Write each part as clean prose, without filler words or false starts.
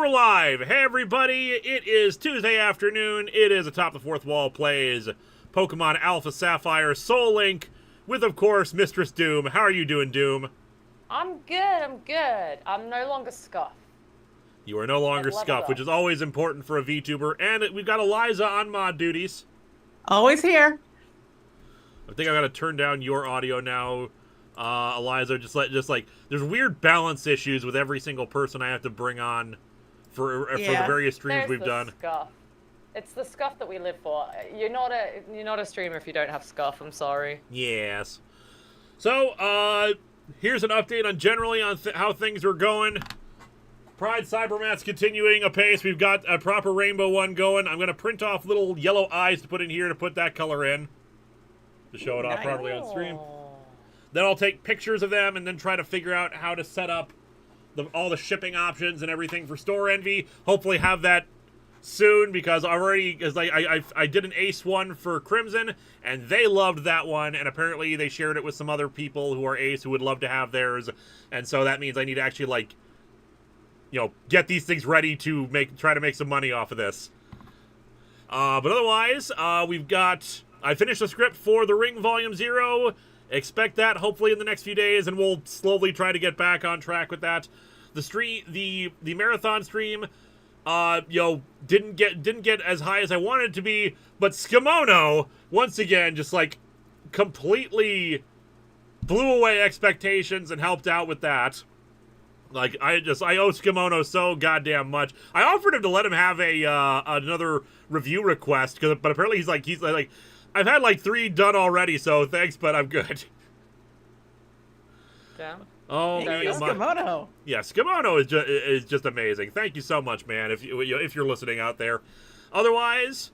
We're live. Hey everybody, it is Tuesday afternoon. It is Atop the Fourth Wall plays Pokemon Alpha Sapphire Soul Link with, of course, Mistress Doom. How are you doing, Doom? I'm good. I'm no longer Scuff. You are no longer Scuff, which is always important for a VTuber. And we've got Eliza on mod duties. Always here. I think I gotta turn down your audio now, Eliza. Just like there's weird balance issues with every single person I have to bring on for the various streams we've done. Scuff. It's the Scuff that we live for. You're not a streamer if you don't have Scuff. I'm sorry. Yes. So here's an update on generally on how things are going. Pride Cybermat's continuing apace. We've got a proper rainbow one going. I'm gonna print off little yellow eyes to put in here to put that color in to show it off properly on stream. Then I'll take pictures of them and then try to figure out how to set up all the shipping options and everything for Store Envy. Hopefully have that soon because I did an Ace one for Crimson and they loved that one, and apparently they shared it with some other people who are Ace who would love to have theirs, and so that means I need to actually get these things ready to try to make some money off of this. But otherwise, I finished the script for The Ring Volume 0. Expect that hopefully in the next few days, and we'll slowly try to get back on track with that. The marathon stream, didn't get as high as I wanted it to be, but Skimono once again just completely blew away expectations and helped out with that. I owe Skimono so goddamn much. I offered him to let him have another review request, but apparently he's like, I've had 3 done already, so thanks, but I'm good. Damn. Oh, Skimono. Yeah, Skimono is just amazing. Thank you so much, man. If you're listening out there. Otherwise,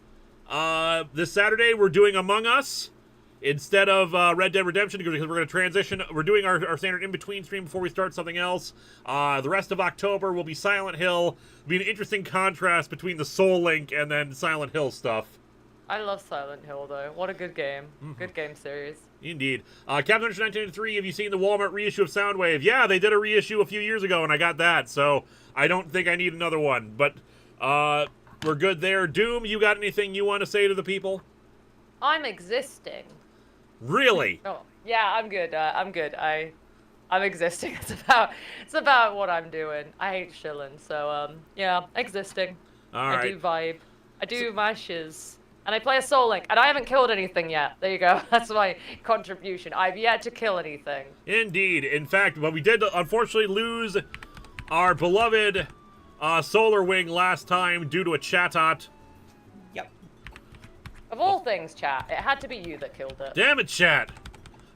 this Saturday we're doing Among Us instead of Red Dead Redemption because we're going to transition. We're doing our standard in-between stream before we start something else. The rest of October will be Silent Hill. It'll be an interesting contrast between the Soul Link and then Silent Hill stuff. I love Silent Hill, though. What a good game. Good game series. Indeed. Captain 1993, have you seen the Walmart reissue of Soundwave? Yeah, they did a reissue a few years ago, and I got that, so I don't think I need another one. But we're good there. Doom, you got anything you want to say to the people? I'm existing. Really? Oh, yeah, I'm good. I'm good. I'm existing. It's about what I'm doing. I hate chilling, so yeah, existing. All right. I do vibe. I do my shiz. And I play a Soul Link, and I haven't killed anything yet. There you go. That's my contribution. I've yet to kill anything. Indeed. In fact, we did unfortunately lose our beloved Solar Wing last time due to a chatot. Yep. Of all things, chat, it had to be you that killed it. Damn it, chat.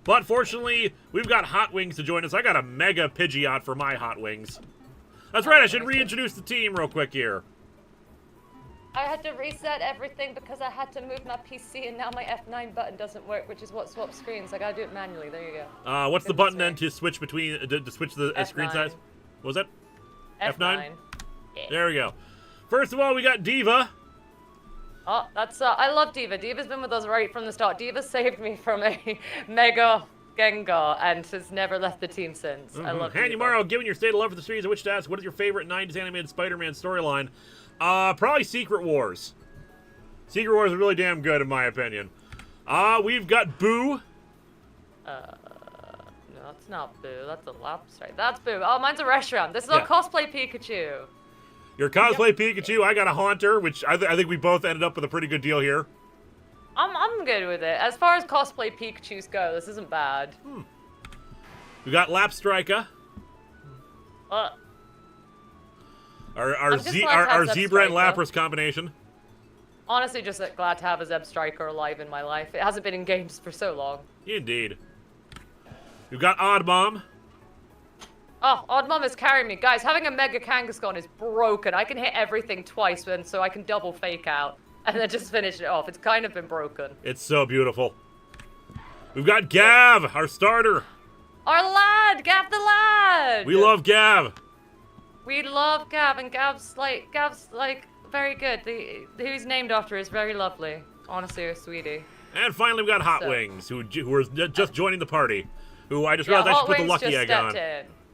But fortunately, we've got Hot Wings to join us. I got a Mega Pidgeot for my Hot Wings. That's right, I should reintroduce the team real quick here. I had to reset everything because I had to move my PC, and now my F9 button doesn't work, which is what swaps screens. I gotta do it manually. There you go. What's the button then to switch between to switch the screen size? What was that? F9. Yeah. There we go. First of all, we got Diva. Oh, that's I love Diva. Diva's been with us right from the start. Diva saved me from a mega Gengar and has never left the team since. I love Handy Diva. Morrow, given your state of love for the series, I wish to ask, what is your favorite 90s animated Spider-Man storyline? Probably Secret Wars. Secret Wars is really damn good, in my opinion. We've got Boo. No, that's not Boo. That's a Lapstrike. That's Boo. Oh, mine's a restaurant. This is our cosplay Pikachu. Your cosplay Pikachu, I got a Haunter, which I think we both ended up with a pretty good deal here. I'm good with it. As far as cosplay Pikachus go, this isn't bad. We got Lapstrika. Our Zebra and Lapras combination. Honestly, just glad to have a Zebstrika alive in my life. It hasn't been in games for so long. Indeed. We've got Oddmom. Oh, Oddmom is carrying me. Guys, having a Mega Kangaskhan is broken. I can hit everything twice, so I can double fake out. And then just finish it off. It's kind of been broken. It's so beautiful. We've got Gav, our starter. Our lad! Gav the lad! We love Gav. We love Gav, and Gav's like, very good. Who he's named after is very lovely. Honestly, a sweetie. And finally, we got Hot Wings, who are just joining the party. Who I just realized I should put the Lucky Egg on.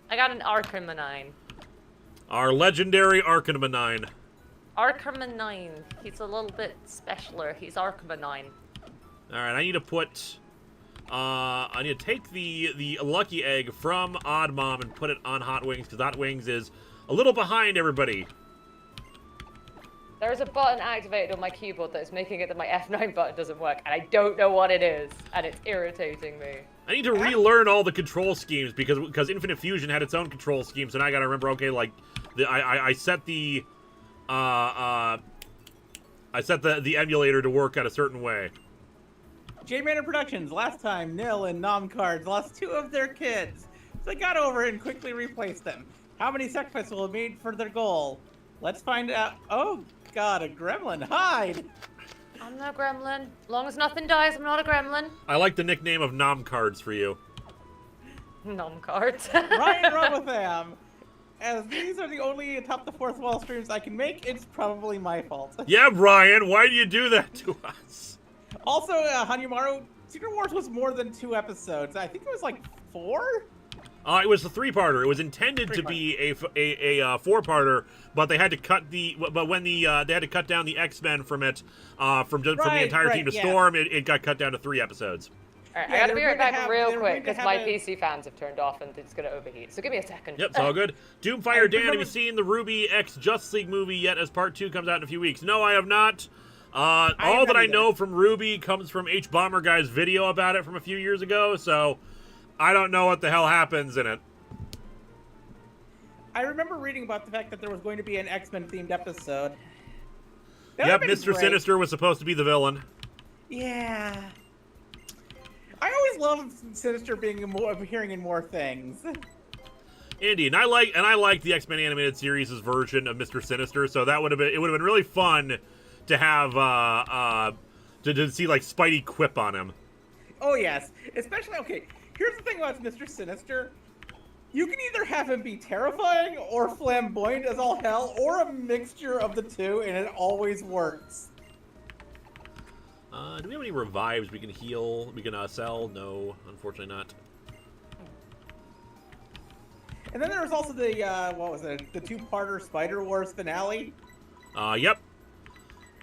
I got an Arcanine. Our legendary Arcanine. Arcanine. He's a little bit specialer. He's Arcanine. Alright, I need to put... I need to take the Lucky Egg from Oddmom and put it on Hot Wings, because Hot Wings is a little behind everybody. There's a button activated on my keyboard that is making it that my F9 button doesn't work, and I don't know what it is, and it's irritating me. I need to relearn all the control schemes, because Infinite Fusion had its own control schemes, and I gotta remember, okay, like, I set the emulator to work at a certain way. J-Manor Productions, last time, Nil and Nom Cards lost 2 of their kids. So they got over it and quickly replaced them. How many sacrifices will have made for their goal? Let's find out. Oh, God, a gremlin. Hide! I'm no gremlin. As long as nothing dies, I'm not a gremlin. I like the nickname of Nom Cards for you. Nom Cards. Ryan wrong with them. As these are the only Atop the Fourth Wall streams I can make, it's probably my fault. Yeah, Brian, why do you do that to us? Also, Hanyumaru, Secret Wars was more than 2 episodes. I think it was like 4? It was a 3-parter. It was intended to be a 4-parter, but they had to cut they had to cut down the X-Men from it, from the entire team to Storm. It got cut down to 3 episodes. Alright, I gotta be right back real quick, because my PC fans have turned off and it's gonna overheat. So give me a second. Yep, it's all good. Doomfire Dan, have you seen the Ruby X Justice League movie yet, as part 2 comes out in a few weeks? No, I have not. All that I know from Ruby comes from H Bomber Guy's video about it from a few years ago, so I don't know what the hell happens in it. I remember reading about the fact that there was going to be an X-Men themed episode. Yep, Mr. Sinister was supposed to be the villain. Yeah. I always love Sinister appearing in more things. Indeed, and I like the X-Men animated series' version of Mr. Sinister, so it would have been really fun to have to see like Spidey quip on him. Oh yes, especially okay. Here's the thing about Mr. Sinister. You can either have him be terrifying or flamboyant as all hell, or a mixture of the two, and it always works. Do we have any revives we can heal? We can sell? No, unfortunately not. And then there was also the what was it? The 2-parter Spider Wars finale. Yep.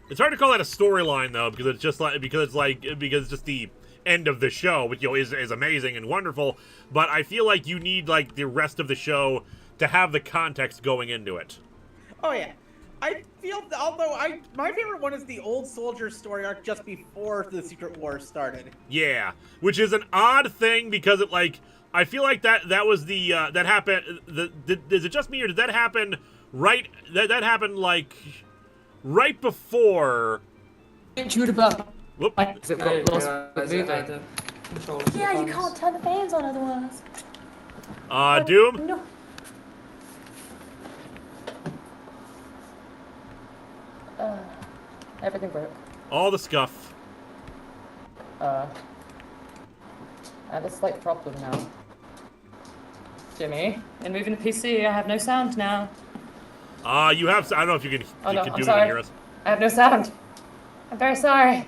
It's hard to call that a storyline though, because it's just just the end of the show, which is amazing and wonderful. But I feel like you need like the rest of the show to have the context going into it. Oh yeah. I feel, although my favorite one is the old soldier story arc just before the Secret Wars started. Yeah, which is an odd thing because it I feel like that was the that happened. Is it just me or did that happen right? That happened like right before. Whoop. Yeah, you can't turn the fans on otherwise. Doom. No. Everything broke. All the scuff. I have a slight problem now. Jimmy, in moving the PC, I have no sound now. You have. I don't know if you can. Oh, no, can I'm do sorry. it hear us. I have no sound. I'm very sorry.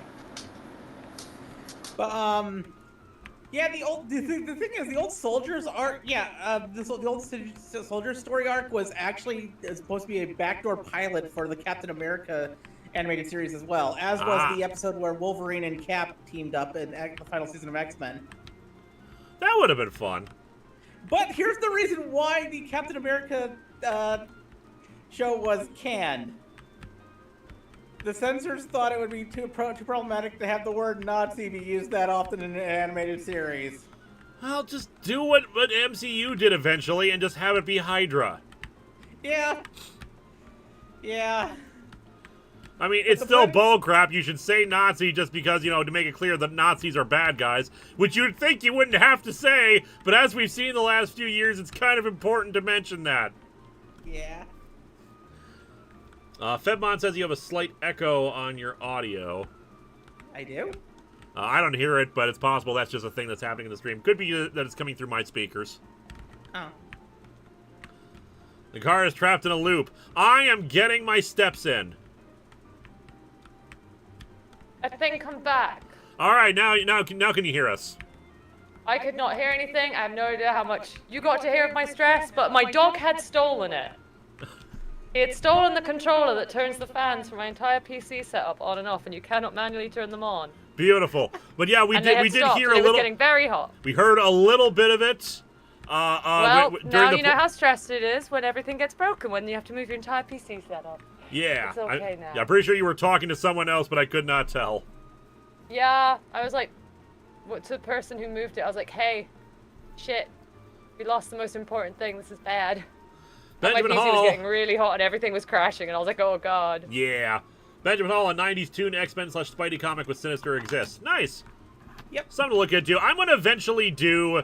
But yeah, the thing is, the old soldiers arc. Yeah, the old soldiers story arc was actually supposed to be a backdoor pilot for the Captain America animated series as well, as was the episode where Wolverine and Cap teamed up in the final season of X-Men. That would have been fun. But here's the reason why the Captain America show was canned. The censors thought it would be too problematic to have the word Nazi be used that often in an animated series. I'll just do what MCU did eventually and just have it be Hydra. Yeah. Yeah. I mean, it's still bullcrap. You should say Nazi just because, you know, to make it clear that Nazis are bad guys, which you'd think you wouldn't have to say, but as we've seen the last few years, it's kind of important to mention that. Yeah. Fedmon says you have a slight echo on your audio. I do? I don't hear it, but it's possible that's just a thing that's happening in the stream. Could be that it's coming through my speakers. Oh. The car is trapped in a loop. I am getting my steps in. I think I'm back. All right, now can you hear us? I could not hear anything. I have no idea how much you got to hear of my stress, but my dog had stolen it. He had stolen the controller that turns the fans for my entire PC setup on and off, and you cannot manually turn them on. Beautiful. But yeah, we did hear a little. It was getting very hot. We heard a little bit of it. Well, now you know how stressed it is when everything gets broken, when you have to move your entire PC setup. Yeah. It's okay now. Yeah, I'm pretty sure you were talking to someone else, but I could not tell. Yeah, I was like, to the person who moved it, I was like, hey, shit, we lost the most important thing. This is bad. Benjamin and my PC Hall. was getting really hot and everything was crashing, and I was like, oh god. Yeah. Benjamin Hall, a 90s tune X-Men/Spidey comic with Sinister exists. Nice. Yep. Something to look into. I'm going to eventually do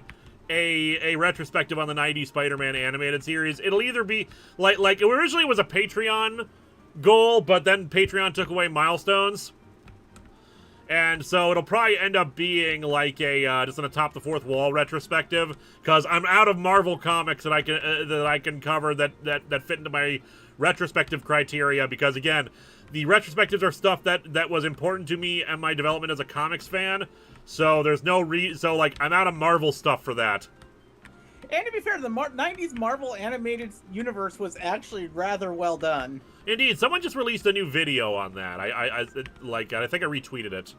a retrospective on the 90s Spider-Man animated series. It'll either be, like it originally was a Patreon goal, but then Patreon took away milestones. And so it'll probably end up being like a just an Atop the Fourth Wall retrospective, because I'm out of Marvel comics that I can cover that fit into my retrospective criteria. Because again, the retrospectives are stuff that was important to me and my development as a comics fan. So there's no so like I'm out of Marvel stuff for that. And to be fair, the 90s Marvel animated universe was actually rather well done. Indeed, someone just released a new video on that. I think I retweeted it.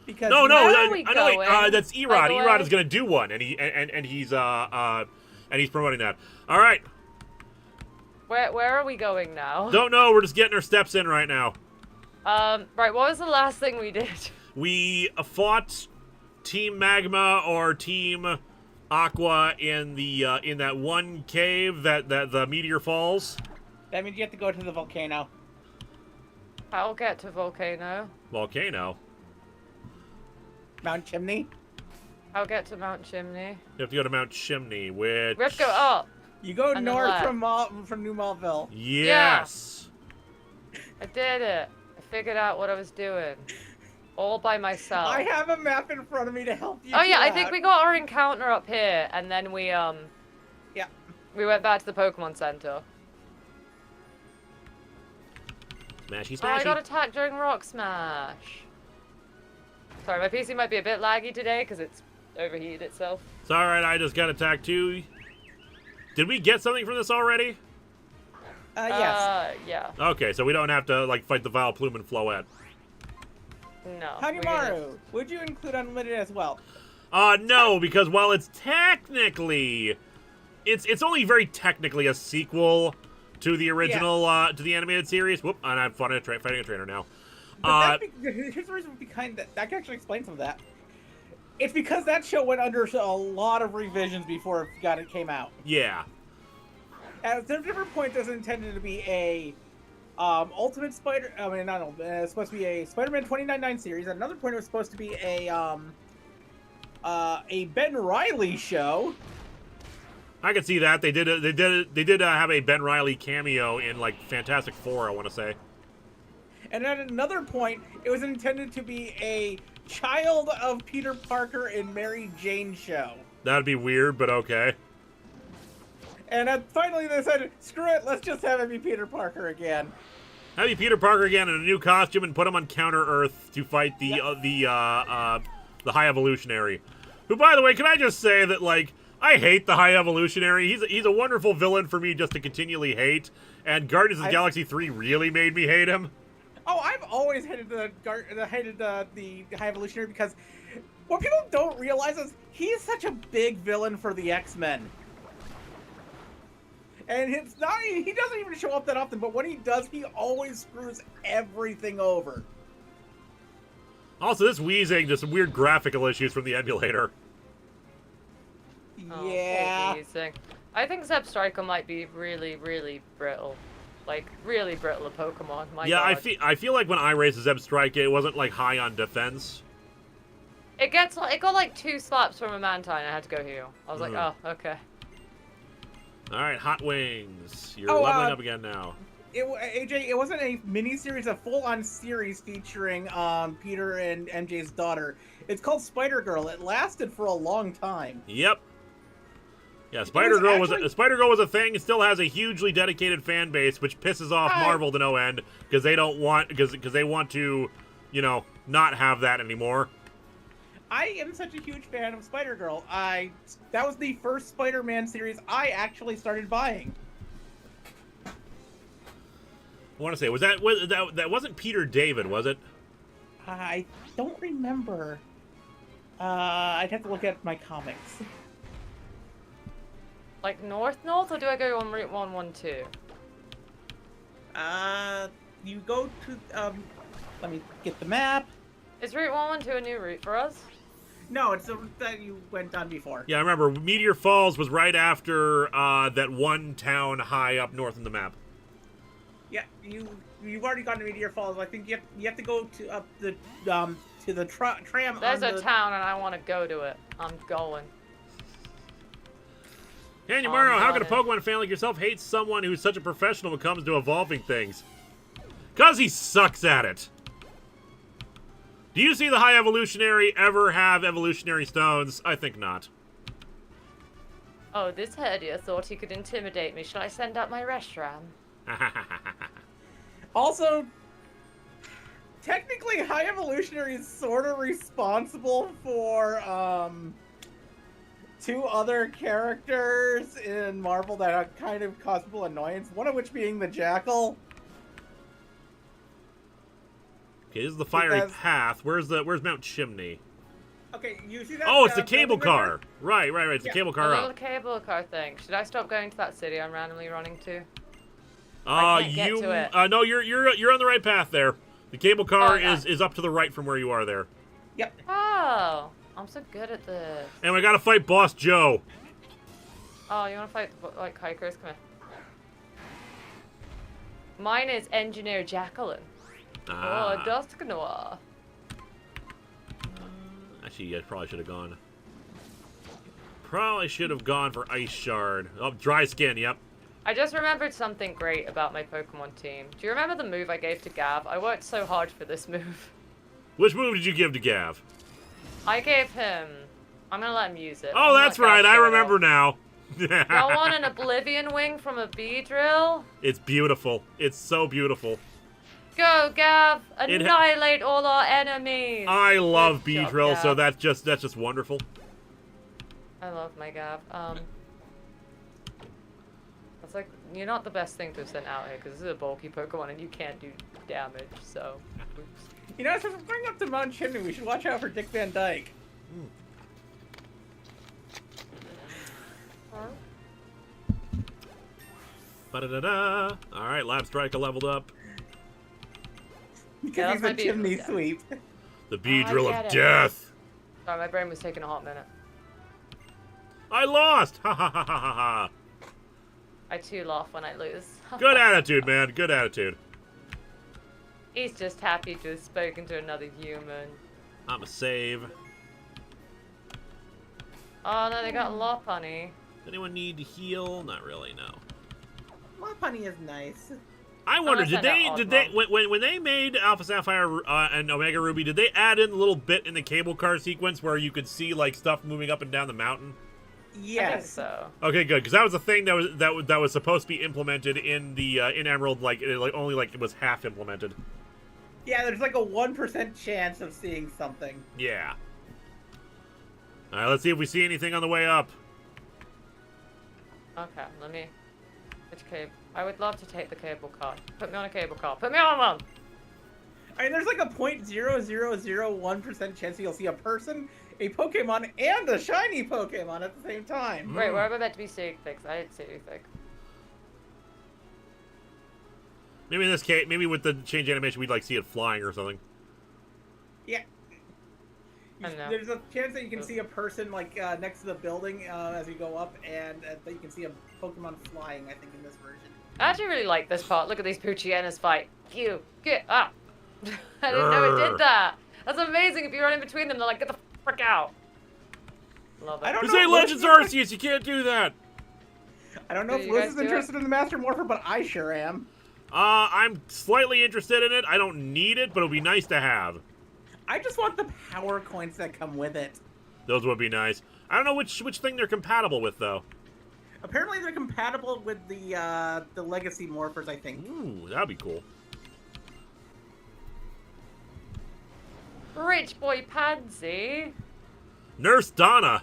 Because No, going, that's Erod. Erod is gonna do one, and he's promoting that. All right. Where are we going now? Don't know. We're just getting our steps in right now. Right, what was the last thing we did? We fought Team Magma or Team Aqua in that one cave that the meteor falls. That means you have to go to the volcano. I'll get to Volcano. Volcano. Mount Chimney? I'll get to Mount Chimney. You have to go to Mount Chimney, which... We have to go up. You go And then north left. from New Maltville. Yes. I did it. I figured out what I was doing. All by myself. I have a map in front of me to help you. Oh yeah, I do think that. we got our encounter up here, and then we Yeah. we went back to the Pokemon Center. Smashy, Oh, I smashy. got attacked during Rock Smash. Sorry, my PC might be a bit laggy today because it's overheated itself. It's alright, I just got attacked too. Did we get something from this already? Yes. Yeah. Okay, so we don't have to, like, fight the Vileplume and Floette. No. Hanimaru, would you include Unlimited as well? No, because while it's technically... It's only very technically a sequel to the original, to the animated series. Whoop, and I'm fighting a trainer now. But here's the reason behind that. I can actually explain some of that. It's because that show went under a lot of revisions before it came out. Yeah. At different points, it was intended to be a Ultimate Spider. I mean, not it's supposed to be a Spider-Man 29.9 series. At another point, it was supposed to be a Ben Reilly show. I could see that. They did have a Ben Reilly cameo in, like, Fantastic Four, I want to say. And at another point, it was intended to be a Child of Peter Parker and Mary Jane show. That'd be weird, but okay. And finally they said, screw it, let's just have it be Peter Parker again. Have you Peter Parker again in a new costume and put him on Counter Earth to fight the High Evolutionary. Who, by the way, can I just say that, like, I hate the High Evolutionary. He's a wonderful villain for me just to continually hate. And Guardians of the Galaxy 3 really made me hate him. Oh, I've always hated the High Evolutionary because what people don't realize is he's such a big villain for the X-Men. And it's not, he doesn't even show up that often, but when he does, he always screws everything over. Also, this wheezing, just some weird graphical issues from the emulator. Oh, Yeah. wheezing. I think Zeb Striker might be really, really brittle. Like, really brittle a Pokemon. My Yeah, God. I feel like when I raised Zeb Strike, it wasn't, like, high on defense. It got like 2 slaps from a Mantine. I had to go heal. I was like, oh, okay. All right, Hot Wings. You're Oh, leveling up again now. AJ, it wasn't a mini-series, a full-on series featuring Peter and MJ's daughter. It's called Spider-Girl. It lasted for a long time. Yep. Yeah, Spider-Girl was a thing. It still has a hugely dedicated fan base, which pisses off Marvel to no end because they don't want because they want to, you know, not have that anymore. I am such a huge fan of Spider-Girl. That was the first Spider-Man series I actually started buying. I want to say that wasn't Peter David, was it? I don't remember. I'd have to look at my comics. Like north, or do I go on Route 112? You go to let me get the map. Is Route 112 a new route for us? No, it's the route that you went on before. Yeah, I remember Meteor Falls was right after that one town high up north in the map. Yeah, you've already gone to Meteor Falls. I think you have to go to up the tram. There's a town and I want to go to it. I'm going. Hey, Yamaru, how can a got it. Pokemon fan like yourself hate someone who's such a professional when it comes to evolving things? 'Cause he sucks at it. Do you see the High Evolutionary ever have evolutionary stones? I think not. Oh, this herdier thought he could intimidate me. Shall I send out my Reshiram? Also, technically, High Evolutionary is sort of responsible for 2 other characters in Marvel that are kind of cause people annoyance. One of which being the Jackal. Okay, this is the fiery Because- path. Where's Mount Chimney? Okay, you see that? Oh, it's the cable building right car. Right. It's the Yeah. cable A car little up. cable car thing. Should I stop going to that city I'm randomly running to? I can't get to it. No, you're on the right path there. The cable car Oh, okay. is up to the right from where you are there. Yep. Oh, I'm so good at this. And we gotta fight Boss Joe. Oh, you want to fight the like hikers? Come here. Mine is Engineer Jacqueline. Oh, Dusknoir. Actually, I probably should have gone. Probably should have gone for Ice Shard. Oh, Dry Skin, yep. I just remembered something great about my Pokemon team. Do you remember the move I gave to Gav? I worked so hard for this move. Which move did you give to Gav? I gave him... I'm gonna let him use it. Oh, that's right. I remember now. Go on an Oblivion Wing from a Beedrill. It's beautiful. It's so beautiful. Go, Gav! Annihilate all our enemies! I love Good job, Beedrill, so Gav. that's just wonderful. I love my Gav. That's like, you're not the best thing to have sent out here, because this is a bulky Pokemon and you can't do damage, so... Oops. You know, since we're going up to Mount Chimney, we should watch out for Dick Van Dyke. Ba-da-da-da. Alright, Lab Striker leveled up. Because Yeah, he's that's a my chimney beautiful sweep. The Beedrill get of it. Death. Sorry, my brain was taking a hot minute. I lost! Ha ha ha ha ha ha. I too laugh when I lose. Good attitude, man. Good attitude. He's just happy to have spoken to another human. I'm a save. Oh no, they got Lopunny. Does anyone need to heal? Not really, no. Lopunny is nice. I wonder, that's did not they Oswald. when they made Alpha Sapphire and Omega Ruby, did they add in a little bit in the cable car sequence where you could see like stuff moving up and down the mountain? Yes. I think so. Okay, good, because that was a thing that was supposed to be implemented in the in Emerald, only it was half implemented. Yeah, there's like a 1% chance of seeing something. Yeah. All right, let's see if we see anything on the way up. Okay, let me. Which cable? I would love to take the cable car. Put me on a cable car. Put me on one. I mean, there's like a 0.0001% chance you'll see a person, a Pokemon, and a shiny Pokemon at the same time. Wait, where am I meant to be seeing things? I didn't see anything. Maybe in this case, maybe with the change animation, we'd see it flying or something. Yeah. I know. There's a chance that you can see a person next to the building as you go up, and that you can see a Pokemon flying. I think in this version. I actually really like this part. Look at these Poochyenas fight. You get up. I didn't know it did that. That's amazing. If you run in between them, they're like, get the frick out. Love it. I don't This know ain't if Legends Arceus. You can't do that. I don't know Do if you Liz guys is do it? interested in the Master Morpher, but I sure am. I'm slightly interested in it. I don't need it, but it'll be nice to have. I just want the power coins that come with it. Those would be nice. I don't know which thing they're compatible with, though. Apparently, they're compatible with the Legacy Morphers, I think. Ooh, that'd be cool. Rich boy Pansy. Nurse Donna.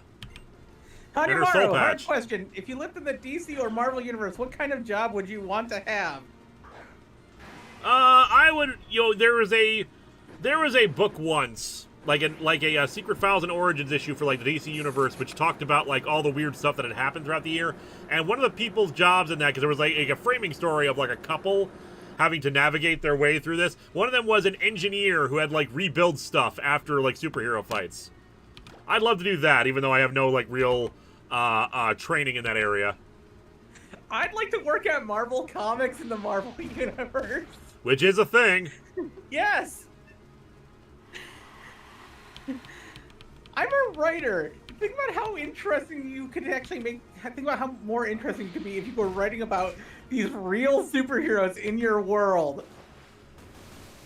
And her soul Hanemaru, hard patch. question. If you lived in the DC or Marvel universe, what kind of job would you want to have? I would. There was a book once, like a Secret Files and Origins issue for the DC universe, which talked about all the weird stuff that had happened throughout the year. And one of the people's jobs in that, because there was a framing story of a couple having to navigate their way through this. One of them was an engineer who had rebuild stuff after superhero fights. I'd love to do that, even though I have no real training in that area. I'd like to work at Marvel Comics in the Marvel universe. Which is a thing. Yes. I'm a writer. Think about how interesting you could actually make. Think about how more interesting you could be if you were writing about these real superheroes in your world.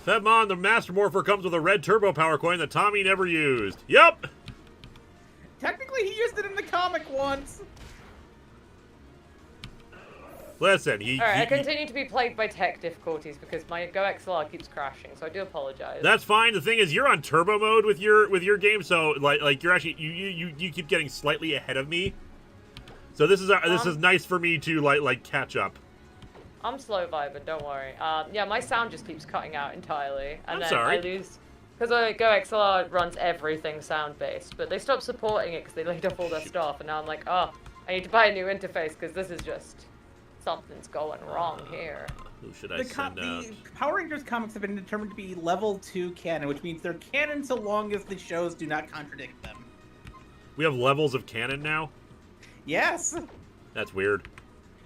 Fedmon, the Master Morpher comes with a red turbo power coin that Tommy never used. Yup. Technically, he used it in the comic once. Listen, Alright, I continue to be plagued by tech difficulties because my Go XLR keeps crashing, so I do apologize. That's fine. The thing is, you're on turbo mode with your game, so you're actually you keep getting slightly ahead of me. So this is nice for me to catch up. I'm slow vibing, don't worry. Yeah, my sound just keeps cutting out entirely, and I'm then sorry. I lose because Go XLR runs everything sound based, but they stopped supporting it because they laid off all their stuff, and now I'm like, oh, I need to buy a new interface because this is just something's going wrong here. Who should I send out? The Power Rangers comics have been determined to be level 2 canon, which means they're canon so long as the shows do not contradict them. We have levels of canon now? Yes. That's weird.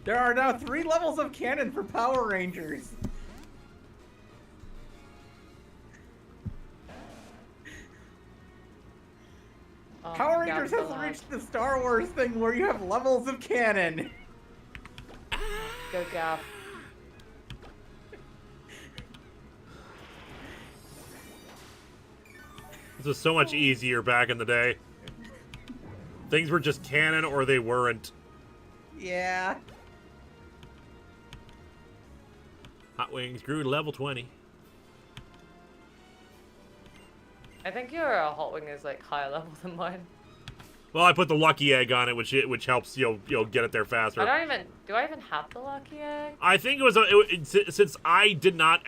There are now 3 levels of canon for Power Rangers. Oh, Power Rangers Gab's has alive. reached the Star Wars thing where you have levels of canon. Go Gav. This was so much easier back in the day. Things were just canon or they weren't. Yeah. Hot Wings grew to level 20. I think your Hot Wing is higher level than mine. Well, I put the lucky egg on it, which helps get it there faster. I don't even. Do I even have the lucky egg? I think it was since I did not.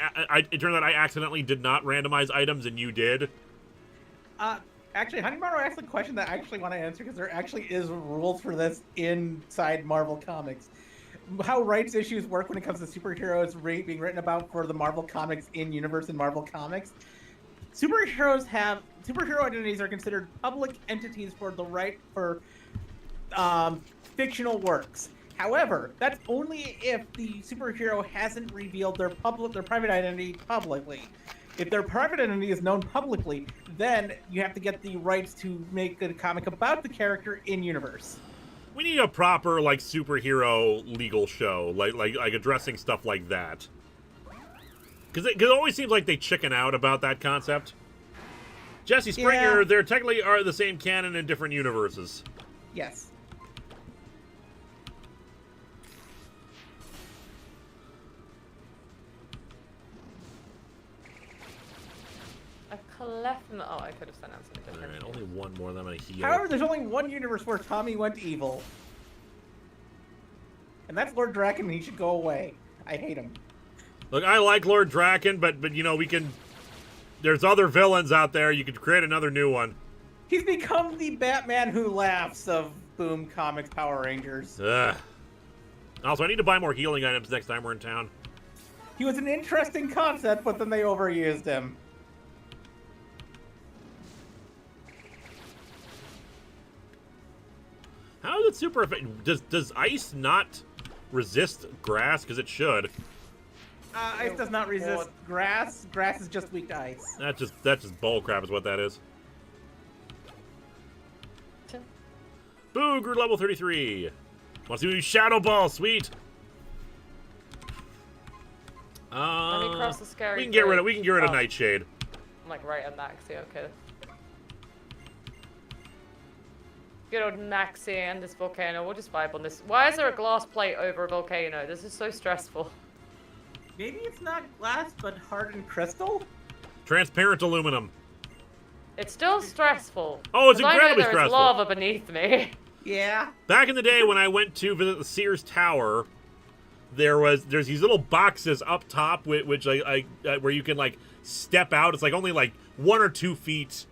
It turned out I accidentally did not randomize items and you did. Actually, Honeymaru asked a question that I actually want to answer because there actually is rules for this inside Marvel Comics. How rights issues work when it comes to superheroes being written about for the Marvel Comics in-universe in Marvel Comics. Superhero identities are considered public entities for the right for fictional works. However, that's only if the superhero hasn't revealed their private identity publicly. If their private identity is known publicly, then you have to get the rights to make a comic about the character in-universe. We need a proper superhero legal show, like addressing stuff like that. Because it always seems like they chicken out about that concept. Jesse Springer, Yeah. They're technically are the same canon in different universes. Yes. left from the... Oh, I could have sent out something All different. right, only one more. Then I'm gonna heal. However, there's only one universe where Tommy went evil. And that's Lord Draken, and he should go away. I hate him. Look, I like Lord Draken, but you know we can. There's other villains out there. You could create another new one. He's become the Batman who laughs of Boom Comics Power Rangers. Ugh. Also, I need to buy more healing items next time we're in town. He was an interesting concept, but then they overused him. How is it super effective? Does ice not resist grass? Because it should. Ice does not resist grass. Grass is just weak to ice. That's just bullcrap is what that is. Boo, grew level 33. Want to do Shadow Ball, sweet. Let me cross the scary We can get rid of bridge. Nightshade. I'm like right at Maxi, okay. Good old Maxi and this volcano. We'll just vibe on this. Why is there a glass plate over a volcano? This is so stressful. Maybe it's not glass, but hardened crystal? Transparent aluminum. It's still stressful. Oh, it's 'Cause I know incredibly there's stressful. lava beneath me. Yeah. Back in the day when I went to visit the Sears Tower, there's these little boxes up top which where you can like step out. It's like only like 1 or 2 feet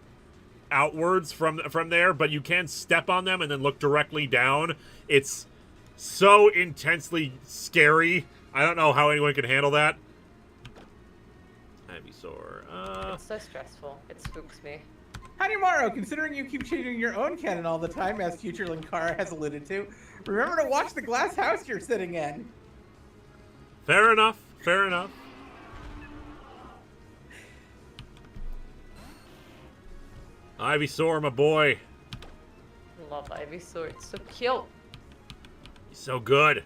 outwards from there, but you can step on them and then look directly down. It's so intensely scary. I don't know how anyone can handle that. Ivysaur. It's so stressful. It spooks me. Hanimaro, considering you keep changing your own canon all the time, as future Linkara has alluded to, remember to watch the glass house you're sitting in. Fair enough. Fair enough. Ivysaur, my boy. Love Ivysaur. It's so cute. He's so good.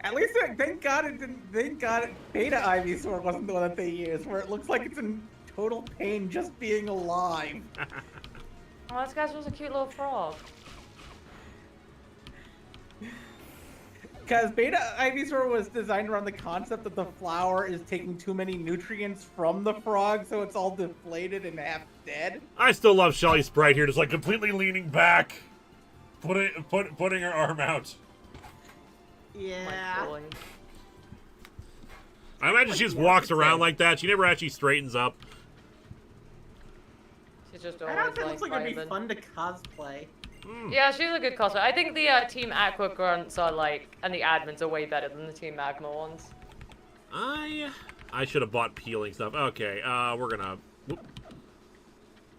At least, thank God it didn't. Thank God Beta Ivysaur wasn't the one that they used, where it looks like it's in total pain just being alive. Oh, this guy's just a cute little frog. Because Beta Ivysaur was designed around the concept that the flower is taking too many nutrients from the frog, so it's all deflated and half dead. I still love Shelly Sprite here, just like completely leaning back, putting her arm out. Yeah. My boy. I imagine she just walks around like that. She never actually straightens up. She's just That always outfit looks like it'd be vibing. fun to cosplay. Yeah, she's a good cosplay. I think the Team Aqua grunts are like, and the admins are way better than the Team Magma ones. I should have bought peeling stuff. Okay, we're gonna. Whoop.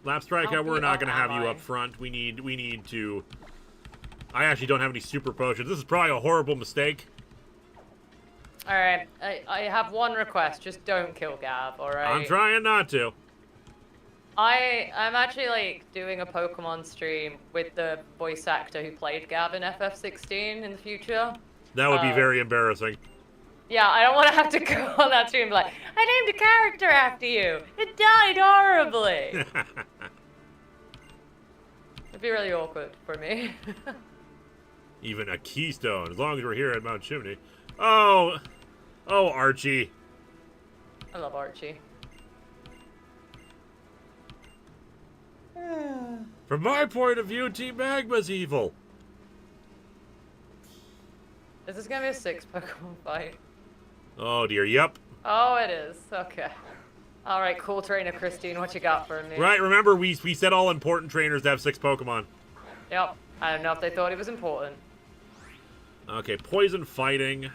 Lap Striker, I'll we're be not up gonna have you ally. up front. We need to. I actually don't have any super potions. This is probably a horrible mistake. Alright, I have one request. Just don't kill Gav, alright? I'm trying not to. I'm actually like doing a Pokemon stream with the voice actor who played Gav in FF16 in the future. That would be very embarrassing. Yeah, I don't want to have to go on that stream and be like, I named a character after you. It died horribly. It'd be really awkward for me. Even a keystone, as long as we're here at Mount Chimney. Oh, Archie. I love Archie. From my point of view, Team Magma's evil. Is this gonna be a 6 Pokemon fight? Oh dear, yep. Oh, it is. Okay. Alright, cool trainer Christine, what you got for me? Right, remember we said all important trainers to have 6 Pokemon. Yep. I don't know if they thought he was important. Okay, poison fighting.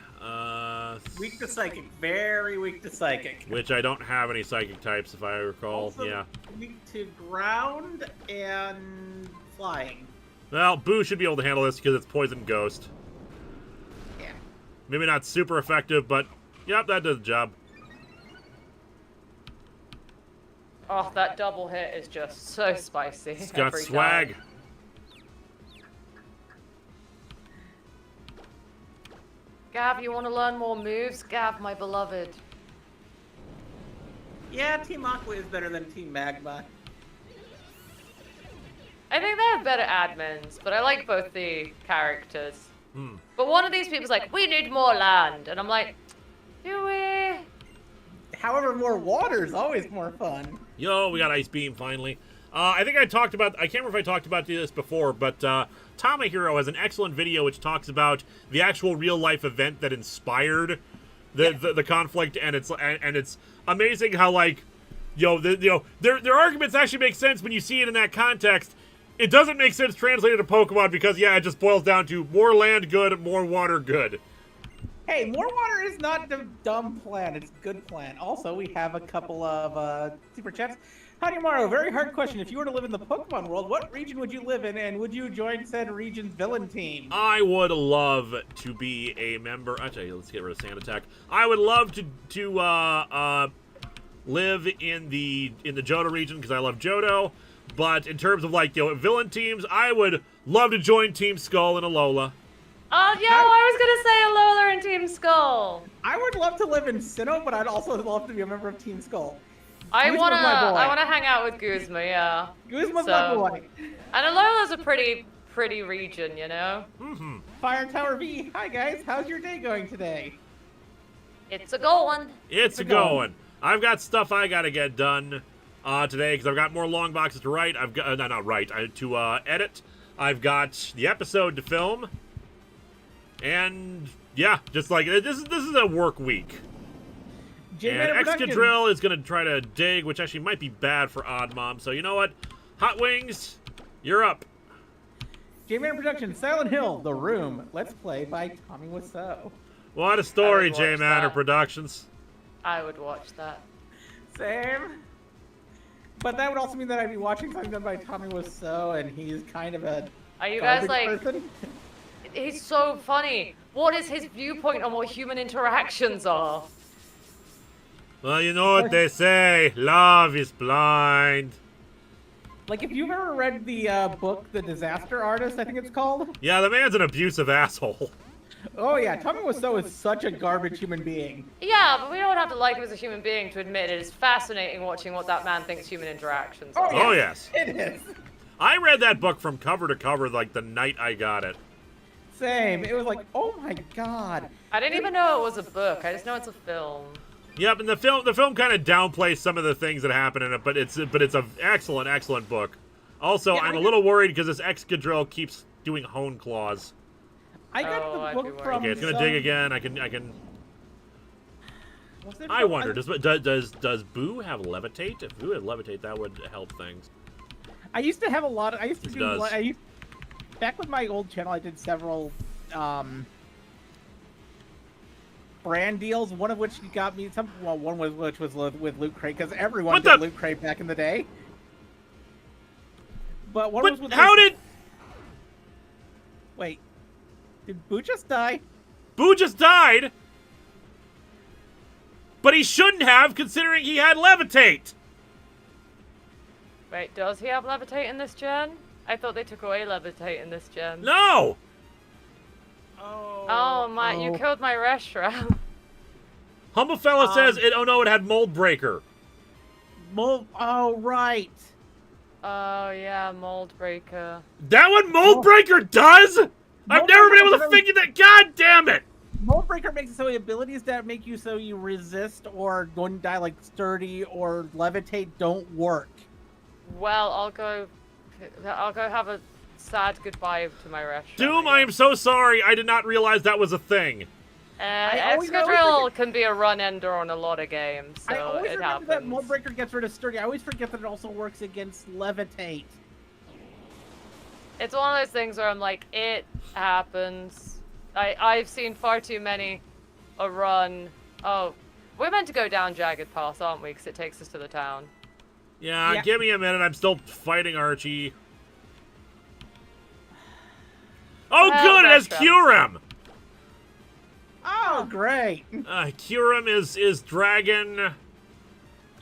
Weak to psychic, very weak to psychic. Which I don't have any psychic types, if I recall. Also Yeah. weak to ground and flying. Well, Boo should be able to handle this because it's poison ghost. Yeah. Maybe not super effective, but yep, that does the job. Oh, that double hit is just so spicy. It's got every swag. time. Gav, you want to learn more moves? Gav, my beloved. Yeah, Team Aqua is better than Team Magma. I think they have better admins, but I like both the characters. Hmm. But one of these people's like, we need more land. And I'm like, do we? However, more water is always more fun. Yo, we got Ice Beam finally. I think I talked about, I can't remember if I talked about this before, but Tamahiro has an excellent video which talks about the actual real-life event that inspired the conflict, and it's amazing how, like, their arguments actually make sense when you see it in that context. It doesn't make sense translated to Pokemon because, yeah, it just boils down to more land good, more water good. Hey, more water is not the dumb plan. It's a good plan. Also, we have a couple of super chats. Howdy, Mario. Very hard question. If you were to live in the Pokemon world, what region would you live in, and would you join said region's villain team? I would love to be a member. Actually, let's get rid of Sand Attack. I would love to live in the Johto region because I love Johto. But in terms of, like, villain teams, I would love to join Team Skull and Alola. Oh, yeah, I was gonna say Alola and Team Skull. I would love to live in Sinnoh, but I'd also love to be a member of Team Skull. I Guzma's my boy. wanna hang out with Guzma, yeah. Guzma's my boy. And Alola's a pretty region, you know? Mm-hmm. Fire Tower V, hi guys, how's your day going today? It's a going. It's a going. I've got stuff I gotta get done today because I've got more long boxes to write. I've got to edit. I've got the episode to film, and yeah, just like this is a work week. And Excadrill is gonna try to dig, which actually might be bad for Odd Mom. So you know what, Hot Wings, you're up. J-Man Productions, Silent Hill, The Room, Let's Play by Tommy Wiseau. What a story, J-Man Productions. I would watch that. Same. But that would also mean that I'd be watching something done by Tommy Wiseau, and he's kind of a Are you guys like... person. He's so funny. What is his viewpoint on what human interactions are? Well, you know what they say, love is blind. Like, if you've ever read the book, The Disaster Artist, I think it's called. Yeah, the man's an abusive asshole. Oh yeah, Tommy Wiseau is such a garbage human being. Yeah, but we don't have to like him as a human being to admit it is fascinating watching what that man thinks human interactions are. Oh, yes. It is. I read that book from cover to cover like the night I got it. Same. It was like, oh my god. I didn't even know it was a book. I just know it's a film. Yep, and the film kind of downplays some of the things that happen in it, but it's an excellent book. Also, Yeah, I'm a little worried because this Excadrill keeps doing hone claws. I got the book from. Okay, it's gonna dig again. I can. I wonder, does Boo have levitate? If Boo had levitate, that would help things. I used to have a lot of. I used to It do. does. Back with my old channel, I did several brand deals. One of which got me some. Well, one was which was with Loot Crate because everyone did Loot Crate back in the day. But one was with. How did? Wait. Did Boo just die? Boo just died, but he shouldn't have, considering he had levitate. Wait, does he have levitate in this gen? I thought they took away levitate in this gen. No. Oh my! You killed my restaurant. Humble Fella says it. Oh no, it had Mold Breaker. Oh right. Oh yeah, mold breaker. That one Mold Breaker does? I've never been able to figure that. God damn it! Mold Breaker makes it so abilities that make you so you resist or don't die, like Sturdy or Levitate, don't work. Well, I'll go have a sad goodbye to my restaurant. Doom, I am so sorry. I did not realize that was a thing. Excadrill can be a run ender on a lot of games, so I always it remember happens. that Mold Breaker gets rid of Sturdy. I always forget that it also works against Levitate. It's one of those things where I'm like, it happens. I've seen far too many a run. Oh, we're meant to go down Jagged Pass, aren't we? Because it takes us to the town. Yeah, give me a minute. I'm still fighting Archie. Oh, good! It has Kyurem! Oh, great! Kyurem is Dragon...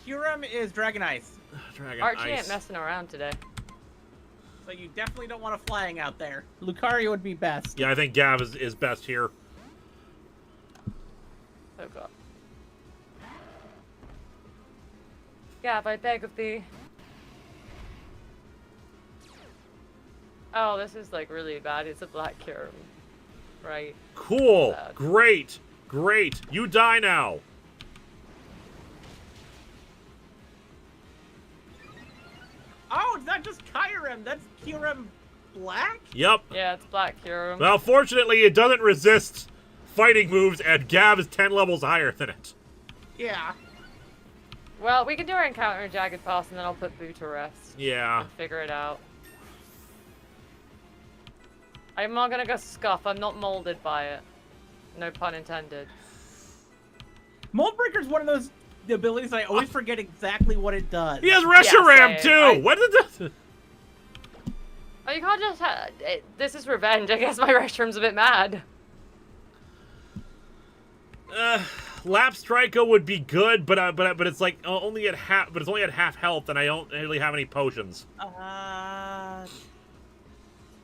Kyurem is Dragon Ice. Dragon Archie Ice. ain't messing around today. So you definitely don't want a flying out there. Lucario would be best. Yeah, I think Gav is best here. Oh god. Gav, I beg of thee. Oh, this is like really bad. It's a black Kyurem. Right. Cool. Great. Great. You die now. not just Kyurem. That's Kyurem Black? Yep. Yeah, it's Black Kyurem. Well, fortunately, it doesn't resist fighting moves, and Gav is 10 levels higher than it. Yeah. Well, we can do our encounter in Jagged Pass, and then I'll put Boo to rest. Yeah. And figure it out. I'm not gonna go scuff. I'm not molded by it. No pun intended. Mold Breaker's one of those abilities I always forget exactly what it does. He has Reshiram, same. too! What did this? Oh, you can't just this is revenge. I guess my restroom's a bit mad. Lap Strika would be good, but it's like only at half. But it's only at half health, and I don't really have any potions.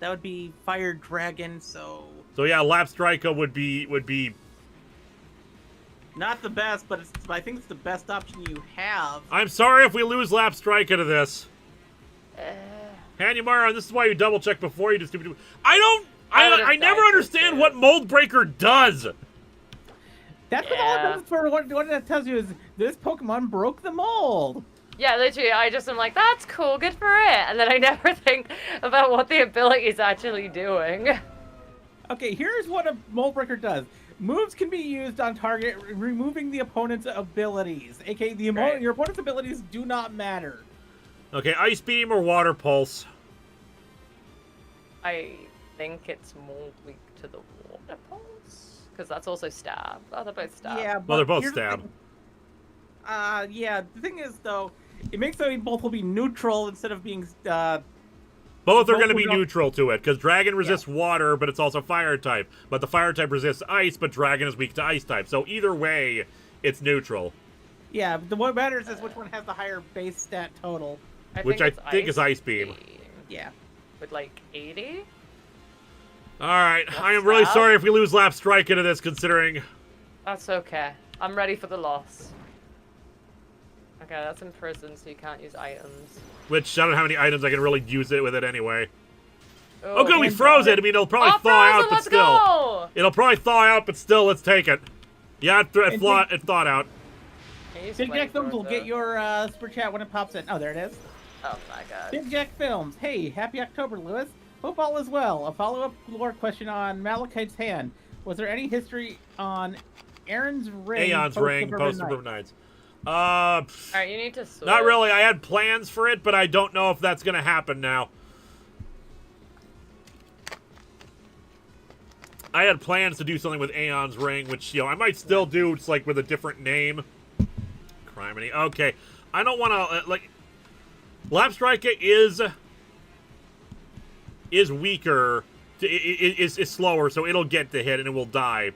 That would be Fire Dragon. So yeah, Lap Strika would be not the best, but I think it's the best option you have. I'm sorry if we lose Lap Strika to this. Hanumara, this is why you double check before you do stupid. I never understand what Mold Breaker does. That's what all it does for what that tells you is this Pokemon broke the mold. Yeah, literally, I just am like, that's cool, good for it. And then I never think about what the ability is actually doing. Okay, here's what a Mold Breaker does. Moves can be used on target, removing the opponent's abilities. AKA, your opponent's abilities do not matter. Okay, Ice Beam or Water Pulse? I think it's more weak to the water pulse. Because that's also stab. Oh, they're both stab. Yeah, Well, they're both here's the stab. thing. Yeah, the thing is, though, it makes so both will be neutral instead of being, Both are both going to will be go- neutral to it, because Dragon resists water, but it's also Fire type. But the Fire type resists Ice, but Dragon is weak to Ice type. So either way, it's neutral. Yeah, what matters is which one has the higher base stat total. Which I think is Ice Beam. Yeah. With like 80? Alright, I am really that? sorry if we lose Lap Strike into this, considering... That's okay. I'm ready for the loss. Okay, that's in prison, so you can't use items. Which, I don't know how many items I can really use it with it anyway. Oh, Oh good, we froze it! I mean, it'll probably thaw out, but let's still. go! It'll probably thaw out, but still, let's take it. Yeah, it thawed out. Big Big Jack Films will get your super chat when it pops in. Oh, there it is. Oh my god. Big Jack Films. Hey, happy October, Lewis. Hope all is well. A follow-up lore question on Malachite's hand. Was there any history on Aaron's ring? Aeon's ring, post Suburban Nights. Alright, you need to switch. Not really. I had plans for it, but I don't know if that's going to happen now. I had plans to do something with Aeon's ring, which, I might still do. It's like with a different name. Criminy. Okay. I don't want to, Lap Strika is weaker, is slower, so it'll get the hit and it will die.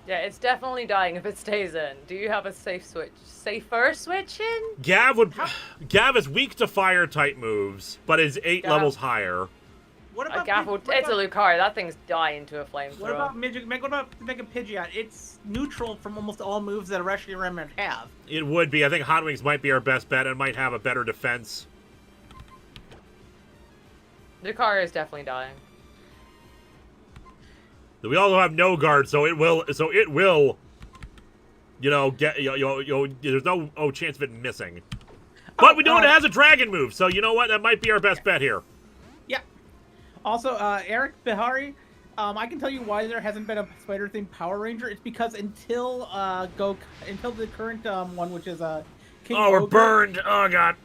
Yeah, it's definitely dying if it stays in. Do you have a safer switch in? Gav is weak to fire type moves, but is 8 levels higher. What about It's a Lucario. That thing's dying to a flamethrower. What about Mega Pidgeot? It's neutral from almost all moves that a Reshiram have. It would be. I think Hot Wings might be our best bet and might have a better defense. Lucario is definitely dying. We also have no guard, so it will. Get. There's no chance of it missing. But we know it has a dragon move, so you know what? That might be our best bet here. Yeah. Also, Eric Bihari, I can tell you why there hasn't been a spider-themed Power Ranger. It's because until the current one, which is King Oh, we're Ogre, burned. Oh god.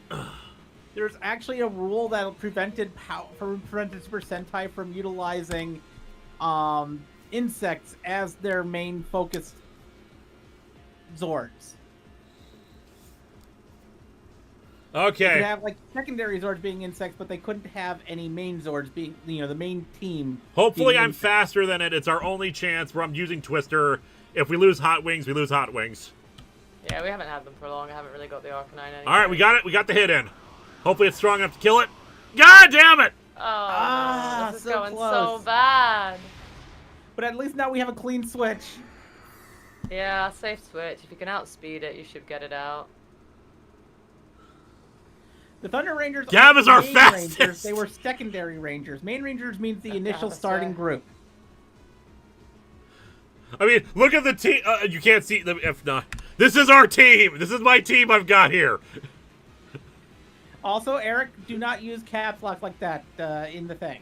there's actually a rule that prevented Super Sentai from utilizing insects as their main focus Zords. Okay. They could have like secondary Zords being insects, but they couldn't have any main Zords being, the main team. Hopefully being I'm faster than it. It's our only chance where I'm using Twister. If we lose Hot Wings, we lose Hot Wings. Yeah, we haven't had them for long. I haven't really got the Arcanine anymore. Alright, we got it. We got the hit in. Hopefully it's strong enough to kill it. God damn it! Oh, no, this is so going close. so bad. But at least now we have a clean switch. Yeah, safe switch. If you can outspeed it, you should get it out. The Thunder Rangers Gav aren't is our main fastest! Rangers, they were secondary Rangers. Main Rangers means the initial starting group. I mean, look at the team. You can't see them if not. This is our team. This is my team I've got here. Also, Eric, do not use caps lock like that in the thing.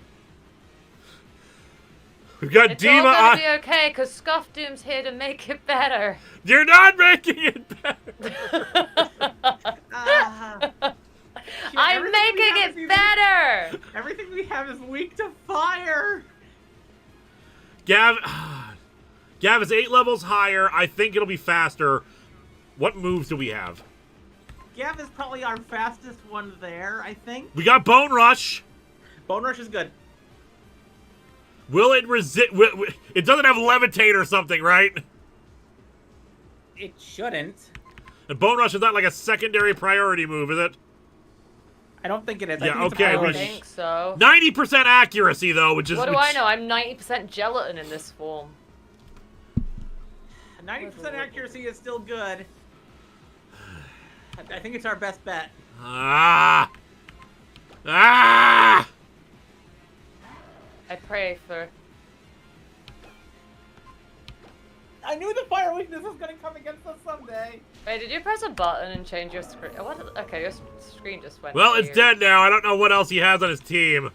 We've got It's all Diva gonna on. be okay, because Scuff Doom's here to make it better. You're not making it better. I'm making it better! Everything we have is weak to fire. Gav is 8 levels higher. I think it'll be faster. What moves do we have? Gav is probably our fastest one there, I think. We got Bone Rush. Bone Rush is good. Will it resist? It doesn't have Levitate or something, right? It shouldn't. And Bone Rush is not like a secondary priority move, is it? I don't think it is. I Yeah, think it's a okay, I don't priority. think so. 90% accuracy, though, which is... What do I know? I'm 90% gelatin in this form. 90% accuracy is still good. I think it's our best bet. Ah! I pray for... I knew the fire weakness was going to come against us someday. Wait, did you press a button and change your screen? Oh, what? Okay, your screen just went Well, it's weird. dead now. I don't know what else he has on his team.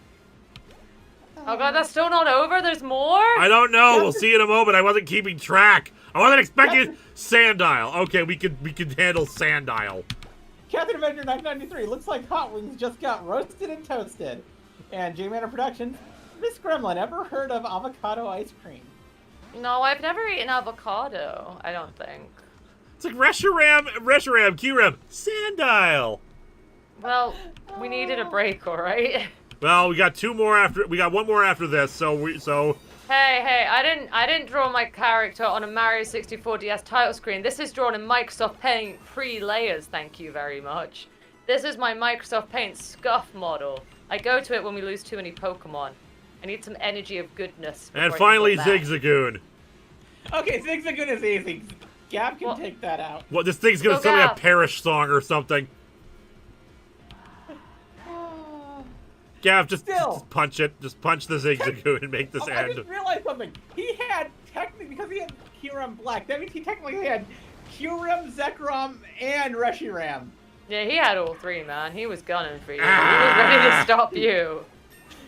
Oh god, that's still not over? There's more? I don't know. We'll see in a moment. I wasn't keeping track. I wasn't expecting Sandile. Okay, we could handle Sandile. Captain Avenger 993 looks like Hot Wings just got roasted and toasted. And J-Manor Productions, Miss Gremlin, ever heard of avocado ice cream? No, I've never eaten avocado, I don't think. It's like Reshiram, Kyurem, Sandile. Well, we needed a break, alright? Well, we got 2 more after. We got 1 more after this. So Hey, I didn't draw my character on a Mario 64 DS title screen. This is drawn in Microsoft Paint pre-layers, thank you very much. This is my Microsoft Paint Scuff model. I go to it when we lose too many Pokemon. I need some energy of goodness. and before I finally can go back. Zigzagoon. Okay, Zigzagoon is easy. Gab can Well- take that out. What? This thing's gonna Go sing me a Gav. Parish song or something. Gav, just punch it. Just punch the Zigzagoon and make this I end. just realized something. He had, technically, because he had Kyurem Black, that means he technically had Kyurem, Zekrom, and Reshiram. Yeah, he had all 3, man. He was gunning for you. He was ready to stop you.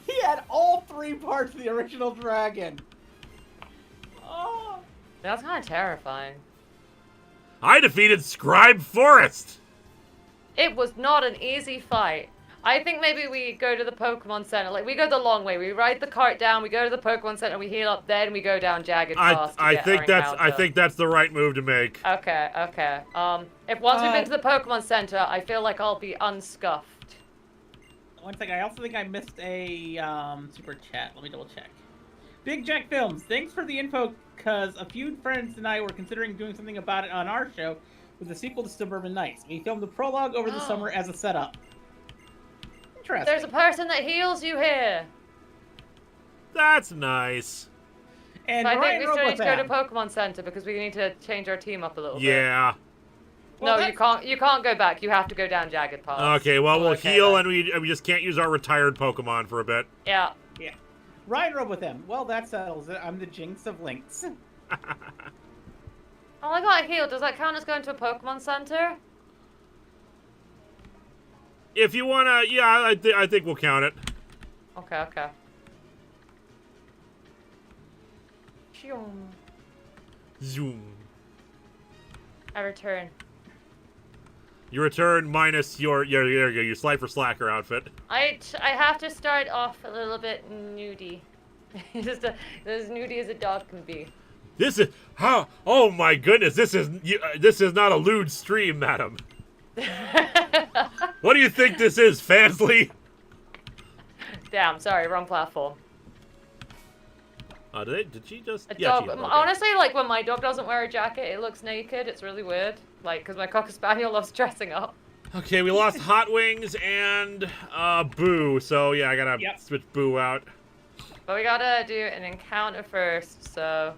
He had all 3 parts of the original dragon. Oh. That's kind of terrifying. I defeated Scribe Forest. It was not an easy fight. I think maybe we go to the Pokemon Center. Like, we go the long way. We ride the cart down, we go to the Pokemon Center, we heal up, then we go down Jagged Pass to I get think our that's encounter. the right move to make. Okay. If once we've been to the Pokemon Center, I feel like I'll be unscuffed. One second, I also think I missed a super chat. Let me double check. Big Jack Films, thanks for the info, because a few friends and I were considering doing something about it on our show with the sequel to Suburban Nights. We filmed the prologue over the summer as a setup. Interesting. There's a person that heals you here. That's nice. And So I think Brian we still need to go to Robotham. Pokemon Center because we need to change our team up a little bit. Yeah. Well, No, you can't go back. You have to go down Jagged Pass. Okay. Well, we'll Okay, heal, then. and we just can't use our retired Pokemon for a bit. Yeah. Yeah. Ryan Robotham. Well, that settles it. I'm the jinx of links. Oh, I got healed. Does that count as going to a Pokemon Center? If you wanna, yeah, I think we'll count it. Okay. Zoom. I return. You return minus your Slide for Slacker outfit. I have to start off a little bit nudie. Just as nudie as a dog can be. This is how. Oh my goodness! This is not a lewd stream, madam. What do you think this is, Fansley? Damn, sorry, wrong platform. Did she just? A Yeah, dog. she did. Okay. Honestly, like when my dog doesn't wear a jacket, it looks naked. It's really weird. Like, because my Cocker Spaniel loves dressing up. Okay, we lost Hot Wings and Boo, so yeah, I gotta switch Boo out. But we gotta do an encounter first, so.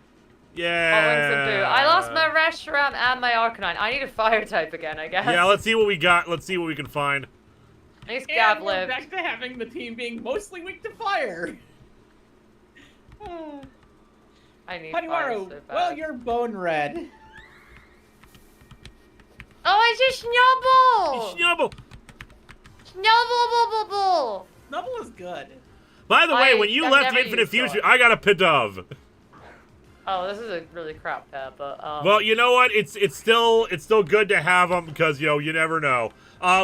Yeah. Hot Wings and Boo. I lost my Reshiram and my Arcanine. I need a fire type again, I guess. Yeah, let's see what we got. Let's see what we can find. At least And Gav we're lived. back to having the team being mostly weak to fire. I need fire Hanimaru, so bad. well, you're bone red. Oh, I just snubble! Snubble. Snubble. Snubble is good. By the way, when you I've left never the Infinite used Fusion, it. I got a Pidove. Oh, this is a really crap pet, but Well, you know what? It's still good to have them because you never know.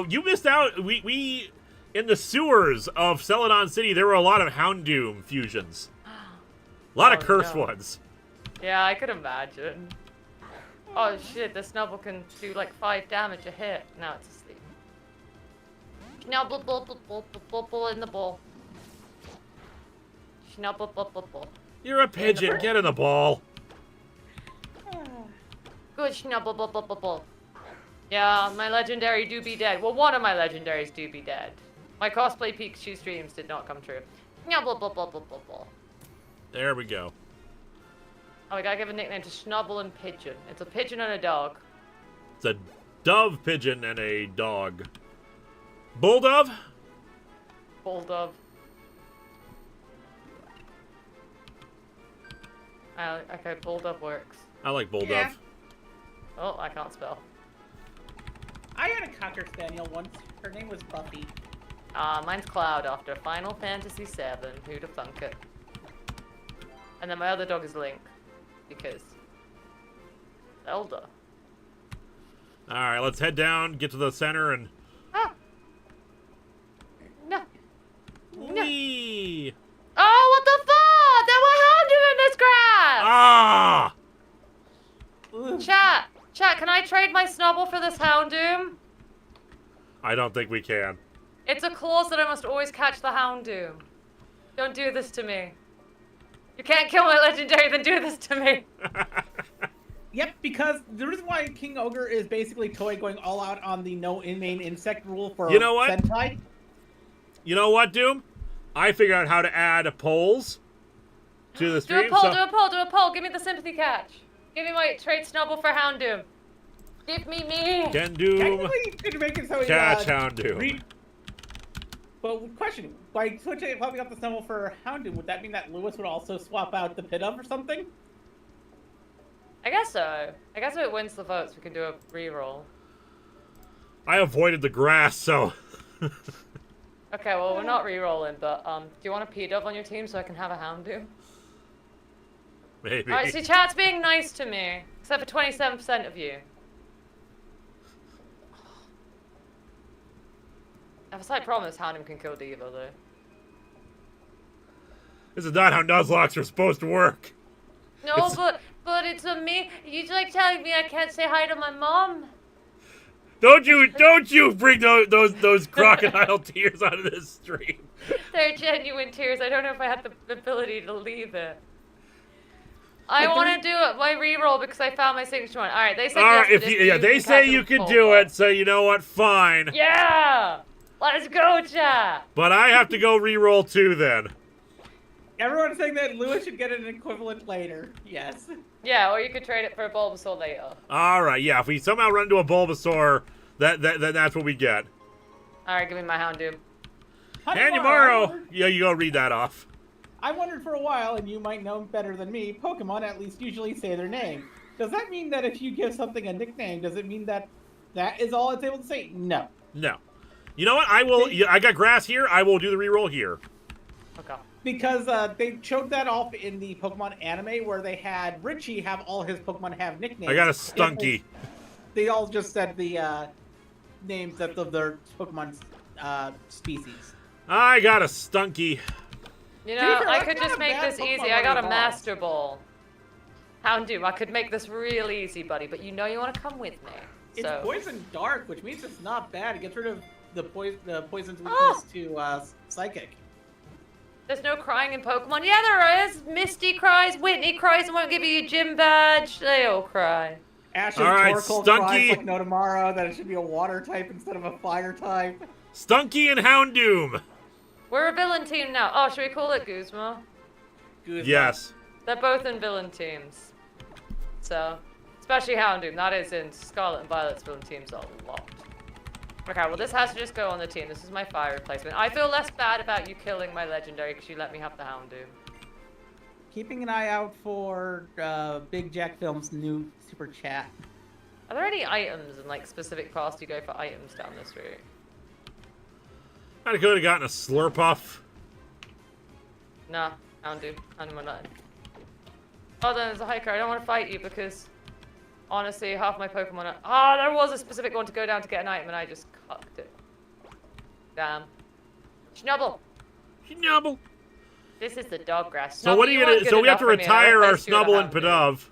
You missed out. We in the sewers of Celadon City, there were a lot of Houndoom fusions. A lot of cursed ones. Yeah, I could imagine. Oh shit, the Snubble can do like 5 damage a hit. Now it's asleep. Snubble, bull in the bowl. Snubble, bull. You're a pigeon. Get in the ball. Good Snubble, bull. Yeah, my legendary do be dead. Well, one of my legendaries do be dead. My cosplay Pikachu streams did not come true. Snubble, bull. There we go. Oh, we gotta give a nickname to Snubble and Pigeon. It's a pigeon and a dog. It's a dove, pigeon, and a dog. Bulldove? Bulldove. Okay, Bulldove works. I like Bulldove. Yeah. Oh, I can't spell. I had a Cocker Spaniel once. Her name was Buffy. Mine's Cloud after Final Fantasy VII. Who'da thunk it? And then my other dog is Link. Because Zelda. Alright, let's head down, get to the center, and... Ah! No. No. Whee! Oh, what the fuck? There were Houndoom in this grass! Ah! Chat, can I trade my Snubble for this Houndoom? I don't think we can. It's a clause that I must always catch the Houndoom. Don't do this to me. You can't kill my legendary, then do this to me. Yep, because the reason why King Ogre is basically Toei going all out on the no main insect rule for You know what? Sentai. You know what, Doom? I figured out how to add polls to the stream. Do a poll. Give me the sympathy catch. Give me my trade Snubble for Houndoom. Give me. Can Doom Technically, you could make it so catch Houndoom? But question, by switching popping up the Snubble for Houndoom, would that mean that Lewis would also swap out the Pidove or something? I guess so. I guess if it wins the votes, we can do a reroll. I avoided the grass, so... Okay, well, we're not re-rolling, but do you want a P-Dove on your team so I can have a Houndoom? Maybe. Alright, see, chat's being nice to me. Except for 27% of you. I have a slight problem this Houndoom can kill Diva, though. This is not how Nuzlocks are supposed to work. No, but it's a me. You like telling me I can't say hi to my mom? Don't you bring those crocodile tears out of this stream. They're genuine tears. I don't know if I have the ability to leave it. I want to do it my reroll because I found my signature one. All right, they say yes, they say you can do it, so you know what? Fine. Yeah, let's go, chat. But I have to go reroll too then. Everyone's saying that Lewis should get an equivalent later. Yes. Yeah, or you could trade it for a Bulbasaur later. All right, yeah. If we somehow run into a Bulbasaur, that's what we get. All right, give me my Houndoom. Hanumaro! Yeah, you go read that off. I wondered for a while, and you might know better than me, Pokemon at least usually say their name. Does that mean that if you give something a nickname, does it mean that that is all it's able to say? No. No. You know what? I got grass here. I will do the reroll here. Okay. Because they showed that off in the Pokemon anime where they had Richie have all his Pokemon have nicknames. I got a Stunky. They all just said the names of their Pokemon species. I got a Stunky. You know, fair, I that's could not just a make bad this Pokemon easy. I got a evolved. Master Ball. Houndoom, I could make this real easy, buddy, but you know you want to come with me. It's So. Poison Dark, which means it's not bad. It gets rid of the poison's weakness Oh. to Psychic. There's no crying in Pokemon. Yeah, there is. Misty cries, Whitney cries, and won't give you your gym badge. They all cry. Ash's All right, Torkoal Stunky. cries like no tomorrow that it should be a water type instead of a fire type. Stunky and Houndoom. We're a villain team now. Oh, should we call it Guzma? Guzma. Yes. They're both in villain teams. So, especially Houndoom. That is in Scarlet and Violet's villain teams a lot. Okay, well this has to just go on the team. This is my fire replacement. I feel less bad about you killing my legendary because you let me have the Houndoom. Keeping an eye out for Big Jack Films' new super chat. Are there any items and like specific paths you go for items down this route? I could have gotten a Slurpuff. Nah, Houndoom. Houndoom not. Oh, then there's a hiker. I don't want to fight you because, honestly, half my Pokemon are... Ah, there was a specific one to go down to get an item and I just cucked it. Damn. Schnubble! Schnubble! This is the dog grass. So what are you gonna... So we have to retire our Snubble and Houndoom. Pidove.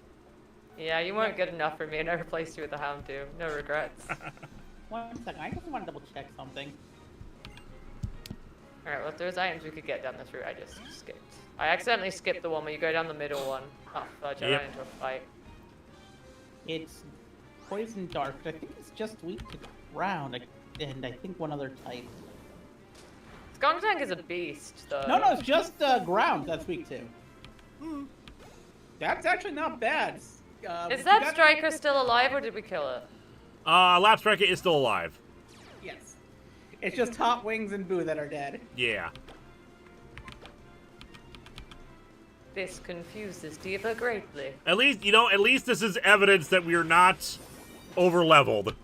Yeah, you weren't good enough for me and I replaced you with the Houndoom. No regrets. 1 second, I just want to double check something. Alright, well if there's items we could get down this route, I just skipped. I accidentally skipped the one where you go down the middle one. Oh, fudge, I ran into a fight. It's poison dark, but I think it's just weak to ground, and I think one other type. Skuntank is a beast, though. No, it's just ground that's weak to. That's actually not bad. Is that striker still alive or did we kill it? Lap Striker is still alive. Yes. It's just Hot Wings and Boo that are dead. Yeah. This confuses Diva greatly. At least this is evidence that we are not over-leveled.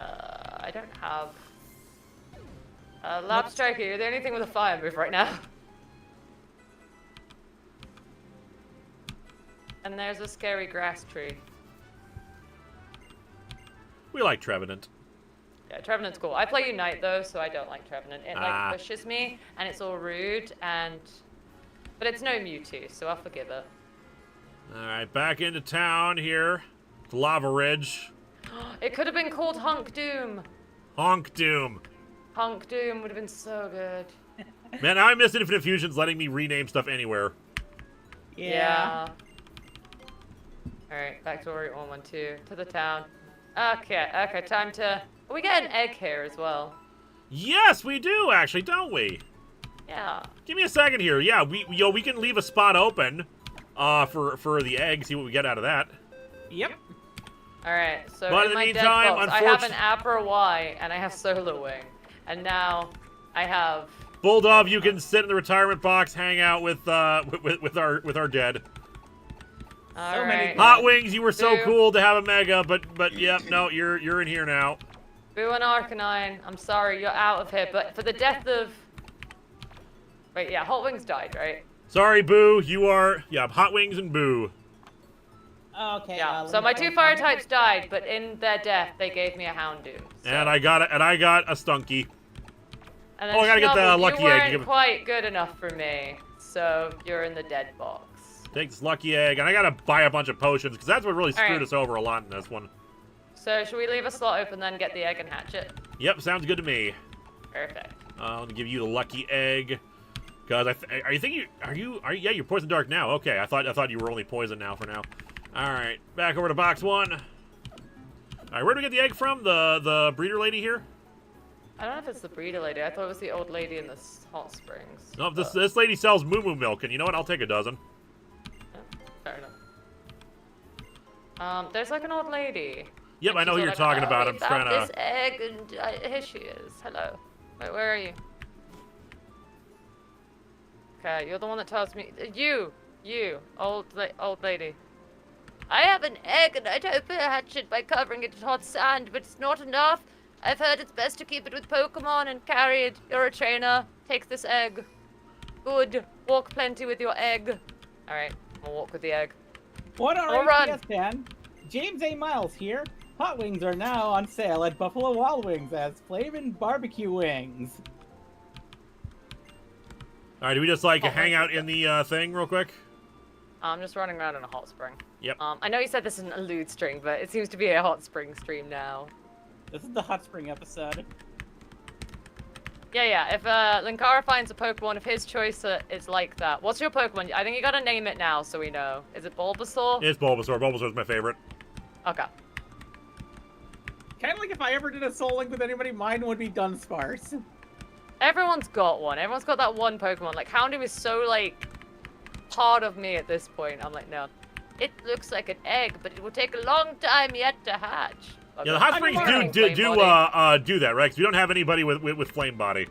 I don't have... Lap Striker, are there anything with a fire move right now? And there's a scary grass tree. We like Trevenant. Yeah, Trevenant's cool. I play Unite though, so I don't like Trevenant. It like pushes me, and it's all rude, but it's no Mewtwo, so I'll forgive it. Alright, back into town here. To Lava Ridge. It could have been called Hunk Doom. Honk Doom. Hunk Doom would have been so good. Man, now I miss Infinite Fusion's letting me rename stuff anywhere. Yeah. Alright, back to Ori 112. To the town. Okay, time to... We get an egg here as well. Yes, we do, actually, don't we? Yeah. Give me a second here. Yeah, we can leave a spot open for the egg, see what we get out of that. Yep. Alright, so But in in the my meantime, dead box, I have an Abra Y, and I have Solar Wing. And now, I have... Bulldog, you can sit in the retirement box, hang out with our dead. Alright. Hot Wings, you were so Boo. cool to have a Mega, but yep, no, you're in here now. Boo and Arcanine, I'm sorry, you're out of here, but for the death of... Wait, yeah, Hot Wings died, right? Sorry, Boo, you are... Yeah, Hot Wings and Boo. Okay. Yeah, so my two fire types died, but in their death, they gave me a Houndoom. So. And I got a Stunky. And then I gotta get the Schnubble, lucky you egg. weren't quite good enough for me, so you're in the dead box. Take this lucky egg, and I gotta buy a bunch of potions, because that's what really screwed Alright. us over a lot in this one. So should we leave a slot open then, get the egg and hatch it? Yep, sounds good to me. Perfect. Let me give you the lucky egg. Because yeah, you're poison dark now. Okay, I thought you were only poison now for now. All right, back over to box one. All right, where do we get the egg from? The breeder lady here? I don't know if it's the breeder lady. I thought it was the old lady in the hot springs. No, this lady sells moo moo milk, and you know what? I'll take a dozen. Yeah, fair enough. There's like an old lady. Yep, I know who you're talking about. I'm found trying to. this egg, and here she is. Hello. Wait, where are you? Okay, you're the one that tells me. You, old lady. I have an egg, and I'd hope to hatch it by covering it in hot sand, but it's not enough. I've heard it's best to keep it with Pokemon and carry it. You're a trainer. Take this egg. Good. Walk plenty with your egg. All right, I'll walk with the egg. What are I'll run. APS fan? James A. Miles here. Hot Wings are now on sale at Buffalo Wild Wings as flavin' barbecue wings. All right, do we just hang out in the thing real quick? I'm just running around in a hot spring. Yep. I know you said this isn't a lewd stream, but it seems to be a hot spring stream now. This is the hot spring episode. Yeah. If Linkara finds a Pokemon of his choice is like that. What's your Pokemon? I think you gotta name it now so we know. Is it Bulbasaur? It's Bulbasaur. Bulbasaur's my favorite. Okay. Kind of like if I ever did a Soul Link with anybody, mine would be Dunsparce. Everyone's got one. Everyone's got that one Pokemon. Like, Houndoom is so, part of me at this point. I'm like, no. It looks like an egg, but it will take a long time yet to hatch. Okay. Yeah, the hot springs do that, right? Because we don't have anybody with flame body.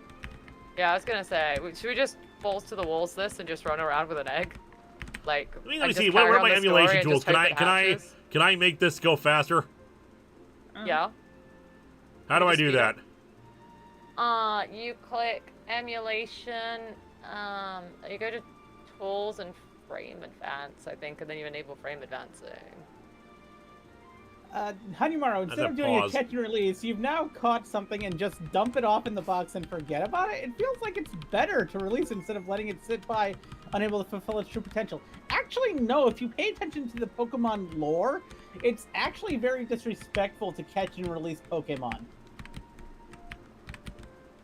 Yeah, I was gonna say, should we just balls to the walls this and just run around with an egg? Like, Let me see. What are my emulation tools? Can I make this go faster? Yeah. How do I do that? You click emulation. You go to tools and frame advance, I think, and then you enable frame advancing. Honeymarrow, instead of doing a catch and release, you've now caught something and just dump it off in the box and forget about it. It feels like it's better to release it instead of letting it sit by, unable to fulfill its true potential. Actually, no, if you pay attention to the Pokemon lore, it's actually very disrespectful to catch and release Pokemon.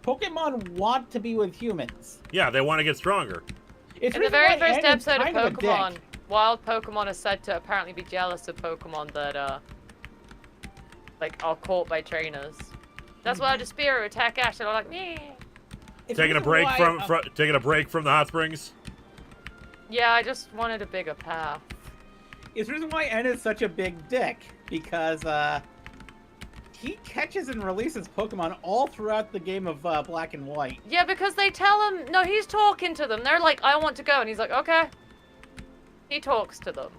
Pokemon want to be with humans. Yeah, they want to get stronger. In the very first episode of Pokemon, wild Pokemon are said to apparently be jealous of Pokemon that, like, are caught by trainers. That's why the Spearow attack Ash, and I'm like, meh. Taking a break taking a break from the hot springs. Yeah, I just wanted a bigger path. It's the reason why N is such a big dick, because he catches and releases Pokemon all throughout the game of Black and White. Yeah, because they tell him, no, he's talking to them. They're like, I want to go, and he's like, okay. He talks to them.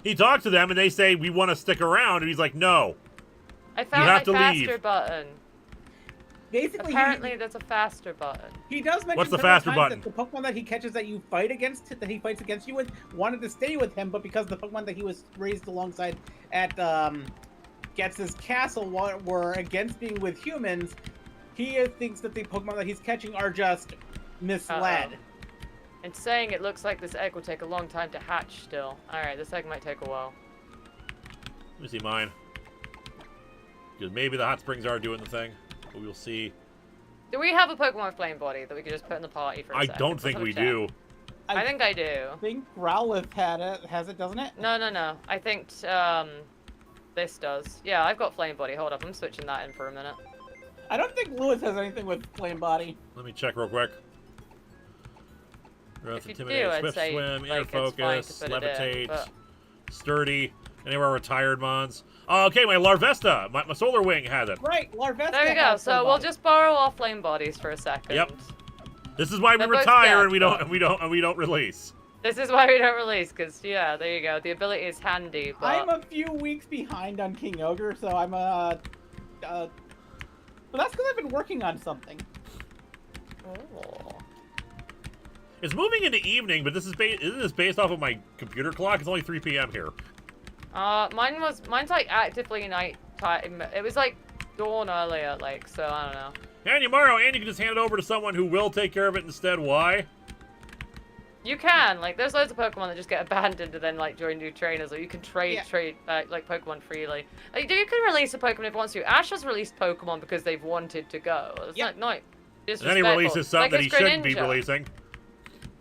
He talks to them, and they say, we want to stick around, and he's like, no. I found my faster button. Basically, apparently there's a faster button. He does mention what's the faster button? That the Pokemon that he catches that you fight against, that he fights against you with, wanted to stay with him, but because the Pokemon that he was raised alongside at Getz's castle were against being with humans, he thinks that the Pokemon that he's catching are just misled. And saying it looks like this egg will take a long time to hatch still. Alright, this egg might take a while. Let me see mine. Because maybe the hot springs are doing the thing. But we'll see. Do we have a Pokemon Flame Body that we could just put in the party for a second? I don't think we do. I think I do. I think Growlithe has it, doesn't it? No. I think this does. Yeah, I've got Flame Body. Hold up, I'm switching that in for a minute. I don't think Lewis has anything with Flame Body. Let me check real quick. If you do, I'd Swift say, Swim, Air like, Focus, it's fine to put it in, Levitate, but... Sturdy, anywhere retired mons. Oh, okay, my Larvesta, my Solar Wing has it. Right, Larvesta. There you go. So we'll just borrow our Flame Bodies for a second. Yep. This is why we retire and we don't release. This is why we don't release, because yeah, there you go. The ability is handy. But... I'm a few weeks behind on King Ogre, so I'm but that's because I've been working on something. Oh. It's moving into evening, but isn't this based off of my computer clock? It's only 3 p.m. here. Mine's like actively night time. It was like dawn earlier, like, so I don't know. And tomorrow, and you can just hand it over to someone who will take care of it instead. Why? You can, like, there's loads of Pokemon that just get abandoned and then, like, join new trainers, or you can trade, like, Pokemon freely. Like, you can release a Pokemon if you want to. Ash has released Pokemon because they've wanted to go. It's like, and then he releases something that he shouldn't be releasing.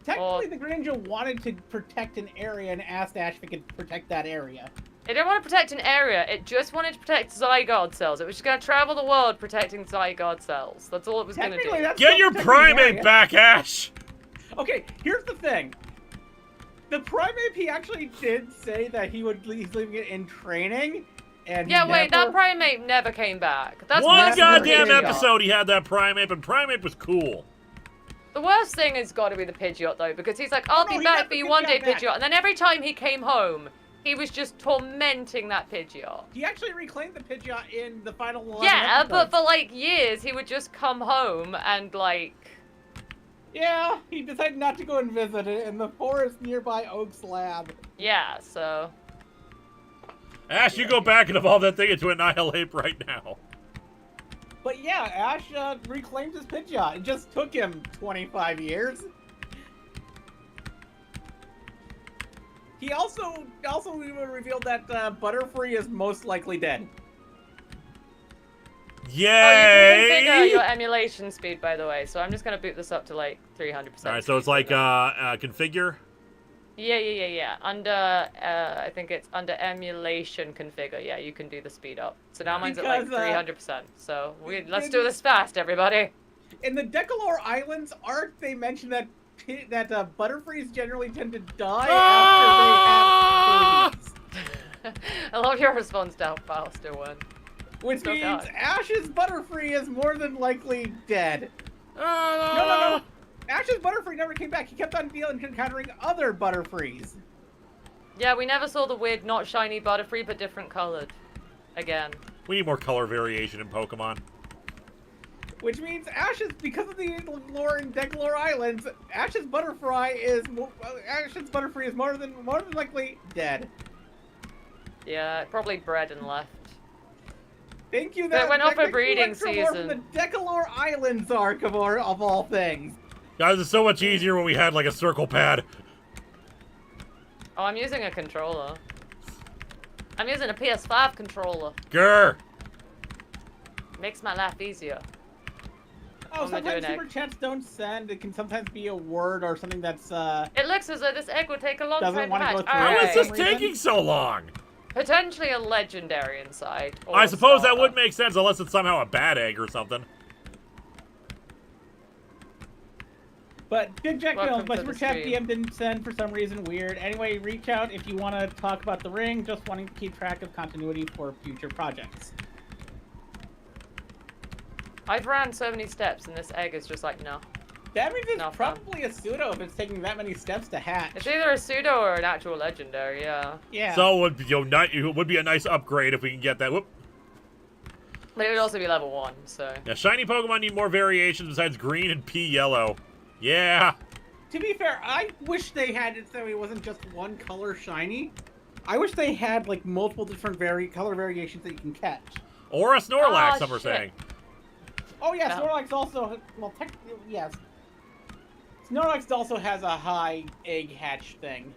Technically, the Greninja wanted to protect an area and asked Ash if it could protect that area. It didn't want to protect an area, it just wanted to protect Zygarde cells. It was just going to travel the world protecting Zygarde cells. That's all it was going to do. Get your Primate back, Ash! Okay, here's the thing. The Primate, he actually did say that he's leaving it in training. And yeah, wait, that Primate never came back. That's one goddamn episode he had that Primate, but Primate was cool. The worst thing has got to be the Pidgeot, though, because he's like, I'll be back for you one day, Pidgeot. And then every time he came home, he was just tormenting that Pidgeot. He actually reclaimed the Pidgeot in the final 11 Yeah, episodes. but for, like, years, he would just come home and, like... Yeah, he decided not to go and visit it in the forest nearby Oak's lab. Yeah, so... Ash, you go back and evolve that thing into Annihilate right now. But yeah, Ash reclaimed his Pidgeot. It just took him 25 years. He also revealed that Butterfree is most likely dead. Yay! Oh, you can configure your emulation speed, by the way, so I'm just going to boot this up to, like, 300%. Alright, so it's like, configure? Yeah. Under, I think it's under emulation configure. Yeah, you can do the speed up. So now mine's at, like, 300%. So let's do this fast, everybody. In the Decalore Islands arc, they mentioned that Butterfrees generally tend to die after they have babies. I love your response to how fast it went. Which means Ash's Butterfree is more than likely dead. No. Ash's Butterfree never came back. He kept on encountering other Butterfrees. Yeah, we never saw the weird not shiny Butterfree, but different colored. Again. We need more color variation in Pokemon. Which means Ash's, because of the lore in Decalore Islands, Ash's butterfly is more than likely dead. Yeah, probably bred and left. Thank you. They went off for thank you, breeding extra lore season. From the Decalore Islands arc of all things. Guys, it's so much easier when we had like a circle pad. Oh, I'm using a controller. I'm using a PS5 controller. Grr. Makes my life easier. Oh, What am I sometimes doing, super Egg? chats don't send. It can sometimes be a word or something that's It looks as though this egg would take a long Doesn't time to wanna hatch. go through. How Alright. is this some reason. taking so long? Potentially a legendary inside. or I a suppose that starter. would make sense unless it's somehow a bad egg or something. But Big Jack Welcome Films, my to super the chat stream. DM didn't send for some reason. Weird. Anyway, reach out if you want to talk about the ring. Just wanting to keep track of continuity for future projects. I've ran so many steps and this egg is just like, no. That means it's No fun. probably a pseudo if it's taking that many steps to hatch. It's either a pseudo or an actual legendary, yeah. Yeah. So it would be a nice upgrade if we can get that. Whoop. But it would also be level 1, so. Yeah, shiny Pokemon need more variations besides green and pea yellow. Yeah. To be fair, I wish they had it so it wasn't just one color shiny. I wish they had like multiple different color variations that you can catch. Or a Snorlax, Oh, some are shit. saying. Oh yeah, Yeah. Snorlax also, well technically, yes. Snorlax also has a high egg hatch thing.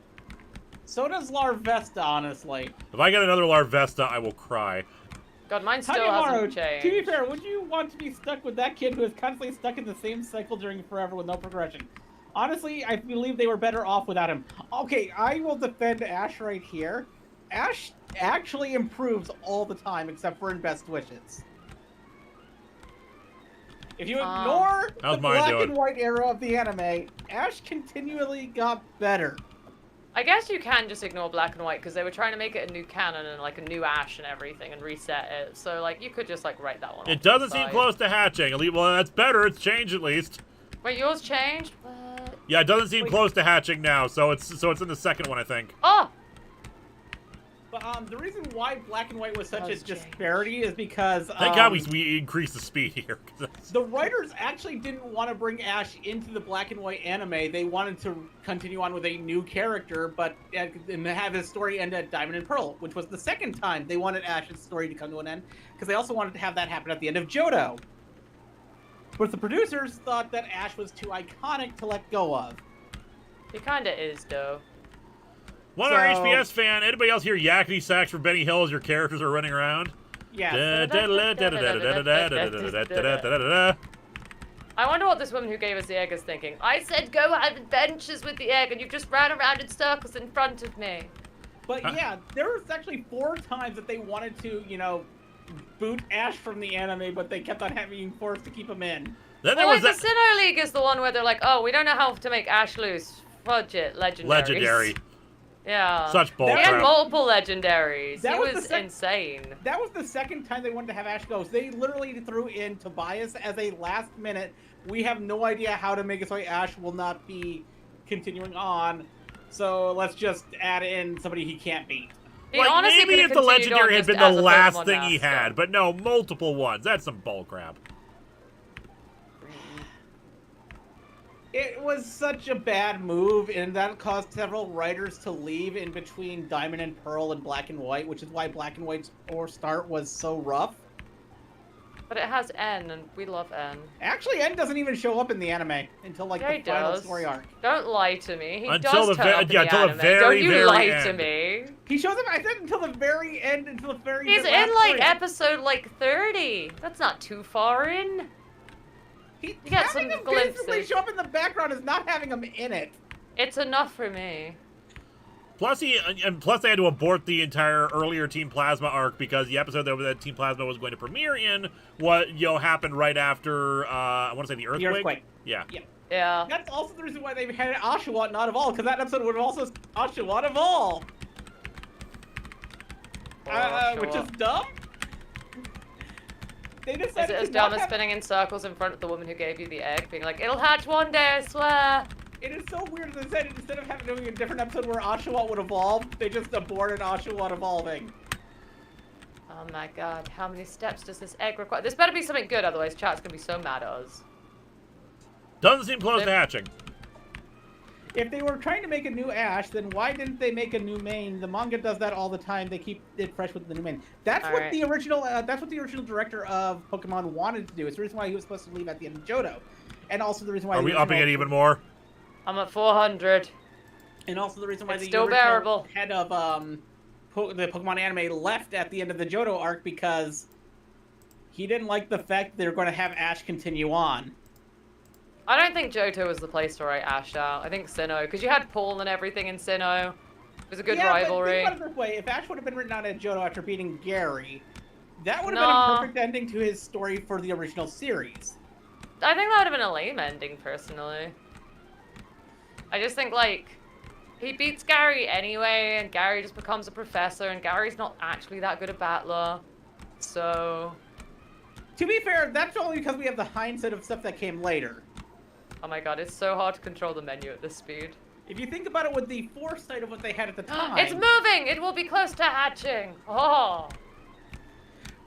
So does Larvesta, honestly. If I get another Larvesta, I will cry. God, mine still Tanyamaru, hasn't changed. to be fair, would you want to be stuck with that kid who is constantly stuck in the same cycle during forever with no progression? Honestly, I believe they were better off without him. Okay, I will defend Ash right here. Ash actually improves all the time except for in Best Wishes. If you ignore How's the mine black doing? and white era of the anime, Ash continually got better. I guess you can just ignore black and white because they were trying to make it a new canon and like a new Ash and everything and reset it. So like you could just like write that one off. It to the doesn't seem side. close to hatching. Well, that's better. It's changed at least. Wait, yours changed? What? Yeah, it doesn't seem Wait. close to hatching now, so it's in the second one, I think. Oh! But the reason why black and white was such a Does change. disparity is because Thank God we increased the speed here. 'cause that's- the writers actually didn't want to bring Ash into the black and white anime. They wanted to continue on with a new character, but and have his story end at Diamond and Pearl, which was the second time they wanted Ash's story to come to an end, because they also wanted to have that happen at the end of Johto. But the producers thought that Ash was too iconic to let go of. He kinda is, though. One So- our HPS fan. Anybody else hear yakety sax for Benny Hill as your characters are running around? Yeah. I wonder what this woman who gave us the egg is thinking. I said go have adventures with the egg and you just ran around in circles in front of me. But yeah, there was actually 4 times that they wanted to, boot Ash from the anime, but they kept on being forced to keep him in. Then there Well, was like that the Sinnoh League is the one where they're like, oh, we don't know how to make Ash loose. Fudge it, legendaries. legendary. Yeah. Such bull He had crap. multiple legendaries. That He was the was insane. That was the second time they wanted to have Ash go. So they literally threw in Tobias as a last minute. We have no idea how to make it so Ash will not be continuing on. So let's just add in somebody he can't beat. He Like, honestly maybe could've if the continued on legendary had just been as the a last Pokemon thing he master. had, but no, multiple ones. That's some bull crap. It was such a bad move, and that caused several writers to leave in between Diamond and Pearl and Black and White, which is why Black and White's start was so rough. But it has N, and we love N. Actually, N doesn't even show up in the anime until like Yeah, the he final does. story arc. Don't lie to me. He Until does the turn ve- up in yeah, the until the anime. very, Don't you very lie end. to me. He shows up, I said, until the very end, until the very He's last in like story. episode like 30. That's not too far in. He, You got having some him basically glimpses. show up in the background is not having him in it. It's enough for me. Plus they had to abort the entire earlier Team Plasma arc because the episode that Team Plasma was going to premiere in happened right after I want to say the earthquake. The earthquake. Yeah. Yeah. Yeah. That's also the reason why they had Oshawott not evolve, because that episode would have also Oshawott evolve. Which is dumb. They Is decided it as to dumb not as have... spinning in circles in front of the woman who gave you the egg, being like, it'll hatch one day, I swear. It is so weird that they said instead of doing a different episode where Oshawott would evolve, they just aborted Oshawott evolving. Oh my god, how many steps does this egg require? This better be something good, otherwise chat's gonna be so mad at us. Doesn't seem close to hatching. If they were trying to make a new Ash, then why didn't they make a new main? The manga does that all the time. They keep it fresh with the new main. That's All what right. the original. That's what the original director of Pokemon wanted to do. It's the reason why he was supposed to leave at the end of Johto, and also the reason why. Are we upping it even more? I'm at 400. And also the reason why It's the still original bearable. head of the Pokemon anime left at the end of the Johto arc because he didn't like the fact they were going to have Ash continue on. I don't think Johto was the place to write Ash out. I think Sinnoh, because you had Paul and everything in Sinnoh. It was a good rivalry. But think about it this way: if Ash would have been written out at Johto after beating Gary, that would have No. been a perfect ending to his story for the original series. I think that would have been a lame ending, personally. I just think, like, he beats Gary anyway, and Gary just becomes a professor, and Gary's not actually that good a battler. So... To be fair, that's only because we have the hindsight of stuff that came later. Oh my god, it's so hard to control the menu at this speed. If you think about it with the foresight of what they had at the time. It's moving! It will be close to hatching! Oh!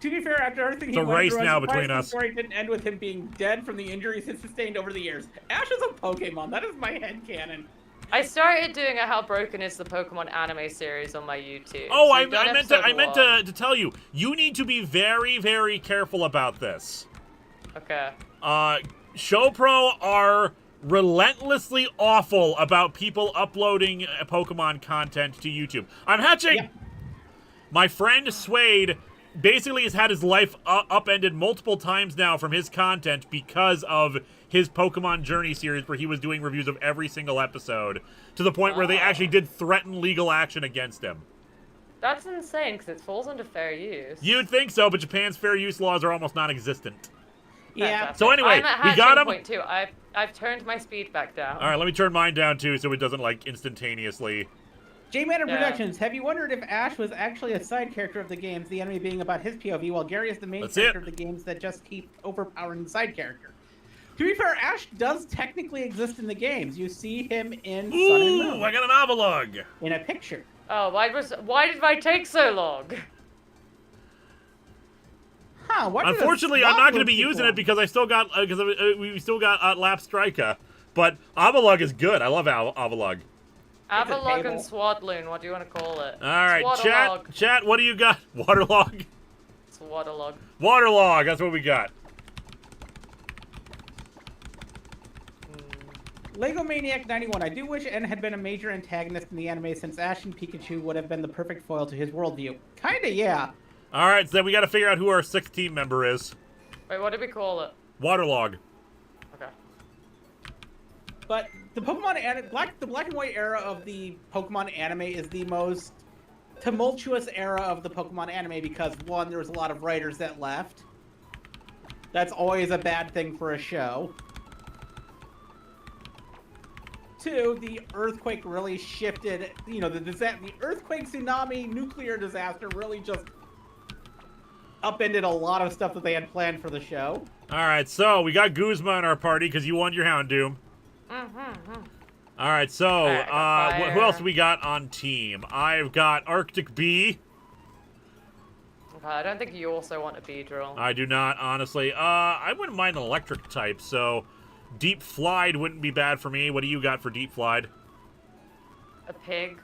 To be fair, after everything It's a race now between us. The story didn't end with him being dead from the injuries he sustained over the years. Ash is a Pokemon. That is my headcanon. I started doing a How Broken Is the Pokemon anime series on my YouTube. Oh, So I I've done meant episode to tell you. You need to be very, very careful about this. Okay. ShowPro are relentlessly awful about people uploading Pokemon content to YouTube. I'm hatching! Yep. My friend Suede basically has had his life upended multiple times now from his content because of his Pokemon Journey series where he was doing reviews of every single episode to the point where they actually did threaten legal action against him. That's insane, because it falls under fair use. You'd think so, but Japan's fair use laws are almost non-existent. Yeah. Fantastic. So anyway, I'm at we got hatching him. point 2. I've turned my speed back down. All right, let me turn mine down too so it doesn't like instantaneously. J-Manor Yeah. Productions, have you wondered if Ash was actually a side character of the games, the enemy being about his POV, while Gary is the main That's character it. of the games that just keep overpowering the side character? To be fair, Ash does technically exist in the games. You see him in Sun and Ooh, Moon I got an Avalugg. in a picture. Oh, why did I take so long? Huh, what did a Unfortunately, I'm not going to Swablu be keep using on? it because I still got we still got Lap Strika. But Avalugg is good. I love Avalugg. Avalugg table. and Swadloon, what do you want to call it? All right, Swadalog. chat. What do you got? Waterlog. Swadalog. Waterlog. That's what we got. Lego Maniac 91. I do wish N had been a major antagonist in the anime since Ash and Pikachu would have been the perfect foil to his worldview. Kinda, yeah. All right, so then we got to figure out who our sixth team member is. Wait, what did we call it? Waterlog. Okay. But the the black and white era of the Pokemon anime is the most tumultuous era of the Pokemon anime because one, there was a lot of writers that left. That's always a bad thing for a show. Two, the earthquake really shifted. You know, the earthquake, tsunami, nuclear disaster really just upended a lot of stuff that they had planned for the show. All right, so we got Guzma in our party because you won your Houndoom. All right, so Alright, who else we got on team? I've got Arctic Bee. Okay, I don't think you also want a Beedrill. I do not, honestly. I wouldn't mind an electric type, so Deep Flied wouldn't be bad for me. What do you got for Deep Flied? A pig.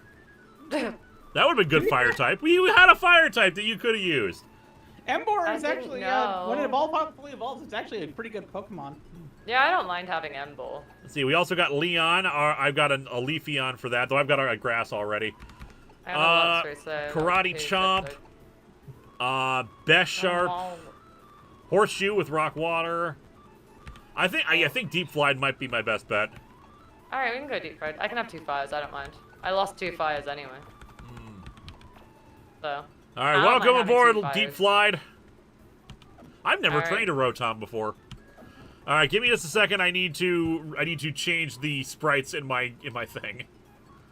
That would have been good fire type. We had a fire type that you could have used. Emboar I is didn't actually, know. when it fully evolves, it's actually a pretty good Pokemon. Yeah, I don't mind having Emboar. Let's see, we also got Leon. I've got a Leafeon for that, though I've got a grass already. I don't know what to say. Karate Chomp. Besharp. Horseshoe with Rock Water. I think Deep Flied might be my best bet. Alright, we can go deep fried. I can have 2 fires, I don't mind. I lost 2 fires anyway. So. All right, I don't welcome mind having aboard, 2 fires. Deep Flied. I've never All right. trained a Rotom before. All right, give me just a second. I need to change the sprites in my thing.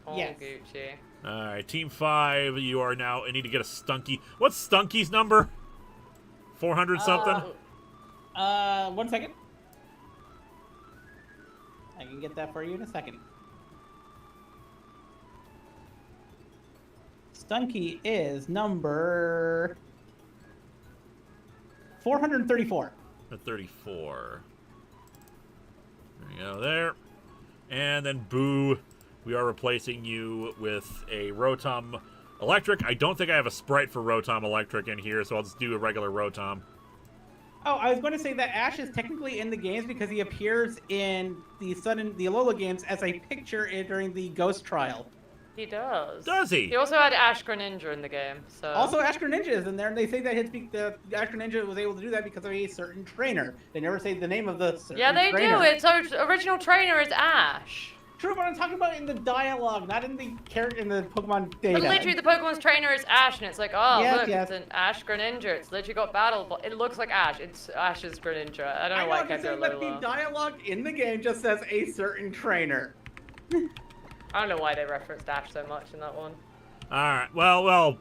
Oh, Yes. Gucci. All right, Team 5, you are now. I need to get a Stunky. What's Stunky's number? 400 something. 1 second. I can get that for you in a second. Stunky is number 434. At 34. There you go there. And then Boo, we are replacing you with a Rotom Electric. I don't think I have a sprite for Rotom Electric in here, so I'll just do a regular Rotom. Oh, I was going to say that Ash is technically in the games because he appears in the Sun and the Alola games as a picture during the Ghost Trial. He does. Does he? He also had Ash Greninja in the game, so... Also, Ash Greninja is in there, and they say that the Ash Greninja was able to do that because of a certain trainer. They never say the name of the certain Yeah, they trainer. do. Its original trainer is Ash. True, but I'm talking about in the dialogue, not in the character in the Pokemon data. But literally, the Pokemon's trainer is Ash, and it's like, oh, Yes, look, yes. it's an Ash Greninja. It's literally got battle. It looks like Ash. It's Ash's Greninja. I don't know why I I'm kept saying it that the Alola. dialogue in the game just says a certain trainer. I don't know why they referenced Ash so much in that one. All right. Well,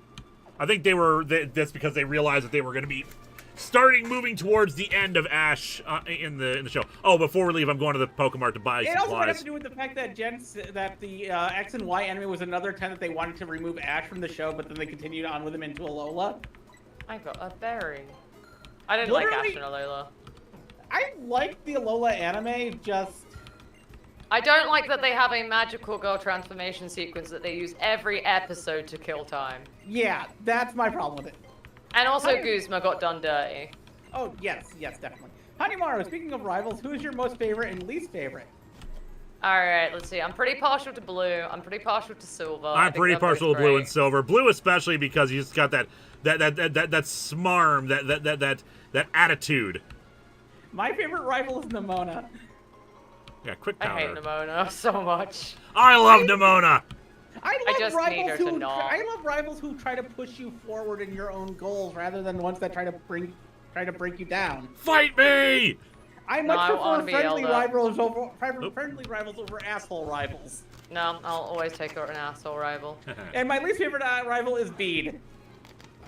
I think that's because they realized that they were going to be moving towards the end of Ash in the show. Oh, before we leave, I'm going to the Pokemart to buy It supplies. also might have to do with the fact that the X and Y anime was another time that they wanted to remove Ash from the show, but then they continued on with him into Alola. I got a berry. I didn't like Ash and Alola. I like the Alola anime, just... I don't like that they have a magical girl transformation sequence that they use every episode to kill time. Yeah, that's my problem with it. And also Guzma got done dirty. Oh, yes, definitely. Honeymaru, speaking of rivals, who is your most favorite and least favorite? Alright, let's see. I'm pretty partial to Blue. I'm pretty partial to Silver. I'm pretty partial to Blue and Silver. Blue especially because he's got that smarm, that attitude. My favorite rival is Nimona. Yeah, quick I powder. hate Nimona so much. I love Nimona. I just need her to not. I love rivals who try to push you forward in your own goals rather than ones that try to break you down. Fight me! I No, I much wanna prefer be friendly rivals over asshole rivals. No, I'll always take out an asshole rival. And my least favorite rival is Bede.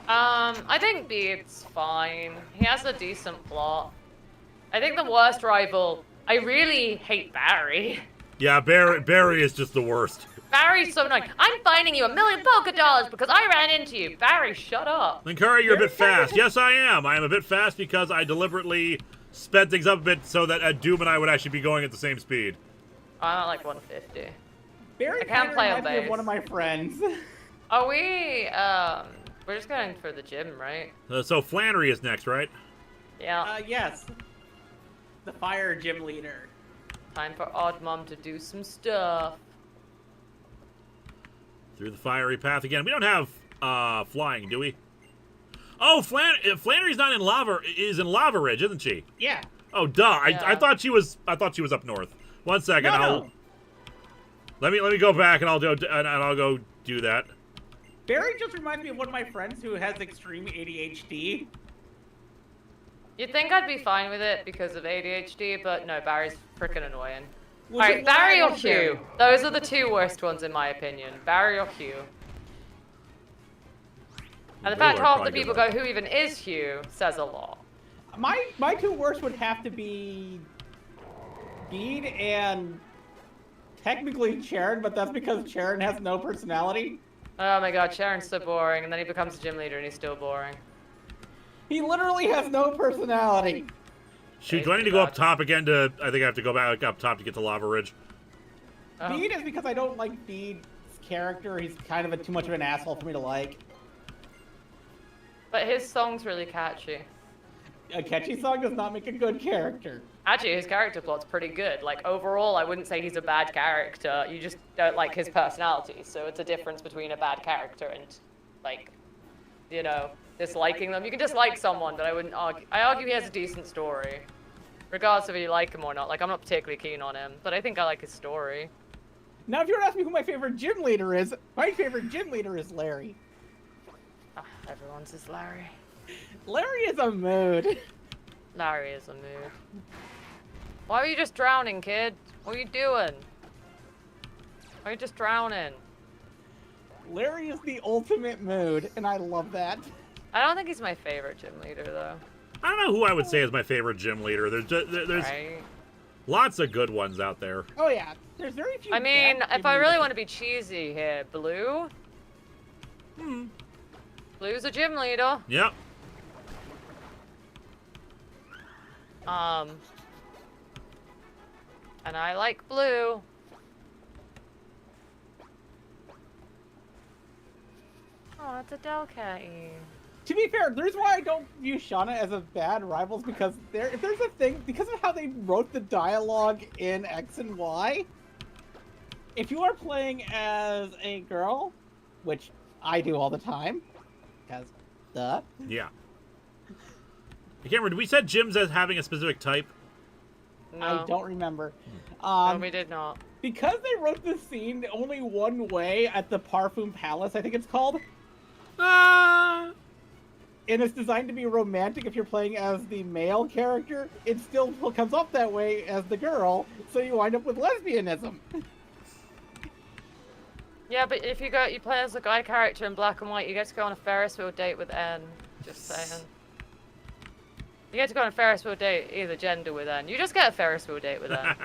I think Bede's fine. He has a decent plot. I think the worst rival, I really hate Barry. Yeah, Barry is just the worst. Barry's so annoying. I'm finding you $1 million $Poké because I ran into you. Barry, shut up. Linkara, you're a bit fast. Yes, I am. I am a bit fast because I deliberately sped things up a bit so that Doom and I would actually be going at the same speed. I'm at like 150. Barry I can't play on reminds me of base. one of my friends. Are we, we're just going for the gym, right? So Flannery is next, right? Yeah. Yes. The fire gym leader. Time for Odd Mom to do some stuff. Through the fiery path again. We don't have flying, do we? Oh, Flannery's not in Lava. Is in Lava Ridge, isn't she? Yeah. Oh, duh. Yeah. I thought she was up north. 1 second. No. Let me go back and I'll go do that. Barry just reminds me of one of my friends who has extreme ADHD. You'd think I'd be fine with it because of ADHD, but no, Barry's freaking annoying. Which is Alright, why Barry I or love Barry. Hugh? Those are the two worst ones in my opinion. Barry or Hugh. And the fact Wheeler half the probably people good go, who even is Hugh, says a lot. My two worst would have to be Bede and technically Sharon, but that's because Sharon has no personality. Oh my god, Sharon's so boring, and then he becomes a gym leader and he's still boring. He literally has no personality. Shoot, do I need to go up top again to... I think I have to go back up top to get to Lava Ridge. Oh. Bede is because I don't like Bede's character. He's kind of too much of an asshole for me to like. But his song's really catchy. A catchy song does not make a good character. Actually, his character plot's pretty good. Like, overall, I wouldn't say he's a bad character. You just don't like his personality. So it's a difference between a bad character and, like, you know, disliking them. You can dislike someone, but I wouldn't argue. I argue he has a decent story. Regardless of if you like him or not. Like, I'm not particularly keen on him, but I think I like his story. Now, if you were to ask me who my favorite gym leader is, my favorite gym leader is Larry. Ah, everyone's is Larry. Larry is a mood. Larry is a mood. Why were you just drowning, kid? What are you doing? Why are you just drowning? Larry is the ultimate mood, and I love that. I don't think he's my favorite gym leader, though. I don't know who I would say is my favorite gym leader. There's Right? lots of good ones out there. Oh yeah, there's very few. I mean, bad if I gym really leaders. want to be cheesy here, Blue? Blue's a gym leader. Yep. And I like blue. Oh, it's a Delcat-y. To be fair, the reason why I don't view Shauna as a bad rival is because if there's a thing, because of how they wrote the dialogue in X and Y, if you are playing as a girl, which I do all the time, because duh. Yeah. I can't remember. Did we set gyms as having a specific type? No. I don't remember. No, we did not. Because they wrote the scene only one way at the Parfum Palace, I think it's called. Ah. And it's designed to be romantic if you're playing as the male character. It still comes off that way as the girl, so you wind up with lesbianism. Yeah, but if you play as a guy character in black and white, you get to go on a Ferris wheel date with N. Just saying. You get to go on a Ferris wheel date, either gender with N. You just get a Ferris wheel date with N.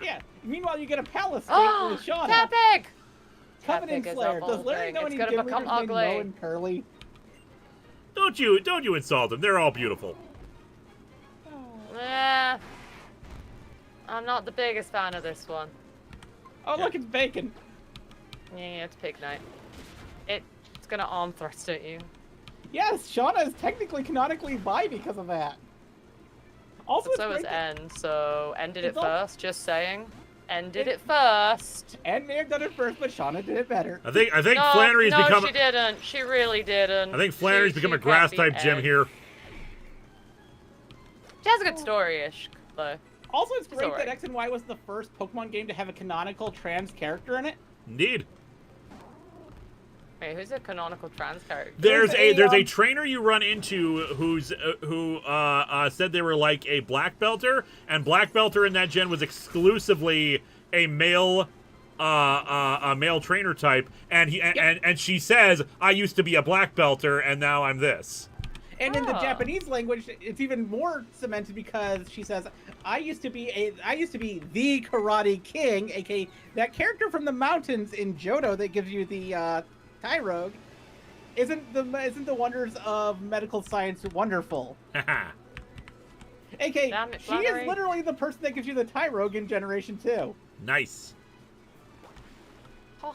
Yeah. Meanwhile, you get a palace date with Shauna. Tepig! Covenant Tepig is Slayer. a Does whole Larry thing. know It's any gonna gym become leaders named ugly. Mo and Curly? Don't you insult them. They're all beautiful. I'm not the biggest fan of this one. Oh, look, it's bacon. Yeah, it's pig night. It's gonna arm thrust at you. Yes, Shauna is technically canonically bi because of that. Also, So is N, so N did it It's all- first, just saying. N did it first. Anne may have done it first, but Shauna did it better. I think No, Flannery's no, become. she didn't. She really didn't. I think Flannery's become a can't grass be type gym N. here. She has a good story-ish, though. Also, it's great alright. that X and Y was the first Pokemon game to have a canonical trans character in it. Indeed. Wait, who's a canonical trans character? There's a a trainer you run into who said they were like a black belter, and black belter in that gen was exclusively a male trainer type, and and she says, I used to be a black belter and now I'm this. And in the Oh. Japanese language, it's even more cemented because she says, I used to be the Karate King, aka that character from the mountains in Johto that gives you the Tyrogue. Isn't the wonders of medical science wonderful? aka, Damn it, she Flannery. is literally the person that gives you the Tyrogue in Generation 2. Nice. Oh.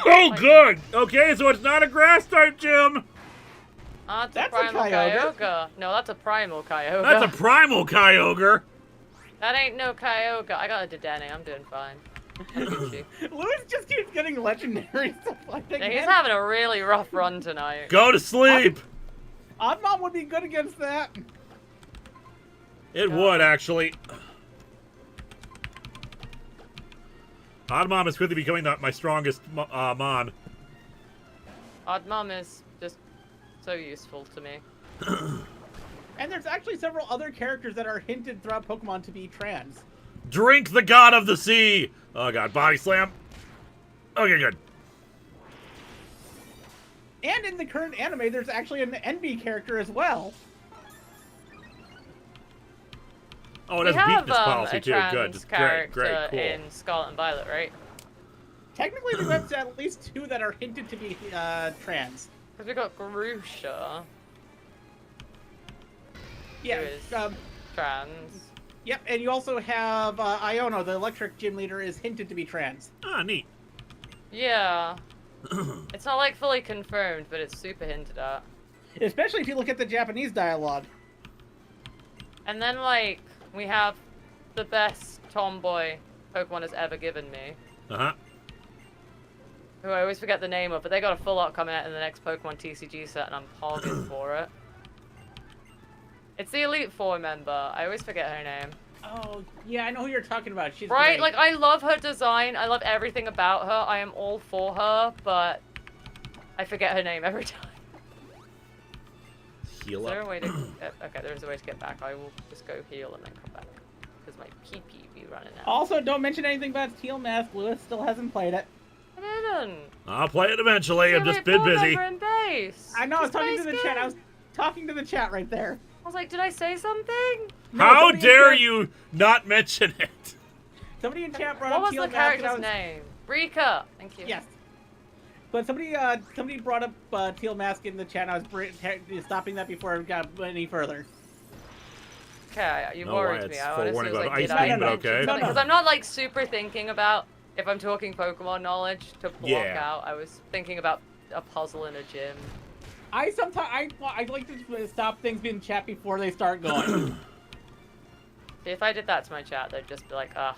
Oh, good. Okay, so it's not a grass type gym. That's a That's a primal Kyogre. Kyogre. No, that's a primal Kyogre. That's a primal Kyogre. That ain't no Kyogre. I got a Dedenne. I'm doing fine. I'm Gucci. Lewis just keeps getting legendary stuff like that. Yeah, he's having a really rough run tonight. Go to sleep. Oddmom would be good against that. It would, actually. Oddmom is quickly becoming my strongest mon. Oddmom is just so useful to me. And there's actually several other characters that are hinted throughout Pokemon to be trans. Drink the god of the sea. Oh god, body slam. Okay, good. And in the current anime, there's actually an NB character as well. Oh, it We has have weakness policy a too. trans Good. Great, character great, cool. in Scarlet and Violet, right? Technically, there's at least two that are hinted to be trans. Because we got Grusha, Yeah. Who is? Trans. Yep, and you also have Iono, the electric gym leader, is hinted to be trans. Ah, neat. Yeah. It's not like fully confirmed, but it's super hinted at. Especially if you look at the Japanese dialogue. And then, like, we have the best tomboy Pokemon has ever given me, Uh-huh. who I always forget the name of, but they got a full art coming out in the next Pokemon TCG set, and I'm hogging for it. It's the Elite Four member. I always forget her name. Oh, yeah, I know who you're talking about. She's Right? great. Like, I love her design. I love everything about her. I am all for her, but I forget her name every time. Heal Is there a up. way to... okay, there's a way to get back. I will just go heal and then come back. Because my PP be running out. Also, don't mention anything about Teal Mask. Lewis still hasn't played it. I didn't. I'll play it eventually. It's I've just only been a busy. member in base. I know, I was Just talking to base the chat. I game. was talking to the chat right there. I was like, did I say something? No, How somebody in dare chat- you not mention it? Somebody in chat brought What up was Teal the Mask. and I character's was- name? Rika. Thank you. Yes. But somebody brought up Teal Mask in the chat. And I was stopping that before it got any further. Okay, you No, why worried me. it's I full honestly warning was about like, did ice I beam, but mention okay. something? Because I'm not like super thinking about if I'm talking Pokemon knowledge to block Yeah. out. I was thinking about a puzzle in a gym. I like to stop things in chat before they start going. If I did that to my chat, they'd just be like, ah,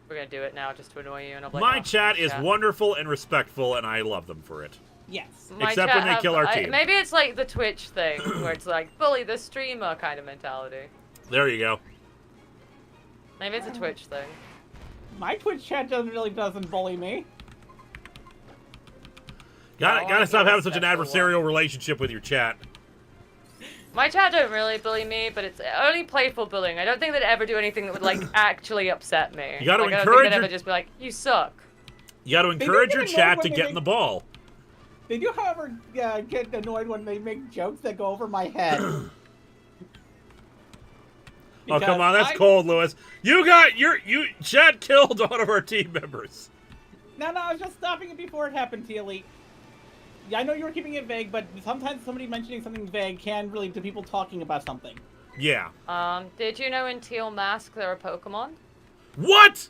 we're gonna do it now just to annoy you. And I'm like, My "Oh, chat thanks, is wonderful and respectful, and I love them for it. Yes. My Except chat when they kill our team. Maybe it's like the Twitch thing, where it's like, bully the streamer kind of mentality. There you go. Maybe it's a Twitch thing. My Twitch chat doesn't bully me. Gotta stop having such an special adversarial relationship with your chat. My chat don't really bully me, but it's only playful bullying. I don't think they'd ever do anything that would like actually upset me. You gotta like, I don't encourage think they'd your- ever just be like, you suck. You gotta They encourage do your get chat annoyed to when get they in the ball. They do, however, get annoyed when they make jokes that go over my head. Oh, come on, that's I- cold, Lewis. Chat killed one of our team members. No, I was just stopping it before it happened, Tealy. Yeah, I know you were keeping it vague, but sometimes somebody mentioning something vague can relate to people talking about something. Yeah. Did you know in Teal Mask there are Pokemon? What?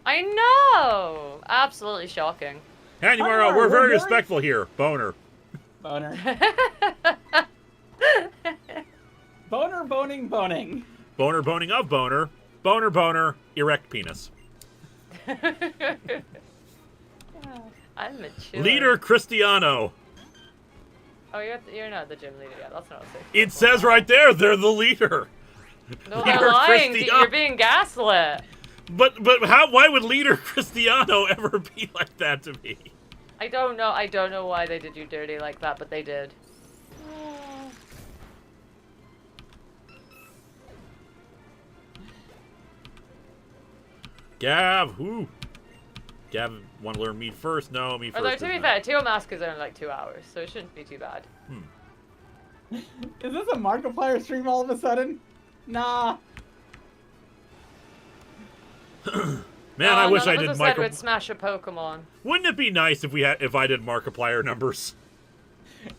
I know! Absolutely shocking. Hey, Come Yumaro, on, we're we're very very- respectful here. Boner. Boner. Boner, boning. Boner, boning of boner. Boner, boner, erect penis. I'm mature. Leader Cristiano. Oh, you're not the gym leader yet. That's not a safe. It says right there, they're the leader. No, Leader they're lying. Cristiano. You're being gaslit. But why would Leader Cristiano ever be like that to me? I don't know. I don't know why they did you dirty like that, but they did. Gav, who? Gav, want to learn me first? No, me first. Although, to be isn't fair, it? Teal Mask is only like 2 hours, so it shouldn't be too bad. Is this a Markiplier stream all of a sudden? Nah. Man, I wish I none did of us said Markiplier. we'd smash a Pokemon. Wouldn't it be nice if I did Markiplier numbers?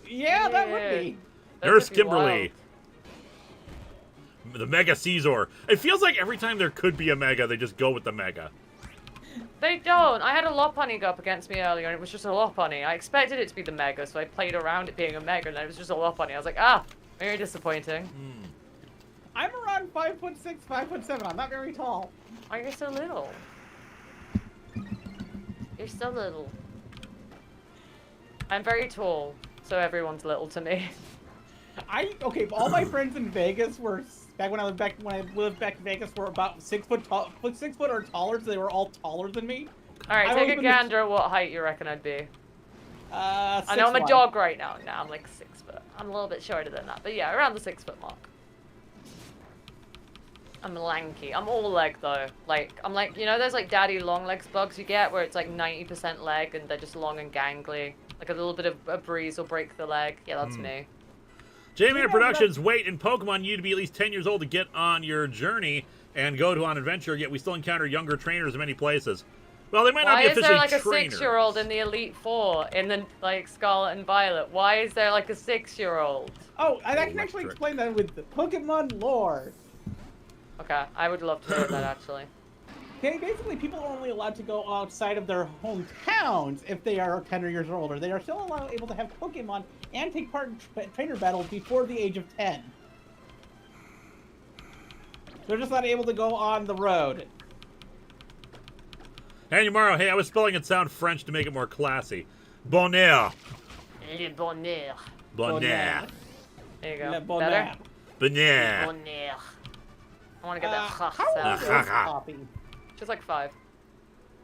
Yeah, that would be. That Nurse could be Kimberly. The Mega Caesar. It feels like every time there could be a Mega, they just go with the Mega. They don't. I had a Lopunny go up against me earlier, and it was just a Lopunny. I expected it to be the Mega, so I played around it being a Mega, and it was just a Lopunny. I was like, ah, very disappointing. I'm around 5'6", 5'7". I'm not very tall. Oh, you're so little. You're so little. I'm very tall, so everyone's little to me. Okay, all my friends in Vegas were when I lived back in Vegas were about 6 foot tall, 6 foot or taller, so they were all taller than me. Alright, I've take always a been gander at what height you reckon I'd be. I know I'm a 6'1". dog right now. Now I'm like 6 foot. I'm a little bit shorter than that, but yeah, around the 6 foot mark. I'm lanky. I'm all leg though. Like, I'm like, you know those like daddy long legs bugs you get where it's like 90% leg and they're just long and gangly? Like a little bit of a breeze will break the leg. Yeah, that's me. J-Man Productions, wait, in Pokemon, you need to be at least 10 years old to get on your journey and go on adventure, yet we still encounter younger trainers in many places. Well, they might not Why be is officially there like a trainers. 6-year-old in the Elite Four in the like Scarlet and Violet? Why is there like a 6-year-old? Oh, and I can actually Electric. explain that with the Pokemon lore. Okay, I would love to hear that actually. Okay, basically, people are only allowed to go outside of their hometowns if they are 10 years or older. They are still able to have Pokemon and take part in trainer battles before the age of 10. They're just not able to go on the road. Hey, Yumaro, hey, I was spelling it sound French to make it more classy. Bonheur. Le bonheur. Bonheur. There you go. Le Better? bonheur. Bonheur. Bonheur. I want to get that How sound. old is Poppy? She's like 5.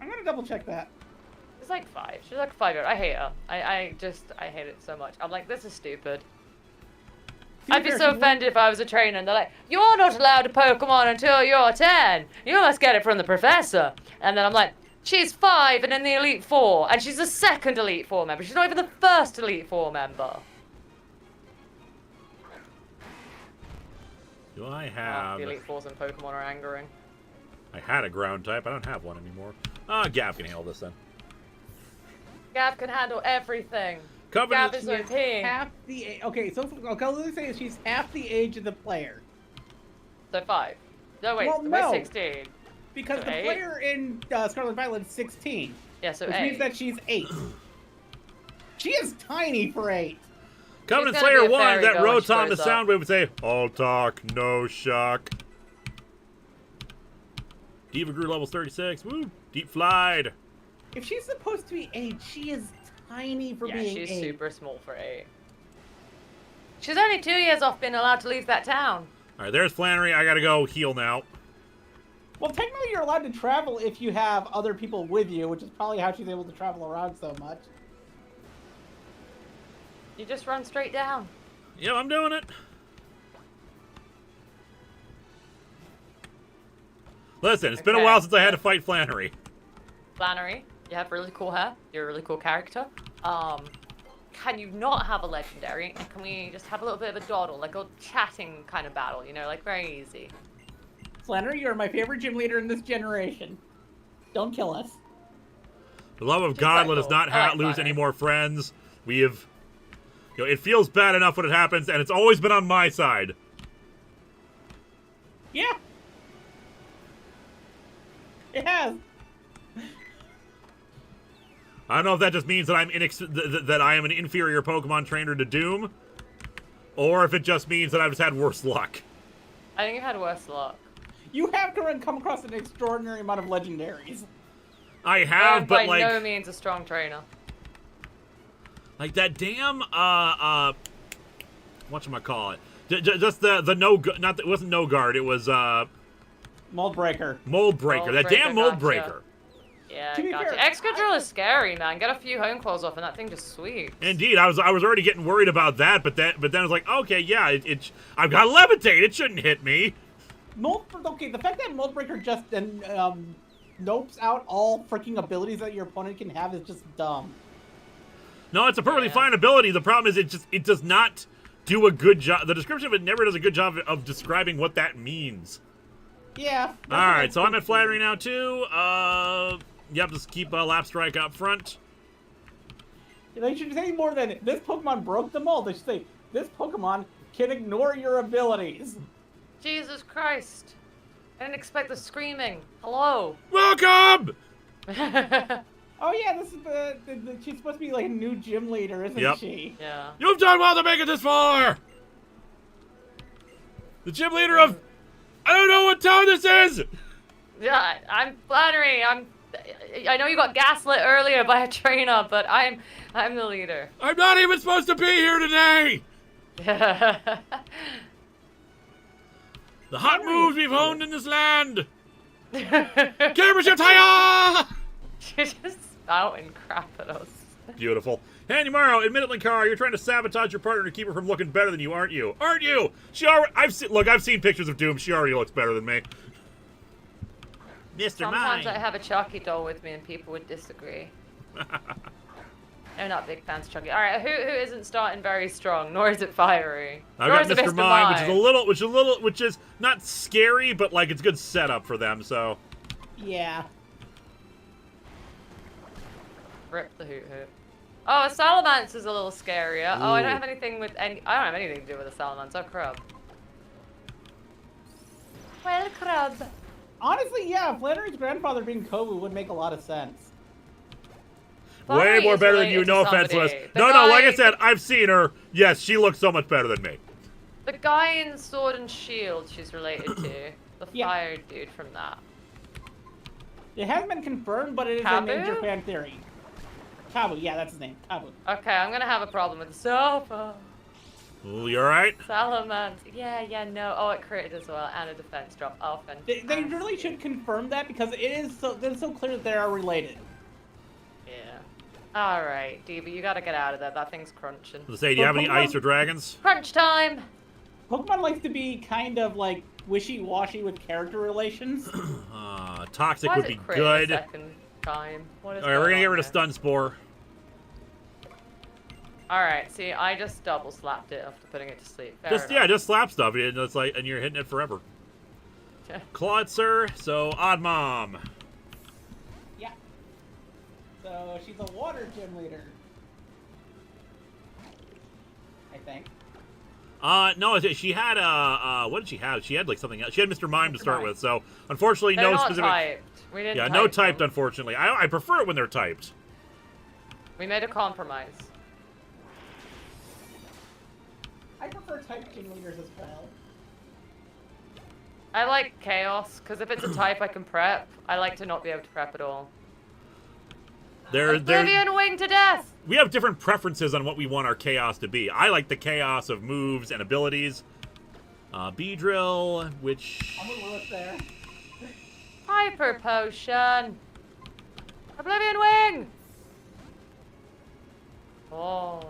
I'm gonna double check that. She's like 5. She's like 5 years. I hate her. I hate it so much. I'm like, this is stupid. I'd be so offended if I was a trainer and they're like, you're not allowed to Pokemon until you're 10. You must get it from the professor. And then I'm like, she's 5 and in the Elite Four. And she's the second Elite Four member. She's not even the first Elite Four member. Do I Oh, have... the Elite Fours and Pokemon are angering. I had a ground type. I don't have one anymore. Ah, Gav can handle this then. Gav can handle everything. Covenant. Gav is She is OP. half the okay. So I'll literally say she's half the age of the player. So 5. No, wait, Well, we're no. 16. Because So the 8? player in Scarlet Violet is 16, Yeah, so which 8. means that she's 8. She is tiny for 8. Covenant She's gonna Slayer be a 1, fairy that girl when she Rotom the grows up. Soundwave would say, all talk, no shock. Diva grew level 36. Woo! Deep flied. If she's supposed to be 8, she is tiny for Yeah, being she's 8. super small for 8. She's only 2 years off being allowed to leave that town. Alright, there's Flannery. I gotta go heal now. Well, technically you're allowed to travel if you have other people with you, which is probably how she's able to travel around so much. You just run straight down. Yep, I'm doing it. Listen, it's been a Okay. while since I had to fight Flannery. Flannery, you have really cool hair. You're a really cool character. Can you not have a legendary? And can we just have a little bit of a dawdle, like a chatting kind of battle, you know, like very easy. Flannery, you're my favorite gym leader in this generation. Don't kill us. For the love of She's God, quite let us cool. not I like lose Flannery. any more friends. We have... You know, it feels bad enough when it happens, and it's always been on my side. Yeah. It has. I don't know if that just means that that I am an inferior Pokemon trainer to Doom, or if it just means that I've just had worse luck. I think you've had worse luck. You have come across an extraordinary amount of legendaries. I I'm have, but by like... no means a strong trainer. Like that damn, whatchamacallit? Just the no, not that, it wasn't no guard, it was, Mold Breaker. Mold Breaker. That damn Mold Gotcha. Breaker. Yeah, To be gotcha. fair, Excadrill is scary, man. Get a few home claws off and that thing just sweeps. Indeed, I was already getting worried about that, but then I was like, okay, yeah, I've got levitate, it shouldn't hit me. Okay, the fact that Mold Breaker just nopes out all freaking abilities that your opponent can have is just dumb. No, it's a perfectly Yeah. fine ability. The problem is it does not do a good job. The description of it never does a good job of describing what that means. Yeah. All right, so I'm at Flattery now too. Yep, just keep Lap Strike up front. They should say more than, this Pokemon broke the mold. They should say, this Pokemon can ignore your abilities. Jesus Christ. I didn't expect the screaming. Hello. Welcome! Oh yeah, this is she's supposed to be like a new gym leader, isn't Yep. she? Yeah. You've done well to make it this far! The gym leader of... I don't know what town this is! Yeah, I'm Flannery. I know you got gaslit earlier by a trainer, but I'm the leader. I'm not even supposed to be here today! The hot moves we've honed in this land! Camera shift, hiya! She's just spouting crap at us. Beautiful. Hey, Yamaro, admit it, Linkara, you're trying to sabotage your partner to keep her from looking better than you, aren't you? Aren't you? She already... I've seen pictures of Doom. She already looks better than me. Mr. Sometimes Mine. I have a Chucky doll with me and people would disagree. They're not big fans of Chucky. All right, who isn't starting very strong, nor is it fiery. I've nor got is it Mr. Mime, which is not scary, but like it's good setup for them. So Yeah. Rip the hoot hoot. Oh, a Salamence is a little scarier. Oh, I don't Ooh. have anything with any. I don't have anything to do with a Salamence. Oh, crab. Well, crab. Honestly, yeah, Flannery's grandfather being Kovu would make a lot of sense. way Flannery more is better than you. related to No offense, somebody. Liz. The No, like I guy- said, I've seen her. Yes, she looks so much better than me. The guy in Sword and Shield she's related to. The Yeah. fire dude from that. It hasn't been confirmed, but it is Kabu? a major fan theory. Kabu, yeah, that's his name. Kabu. Okay, I'm gonna have a problem with the sofa. Ooh, you alright? Salamence. Yeah, no. Oh, it critted as well, and a defense drop. Oh, fantastic. They really should confirm that because it's so clear that they are related. Yeah. Alright, Diva, you gotta get out of there. That thing's crunching. Let's say, do you have any ice or dragons? Crunch time! Pokemon likes to be kind of like wishy-washy with character relations. Toxic Why would is be it crit good. the second time? What is Alright, we're going gonna get on rid of here? Stun Spore. Alright, see, I just double slapped it after putting it to sleep. Fair Just enough. just slap stuff. And it's like, and you're hitting it forever. Clawitzer, so Odd Mom. Yeah. So she's a water gym leader. I think. No, she had what did she have? She had like something else. She had Mr. Mime to start Mime. with, so unfortunately They're no not specific. typed. We didn't Yeah, type no typed, them. unfortunately. I prefer it when they're typed. We made a compromise. I prefer type gym leaders as well. I like chaos, because if it's a type I can prep, I like to not be able to prep at all. They're Oblivion wing to death! we have different preferences on what we want our chaos to be. I like the chaos of moves and abilities. Beedrill, which... I'm with Lewis there. Hyper potion! Oblivion wing! Oh.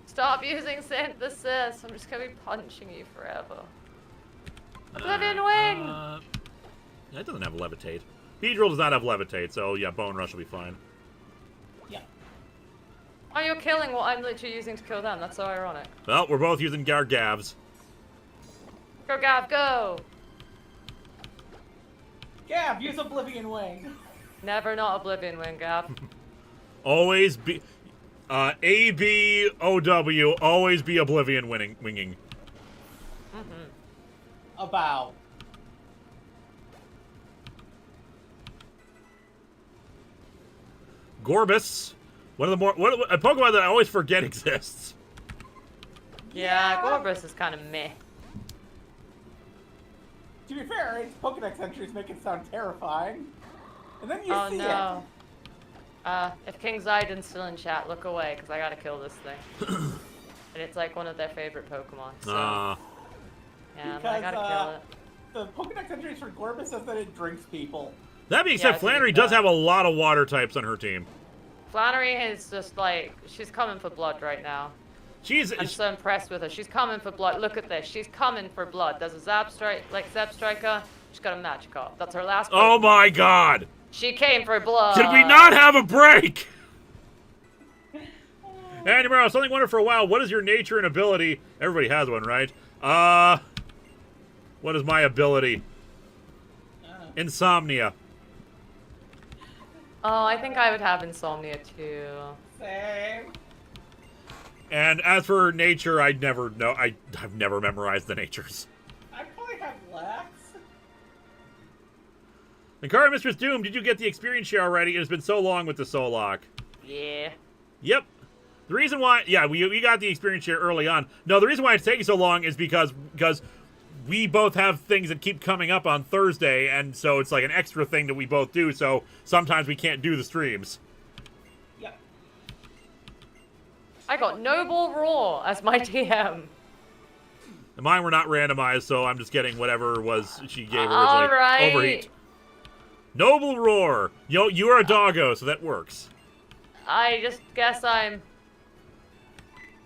Stop using synthesis. I'm just gonna be punching you forever. Oblivion wing! Yeah, it doesn't have levitate. Beedrill does not have levitate, so yeah, Bone Rush will be fine. Yeah. Oh, you're killing what I'm literally using to kill them. That's so ironic. Well, we're both using Gargavs. Go, Gav, go! Gab, use Oblivion Wing. Never not Oblivion wing, Gav. Always be... A-B-O-W, always be Oblivion winging. About. Gorbis, one of the more... a Pokemon that I always forget exists. Yeah, Gorbis is kind of meh. To be fair, its Pokedex entries make it sound terrifying. And then you Oh see no. If King Zaiden's still in chat, look away, because I gotta kill this thing. And it's like one of their favorite Pokemon, so... yeah, because, I gotta kill it. The Pokedex entries for Gorbis says that it drinks people. That being Yeah, said, to be Flannery does fair. have a lot of water types on her team. Flannery is just like, she's coming for blood right now. She's... I'm so impressed with her. She's coming for blood. Look at this. She's coming for blood. There's a Zap Striker. She's got a Magikarp. That's her last Oh Pokemon. my god! She came for blood. Did we not have a break? Andy Morrow, something wondered for a while. What is your nature and ability? Everybody has one, right? What is my ability? Insomnia. Oh, I think I would have insomnia too. Same. And as for nature, I'd never know. I've never memorized the natures. I probably have Lax. Linkara Mistress Doom, did you get the experience share already? It has been so long with the Soul Locke. Yeah. Yep. The reason why, yeah, we got the experience share early on. No, the reason why it's taking so long is because we both have things that keep coming up on Thursday, and so it's like an extra thing that we both do, so sometimes we can't do the streams. Yeah. I got Noble Roar as my TM. And mine were not randomized, so I'm just getting whatever was she gave originally. All right. Overheat. Noble Roar. You are a doggo, so that works. I just guess I'm...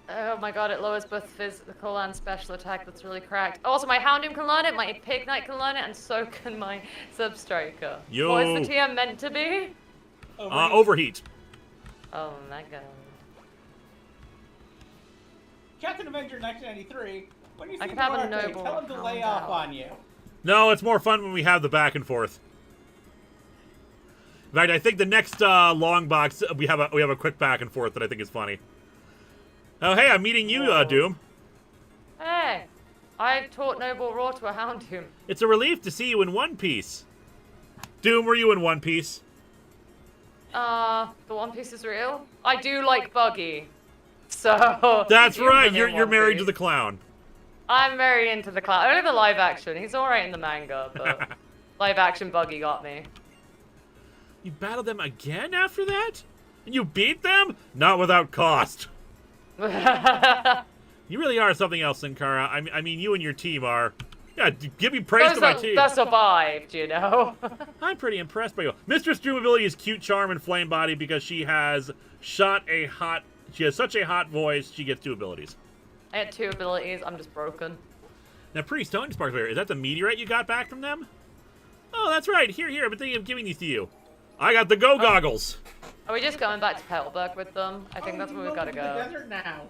Oh my god, it lowers both physical and special attack. That's really cracked. Also, my Houndoom can learn it, my Pignite can learn it, and so can my Substriker. Yo. What is the TM meant to be? Overheat. Oh my god. Captain Avenger 1993. When you see I can have a Duarte, noble tell him to lay hound off out. on you. No, it's more fun when we have the back and forth. In fact, I think the next long box we have a quick back and forth that I think is funny. Oh, hey, I'm meeting you, Doom. Hey, I taught Noble Roar to a Houndoom. It's a relief to see you in one piece. Doom, were you in One Piece? The One Piece is real? I do like Buggy. So... That's you right. live in You're One married Piece. to the clown. I'm very into the clown. Only the live action. He's alright in the manga, but live action Buggy got me. You battled them again after that? And you beat them? Not without cost. You really are something else, Linkara. I mean, you and your team are. Yeah, give me praise to my team. That survived, you know. I'm pretty impressed by you. Mistress Doom ability is cute charm and flame body because she has She has such a hot voice. She gets 2 abilities. I had 2 abilities. I'm just broken. Now, Priest, Tony Spark Player, is that the meteorite you got back from them? Oh, that's right. Here. I've been thinking of giving these to you. I got the Go Goggles. Are we just going back to Petalburg with them? I think that's where we've got to The go. desert now.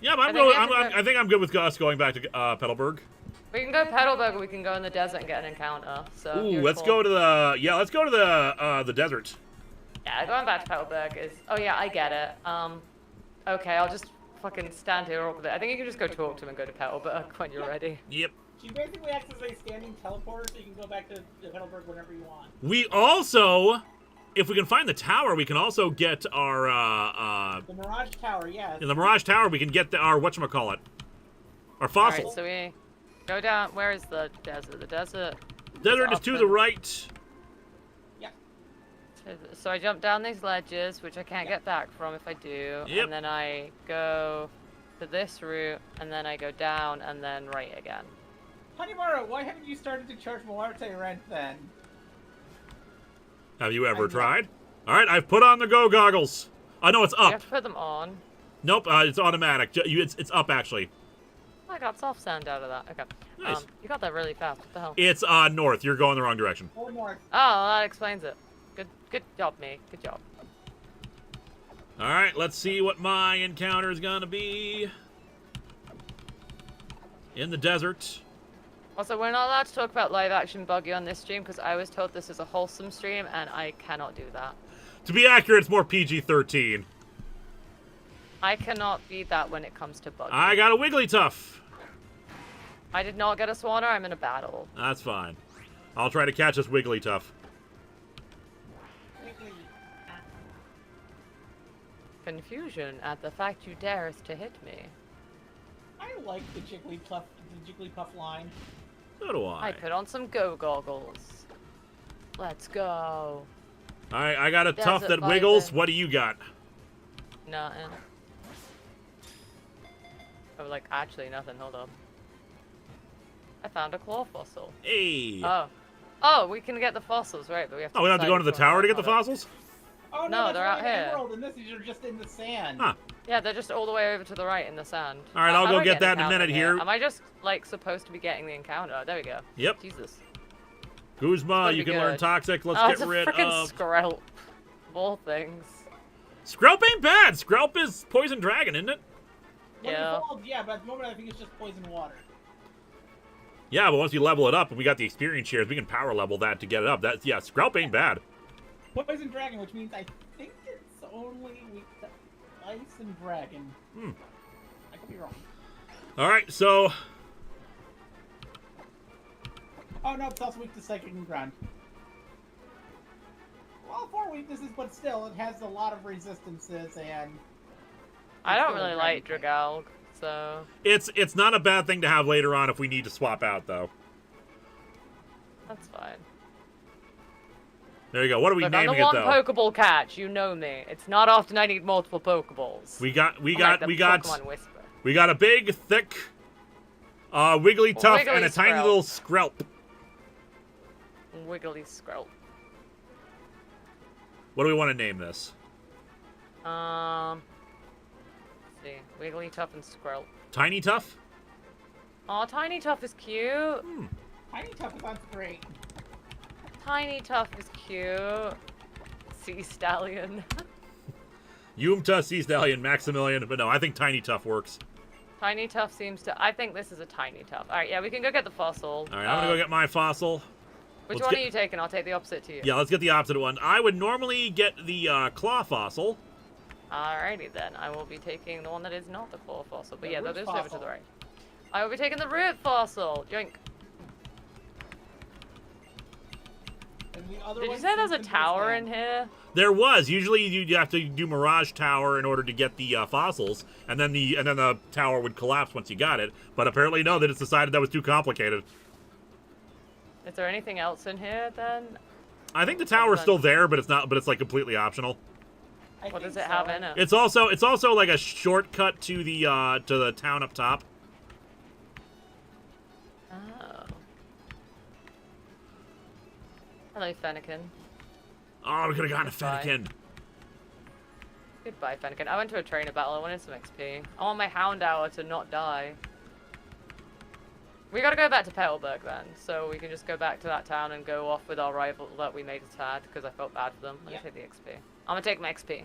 Yeah, but I think we have to I think I'm good with us going back to Petalburg. We can go Petalburg, or we can go in the desert and get an encounter. So. Ooh, let's go to the let's go to the desert. Yeah, going back to Petalburg is. Oh yeah, I get it. Okay, I'll just fucking stand here over there. I think you can just go talk to him and go to Petalburg when you're ready. Yep. She basically acts as a standing teleporter, so you can go back to Petalburg whenever you want. We also, if we can find the tower, we can also get our The Mirage Tower, yes. in the Mirage Tower. We can get our whatchamacallit, our fossil. Alright, so we go down. Where is the desert? The desert. Desert is up to and- the right. Yeah. So I jump down these ledges, which I can't get back from if I do. Yep. And then I go to this route, and then I go down, and then right again. Honeymaru, why haven't you started to charge Muerte rent then? Have you ever I know. tried? All right, I've put on the go goggles. Oh no, it's You up. have to put them on. Nope, it's automatic. It's up actually. I got soft sand out of that. Okay. Nice. You got that really fast. What the hell? It's north. You're going the wrong direction. Or north. Oh, that explains it. Good job, me. Good job. All right, let's see what my encounter is gonna be in the desert. Also, we're not allowed to talk about live action buggy on this stream because I was told this is a wholesome stream and I cannot do that. To be accurate, it's more PG-13. I cannot be that when it comes to buggy. I got a Wigglytuff. I did not get a Swanner. I'm in a battle. That's fine. I'll try to catch this Wigglytuff. Confusion at the fact you dares to hit me. I like the Jigglypuff line. So do I. I put on some go goggles. Let's go. All right, I got a Tuff Desert that wiggles. Viper. What do you got? Nothing. Oh, like, actually nothing. Hold on. I found a claw fossil. Hey. Oh, we can get the fossils, right? But we have to. Oh, we don't have to decide go into the which one tower to we get the want. fossils? Oh No, no, they're that's out right, here. Emerald, and this is just in the sand. Huh. Yeah, they're just all the way over to the right in the sand. All right, How I'll do go I get that in a encounter minute here. Am I just, like, supposed to be getting the encounter? There we go. Yep. Jesus. Guzma, gonna you be can learn good. Toxic. Let's Oh, it's get a rid freaking of... Skrelp. Of all things. Skrelp ain't bad. Skrelp is Poison Dragon, isn't it? When Yeah. evolved, yeah, but at the moment I think it's just poison water. Yeah, but once you level it up and we got the experience shares, we can power level that to get it up. That's yeah, Skrelp ain't bad. Poison dragon, which means I think it's only weak to ice and dragon. I could be wrong. All right, so Oh no, it's also weak to psychic and ground. Well, 4 weaknesses, but still, it has a lot of resistances and. I it's don't still a really like dragon Dragalg, so... it's not a bad thing to have later on if we need to swap out though. That's fine. There you go. What are we Look, I'm naming the it one though? Pokeball catch, you know me. It's not often I need multiple Pokeballs. We got I'm like the Pokemon Whisperer. we got a big, thick, Wigglytuff and a tiny Skrelp. little Skrelp. Wiggly Skrelp. What do we want to name this? Let's see. Wigglytuff and Skrelp. Tiny Tuff? Aw, Tiny Tuff is cute. Tiny Tuff sounds great. Tiny Tuff is cute. Sea Stallion. Yumta, Sea Stallion, Maximilian, but no, I think Tiny Tuff works. Tiny Tuff seems to... I think this is a Tiny Tuff. Alright, yeah, we can go get the fossil. All right, I'm gonna go get my fossil. Which let's one get- are you taking? I'll take the opposite to you. Yeah, let's get the opposite one. I would normally get the claw fossil. Alrighty then. I will be taking the one that is not the claw fossil. But The yeah, they're root just over to fossil. the right. I will be taking the root fossil. Yoink. And the other Did you one say there's a seems to tower in understand. here? There was usually you have to do Mirage Tower in order to get the fossils, and then the tower would collapse once you got it. But apparently no, they just decided that was too complicated. Is there anything else in here then? I think the tower is still there, but it's not. But it's like completely optional. I What think does it so. have in it? It's also like a shortcut to the town up top. Oh. Hello, Fennekin. Oh, we could have gotten a Goodbye. Fennekin. Goodbye, Fennekin. I went to a trainer battle. I wanted some XP. I want my Hound Hour to not die. We gotta go back to Petalburg then, so we can just go back to that town and go off with our rival that we made sad because I felt bad for them. Let me take the XP. I'm gonna take my XP.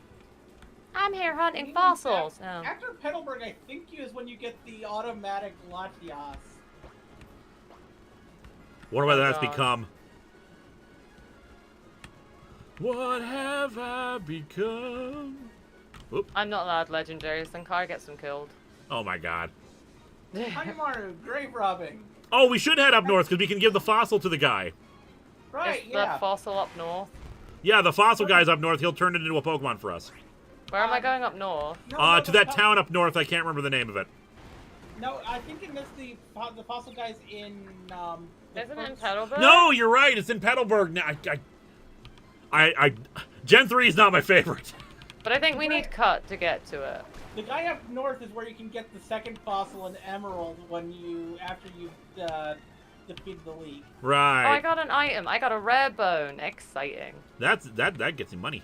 I'm here hunting fossils. Oh. After Petalburg, I think is when you get the automatic Latias. Wonder what Oh, that's God. become. What have I become? Oop. I'm not allowed legendaries, then Kai gets them killed. Oh my god. Hanimaru, grave robbing. Oh, we should head up north because we can give the fossil to the guy. Right, Is yeah. the fossil up north? Yeah, the fossil guy's up north. He'll turn it into a Pokemon for us. Where am I going up north? No, To that town up north. I can't remember the name of it. No, I think in this the fossil guy's in Isn't it in Petalburg? No, you're right. It's in Petalburg. Now, Gen 3 is not my favorite. But I think we need Cut to get to it. The guy up north is where you can get the second fossil in Emerald after you defeat the league. Right. Oh, I got an item. I got a rare bone. Exciting. That gets you money.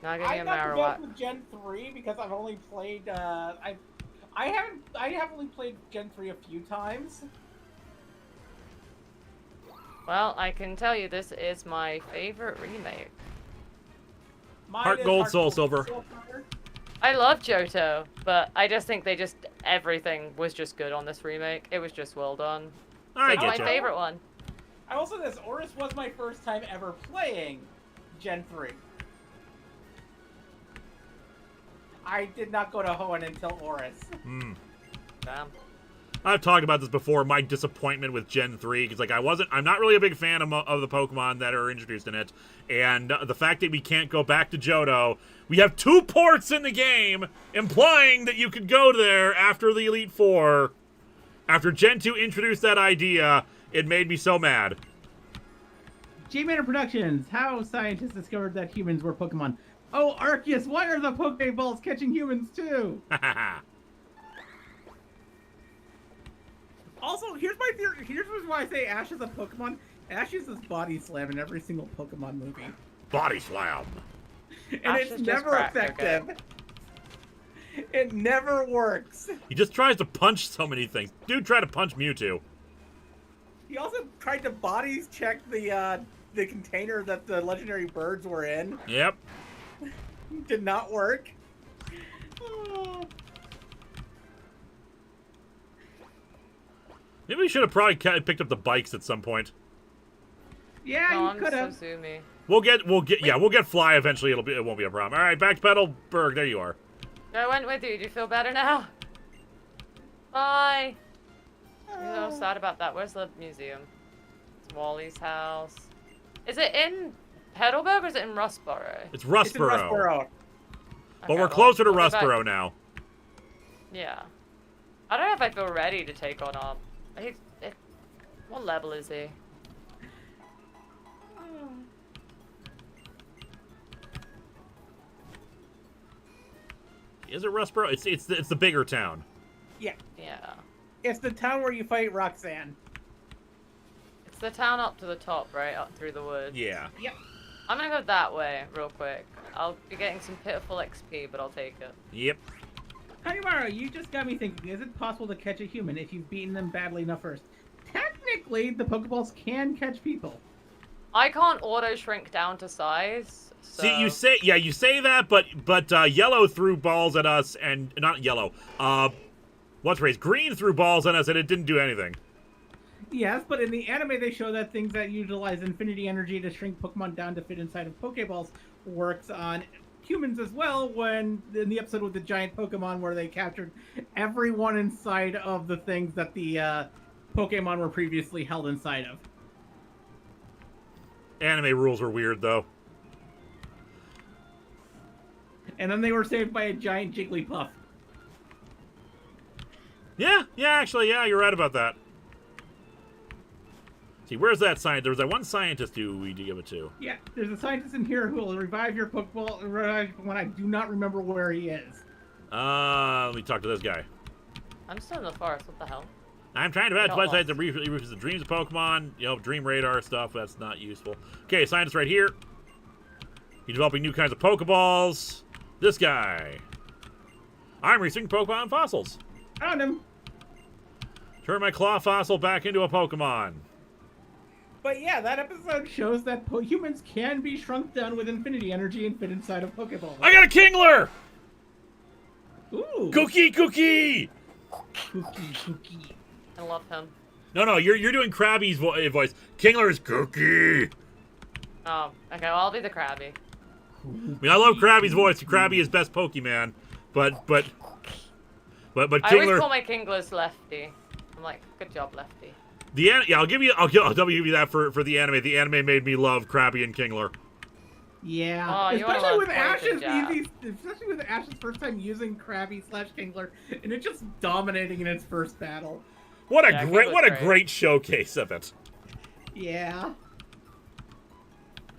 Now give me a I'm not the Marowak. best with Gen 3 because I've only played I have only played Gen 3 a few times. Well, I can tell you this is my favorite remake. Mine Heart is Gold, Soul Silver. I love Johto, but I just think everything was just good on this remake. It was just well done. I It's my get you. favorite one. I will say this, ORAS was my first time ever playing Gen 3. I did not go to Hoenn until ORAS. Damn. I've talked about this before. My disappointment with Gen 3 because I'm not really a big fan of the Pokemon that are introduced in it, and the fact that we can't go back to Johto. We have 2 ports in the game, implying that you could go there after the Elite Four. After Gen 2 introduced that idea, it made me so mad. J-Manor Productions, how scientists discovered that humans were Pokemon. Oh, Arceus, why are the Pokeballs catching humans too? Also, here's my theory. Here's why I say Ash is a Pokemon. Ash uses Body Slam in every single Pokemon movie. Body slam. And Ash it's is just never cracked, effective. It never works. He just tries to punch so many things. Dude tried to punch Mewtwo. He also tried to bodies check the container that the legendary birds were in. Yep. Did not work. Maybe we should have probably picked up the bikes at some point. Yeah, No, you I'm could so have. zoomy. We'll get Fly eventually. It won't be a problem. All right, back to Petalburg. There you are. I went with you. Do you feel better now? Bye. I'm so sad about that. Where's the museum? It's Wally's house. Is it in Petalburg or is it in Rustboro? It's It's in Rustboro. Rustboro. But Okay, we're closer to we'll go back. Rustboro now. Yeah. I don't know if I feel ready to take on Up. What level is he? Is it Rustboro? It's the bigger town. Yeah. Yeah. It's the town where you fight Roxanne. It's the town up to the top, right? Up through the woods. Yeah. Yep. I'm gonna go that way real quick. I'll be getting some pitiful XP, but I'll take it. Yep. Hanimaru, you just got me thinking, is it possible to catch a human if you've beaten them badly enough first? Technically, the Pokeballs can catch people. I can't auto shrink down to size. So... See, you say that, but Yellow threw balls at us, and not Yellow. What's raised? Green threw balls at us, and it didn't do anything. Yes, but in the anime they show that things that utilize infinity energy to shrink Pokemon down to fit inside of Pokeballs works on humans as well, when in the episode with the giant Pokemon where they captured everyone inside of the things that the Pokemon were previously held inside of. Anime rules were weird, though. And then they were saved by a giant Jigglypuff. Yeah, actually, you're right about that. See, where's that scientist? There was that one scientist who we did give it to. Yeah, there's a scientist in here who will revive your Pokeball when I do not remember where he is. Let me talk to this guy. I'm still in the forest. What the hell? I'm trying to match Got websites lost. that reproduce the dreams of Pokemon, Dream Radar stuff. That's not useful. Okay, scientist right here. He's developing new kinds of Pokeballs. This guy. I'm researching Pokemon fossils. Found him. Turn my claw fossil back into a Pokemon. But yeah, that episode Shows that humans can be shrunk down with infinity energy and fit inside of Pokeballs. I got a Kingler! Ooh. Cookie! Cookie. I love him. No, you're doing Krabby's voice. Kingler's cookie. Oh, okay. Well, I'll be the Krabby. I mean, I love Krabby's voice. Krabby is best Pokemon, but I always Kingler. call my Kinglers Lefty. I'm like, good job, Lefty. I'll give you that for the anime. The anime made me love Krabby and Kingler. Yeah, Oh, you wanna especially love with Poison Ash's especially with Ash's first time using Krabby / Kingler, and it just dominating in its first battle. What a Yeah, great great showcase of it. Yeah.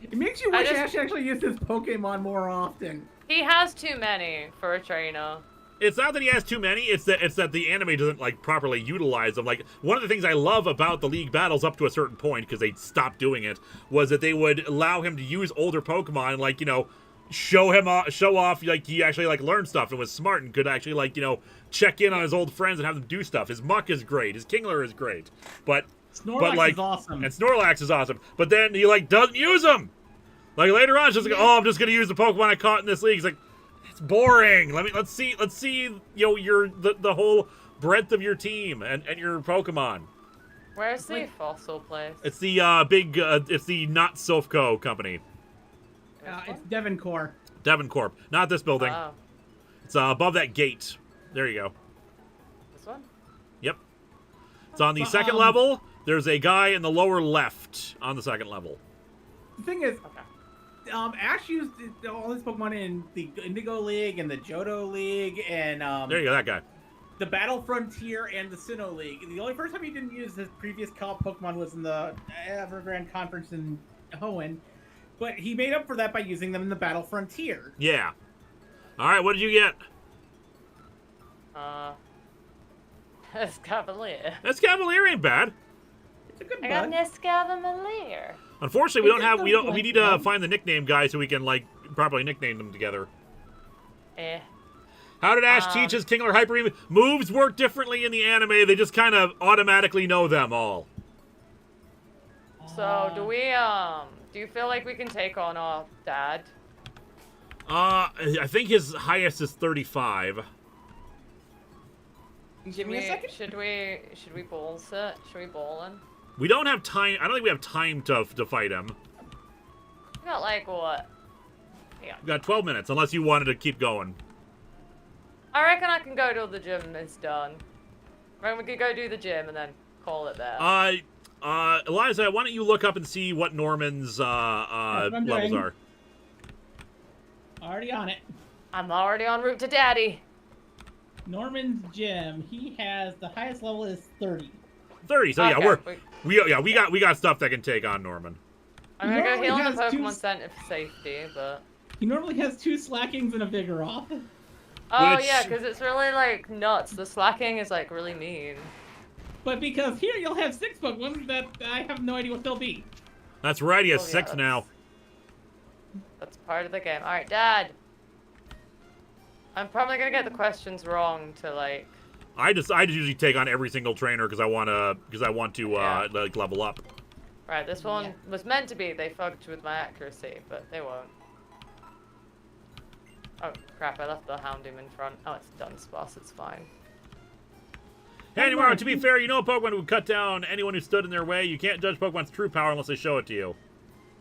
It makes you wish Ash actually used his Pokemon more often. He has too many for a trainer. It's not that he has too many, it's that the anime doesn't like properly utilize them. Like, one of the things I love about the League battles up to a certain point, because they stopped doing it, was that they would allow him to use older Pokemon, like, you know, show off like he actually like learned stuff and was smart and could actually like, you know, check in on his old friends and have them do stuff. His Muck is great, his Kingler is great. But Snorlax is awesome. And Snorlax is awesome. But then he like doesn't use them. Like later on, it's just like, oh, I'm just gonna use the Pokemon I caught in this league. He's like, it's boring. Let's see, you know, the whole breadth of your team and your Pokemon. Where's the fossil place? It's the it's the Not Sofco company. It's Devincorp. Devincorp, not this building. Oh. It's above that gate. There you go. This one? Yep. It's on the second level. There's a guy in the lower left on the second level. The thing is, Okay. Ash used all his Pokemon in the Indigo League and the Johto League and There you go, that guy. the Battle Frontier and the Sinnoh League. The only first time he didn't use his previous co-op Pokemon was in the Evergrande Conference in Hoenn, but he made up for that by using them in the Battle Frontier. Yeah. All right, what did you get? Escavalier. Escavalier ain't bad. It's a good I got bug. an Escavalier. Unfortunately, we need to bug. find the nickname guy so we can like properly nickname them together. Eh. How did Ash teach his Kingler Hyper Beam? Moves work differently in the anime. They just kind of automatically know them all. So do we do you feel like we can take on our dad? I think his highest is 35. Give me a second. Should we balls it? Should we ball in? We don't have time. I don't think we have time to fight him. We got like what? Yeah. We got 12 minutes, unless you wanted to keep going. I reckon I can go till the gym is done. Right, we could go do the gym and then call it there. Eliza, why don't you look up and see what Norman's levels are? Already on it. I'm already en route to Daddy. Norman's gym. He has the highest level is 30. 30. So Okay, yeah, we got stuff that can take on Norman. I'm gonna go normally heal in the has two Pokemon Center for safety, but. He normally has 2 Slackings and a Vigoroth. Oh Which- yeah, because it's really like nuts. The slacking is like really mean. But because here you'll have 6 Pokemon that I have no idea what they'll be. That's right. He has Oh, yeah, 6 now. That's part of the game. All right, Dad. I'm probably gonna get the questions wrong to like. I just usually take on every single trainer because I want to Yeah. like level up. Right, this one was meant to be. They fucked with my accuracy, but they won't. Oh crap! I left the Houndoom in front. Oh, it's Dunsparce. It's fine. Hey, anymore, to be fair, you know a Pokemon would cut down anyone who stood in their way. You can't judge Pokemon's true power unless they show it to you.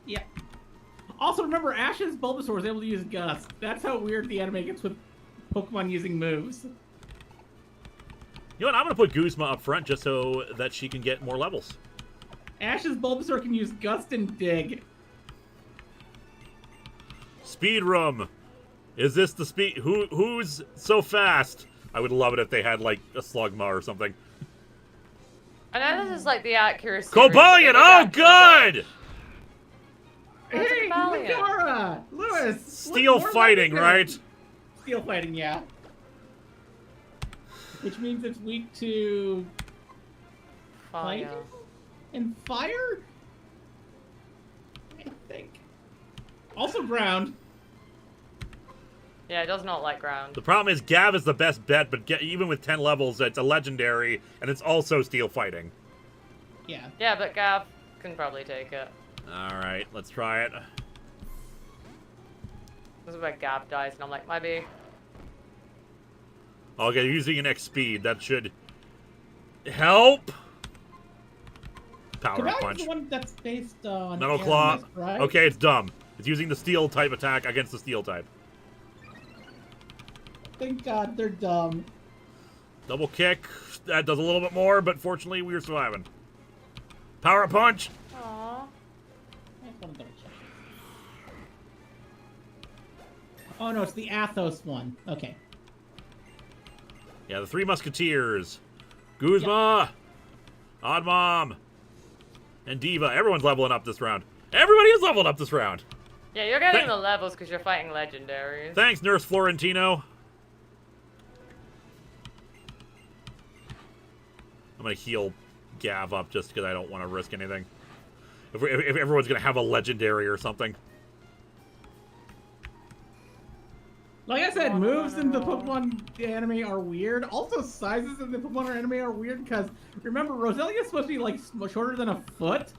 Yeah. Also, remember, Ash's Bulbasaur was able to use Gust. That's how weird the anime gets with Pokemon using moves. You know what? I'm going to put Guzma up front just so that she can get more levels. Ash's Bulbasaur can use Gust and Dig. Speed Room. Is this the speed? Who's so fast? I would love it if they had, like, a Slugma or something. I know this is like the accuracy. Cobalion! Oh, good! Where's Hey, Cobalion? Linkara! Lewis! Steel more fighting, like right? Steel fighting, yeah. Which means it's weak to Fire. lightning and fire? I think. Also ground. Yeah, it does not like ground. The problem is Gav is the best bet, but even with 10 levels, it's a legendary, and it's also steel fighting. Yeah. Yeah, but Gav can probably take it. Alright, let's try it. This is where Gav dies, and I'm like, maybe. Okay, using an X speed, that should... Help! Power Cavalry's punch. the one that's based on Metal Claw. animus, right? Okay, it's dumb. It's using the steel type attack against the steel type. Thank God they're dumb. Double kick. That does a little bit more, but fortunately we are surviving. Power punch. Aww. I just want to double check. Oh no, it's the Athos one. Okay. Yeah, the Three Musketeers. Guzma. Odd Mom. And Diva. Everyone's leveling up this round. Everybody is leveling up this round. Yeah, you're getting the levels because you're fighting legendaries. Thanks, Nurse Florentino. I'm going to heal Gav up just because I don't want to risk anything. If everyone's going to have a legendary or something. Like I said, moves in the Pokemon anime are weird. Also, sizes in the Pokemon anime are weird because remember, Roselia is supposed to be like shorter than a foot,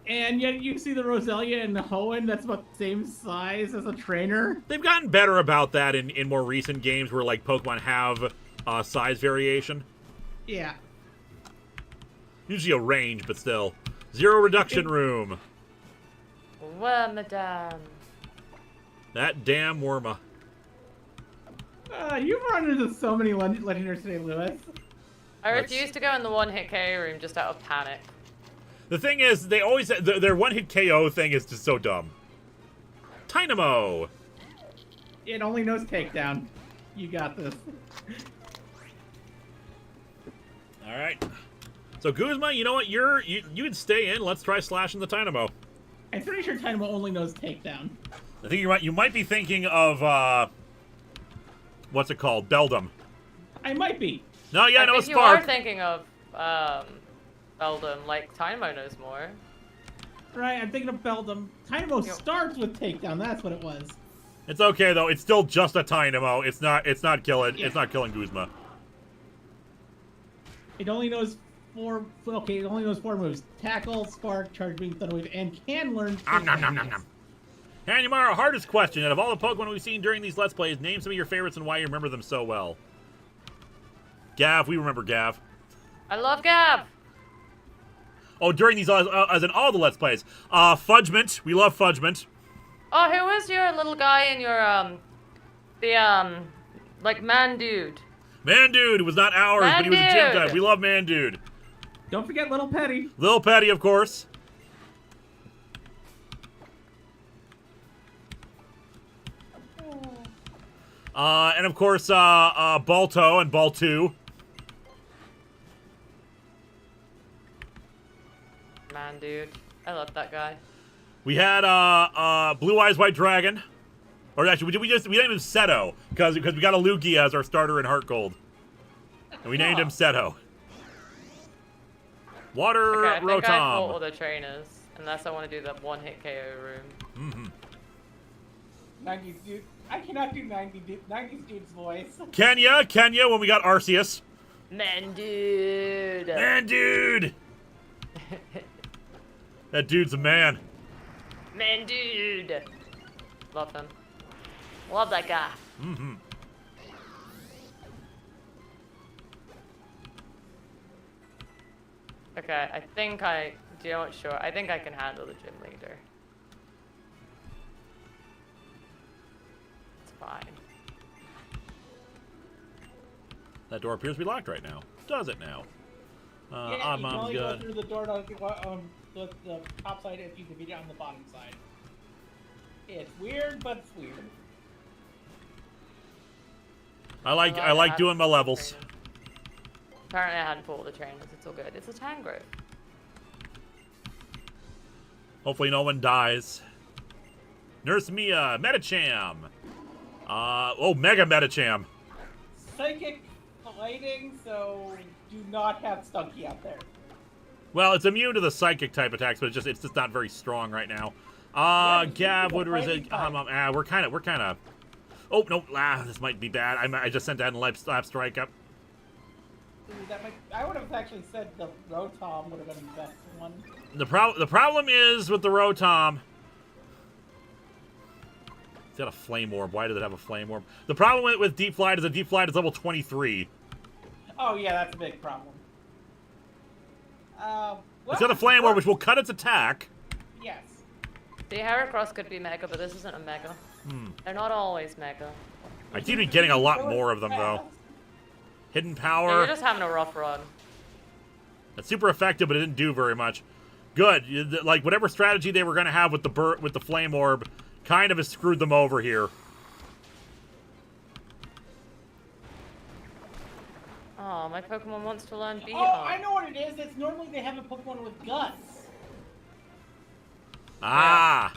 and yet you see the Roselia and the Hoenn that's about the same size as a trainer. They've gotten better about that in more recent games where like Pokemon have size variation. Yeah. Usually a range, but still. Zero reduction room. Well, madame. That damn Worma. You've run into so many legendaries today, Lewis. I refuse to go in the one-hit KO room just out of panic. The thing is, they always their one-hit KO thing is just so dumb. Dynamo. It only knows takedown. You got this. All right. So Guzma, you know what? You can stay in. Let's try slashing the Dynamo. I'm pretty sure Dynamo only knows takedown. I think you're right. You might be thinking of what's it called? Beldum. I might be. No, yeah, no, I it's think you Spark. are thinking of Beldum, like Dynamo knows more. Right, I'm thinking of Beldum. Dynamo starts with takedown. That's what it was. It's okay though. It's still just a Dynamo. It's not killing. Yeah. It's not killing Guzma. It only knows four. Okay, it only knows four moves: tackle, spark, charge, beam, thunder wave, and can learn. Nom nom nom nom nom. Hanumara, hardest question. Out of all the Pokemon we've seen during these Let's Plays, name some of your favorites and why you remember them so well. Gav, we remember Gav. I love Gab. Oh, during these, as in all the Let's Plays. Fudgement. We love Fudgement. Oh, who was your little guy in your, like, man dude? Mandude was not ours, but he was a gym Mandude. type. We love Mandude. Don't forget Little Petty. Lil Petty, of course. And of course, Balto and Baltu. Man dude. I love that guy. We had Blue Eyes White Dragon, or actually we named him Seto because we got a Lugia as our starter in Heart Gold, and we named him Seto. Water Okay, I think I fought all Rotom. the trainers, unless I want to do the one-hit KO room. Mm-hmm. 90s dude. I cannot do 90s dude's voice. Kenya when we got Arceus. Man dude. Man, dude. That dude's a man. Man dude. Love him. Love that guy. Mm-hmm. Okay, I think sure. I think I can handle the gym leader. It's fine. That door appears to be locked right now. Does it now? Yeah, Odd you can Mom's only go good. through the door on the top side if you defeat it on the bottom side. It's weird, but it's weird. I like doing my levels. Apparently I hadn't pulled the trainers. It's all good. It's a Tangrowth. Hopefully no one dies. Nurse Mia, Medicham. Mega Medicham. Psychic lighting, so do not have Stunky out there. Well, it's immune to the psychic type attacks, but it's just not very strong right now. Gav, what was it? We're kind of. Oh no, this might be bad. I just sent that in lap strike up. I would have actually said the Rotom would have been the best one. The problem is with the Rotom. It's got a Flame Orb. Why does it have a Flame Orb? The problem with Deep Flight is that Deep Flight is level 23. Oh yeah, that's a big problem. Well, It's got a Flame Orb, which will cut its attack. Yes. The Heracross could be mega, but this isn't a mega. They're not always mega. I seem to be getting a lot more of them, though. Hidden Yeah, Power. you're just having a rough run. That's super effective, but it didn't do very much. Good. Like, whatever strategy they were going to have with the Flame Orb kind of has screwed them over here. Oh, my Pokemon wants to learn Beat Oh, I know what it is. It's normally they have a Pokemon with guts. Ah.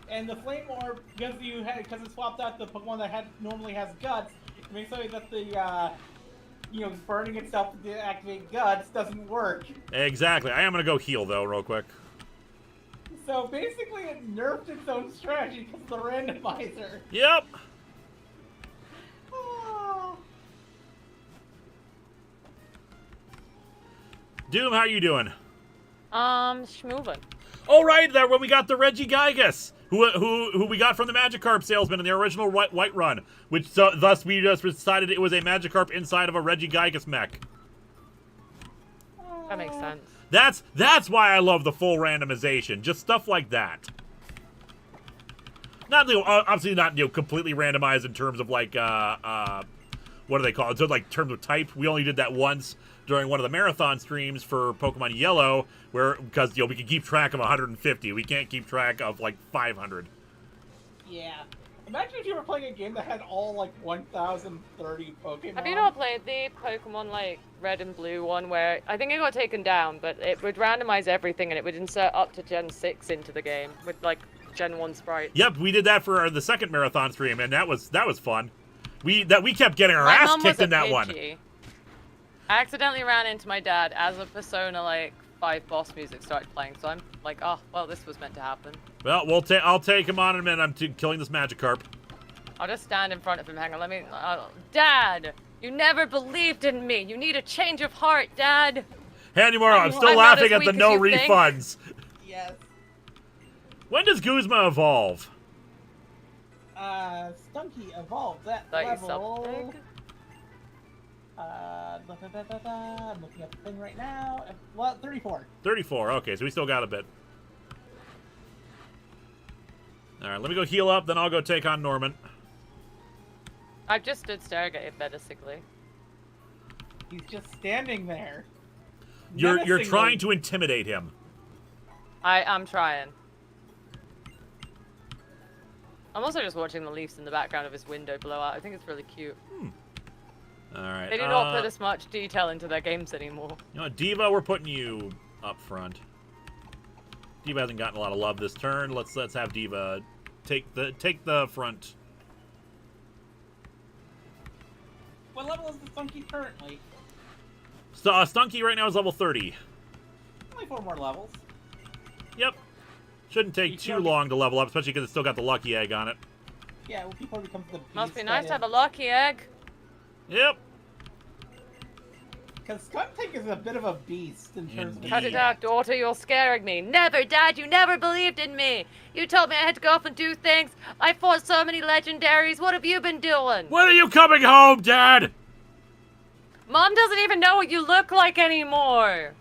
And the Flame Orb, because it swapped out the Pokemon that normally has guts, it makes it so that the burning itself to deactivate guts doesn't work. Exactly. I am going to go heal, though, real quick. So basically, it nerfed its own strategy because of the randomizer. Yep. Oh. Doom, how you doing? Schmoovin'. Oh, right, that when we got the Regigigas, who we got from the Magikarp salesman in the original White Run, which thus we just decided it was a Magikarp inside of a Regigigas mech. That makes sense. That's why I love the full randomization, just stuff like that. Not obviously not completely randomized in terms of like what do they call it? So like terms of type. We only did that once during one of the marathon streams for Pokemon Yellow, because we can keep track of 150. We can't keep track of like 500. Yeah. Imagine if you were playing a game that had all like 1,030 Pokemon. Have you not played the Pokemon like Red and Blue one where I think it got taken down, but it would randomize everything and it would insert up to Gen 6 into the game with like Gen 1 sprites? Yep, we did that for the second marathon stream, and that was fun. We kept getting our ass kicked in that one. I accidentally ran into my dad as a Persona like 5 boss music started playing, so I'm like, oh, well, this was meant to happen. Well, I'll take him on in a minute. I'm killing this Magikarp. I'll just stand in front of him. Hang on, let me... Dad! You never believed in me! You need a change of heart, Dad! Hey, Nimura, I'm still I'm not laughing as at the weak no as you think. refunds. Yes. When does Guzma evolve? Stunky evolved that Thought you level. sucked big. I'm looking at the thing right now. Well, 34. 34, okay, so we still got a bit. Alright, let me go heal up, then I'll go take on Norman. I've just stood staring at it menacingly. He's just standing there. You're Menacingly. trying to intimidate him. I'm trying. I'm also just watching the leaves in the background of his window blow out. I think it's really cute. Alright. They do not put as much detail into their games anymore. You know what, Diva, we're putting you up front. Diva hasn't gotten a lot of love this turn. Let's have Diva take the front. What level is the Stunky currently? So, Stunky right now is level 30. Only 4 more levels. Yep. Shouldn't take too long to level up, especially because it's still got the Lucky Egg on it. Yeah, well, before it becomes the beast. Must be nice to have a lucky egg. Yep. Because Skuntank is a bit of a beast in terms of... Cut it out, daughter, you're scaring me. Never, Dad, you never believed in me. You told me I had to go off and do things. I fought so many legendaries. What have you been doing? When are you coming home, Dad? Mom doesn't even know what you look like anymore.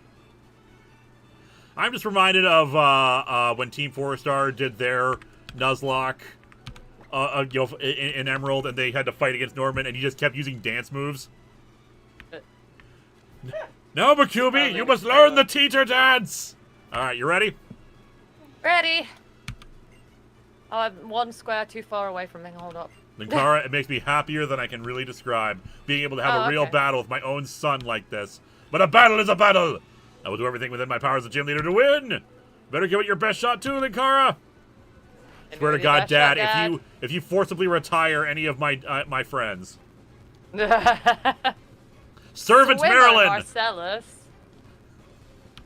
I'm just reminded of when Team 4-Star did their Nuzlocke in Emerald, and they had to fight against Norman, and he just kept using dance moves. No, Makubi, you must learn the teeter dance! Alright, you ready? Ready. Oh, I'm 1 square too far away from me. Hold up. Linkara, it makes me happier than I can really describe, being able to have a real okay. battle with my own son like this. But a battle is a battle! I will do everything within my power as a gym leader to win! Better give it your best shot too, Linkara! Swear to God, Dad, if you forcibly retire any of my friends. Servants, Marilyn! Marcellus.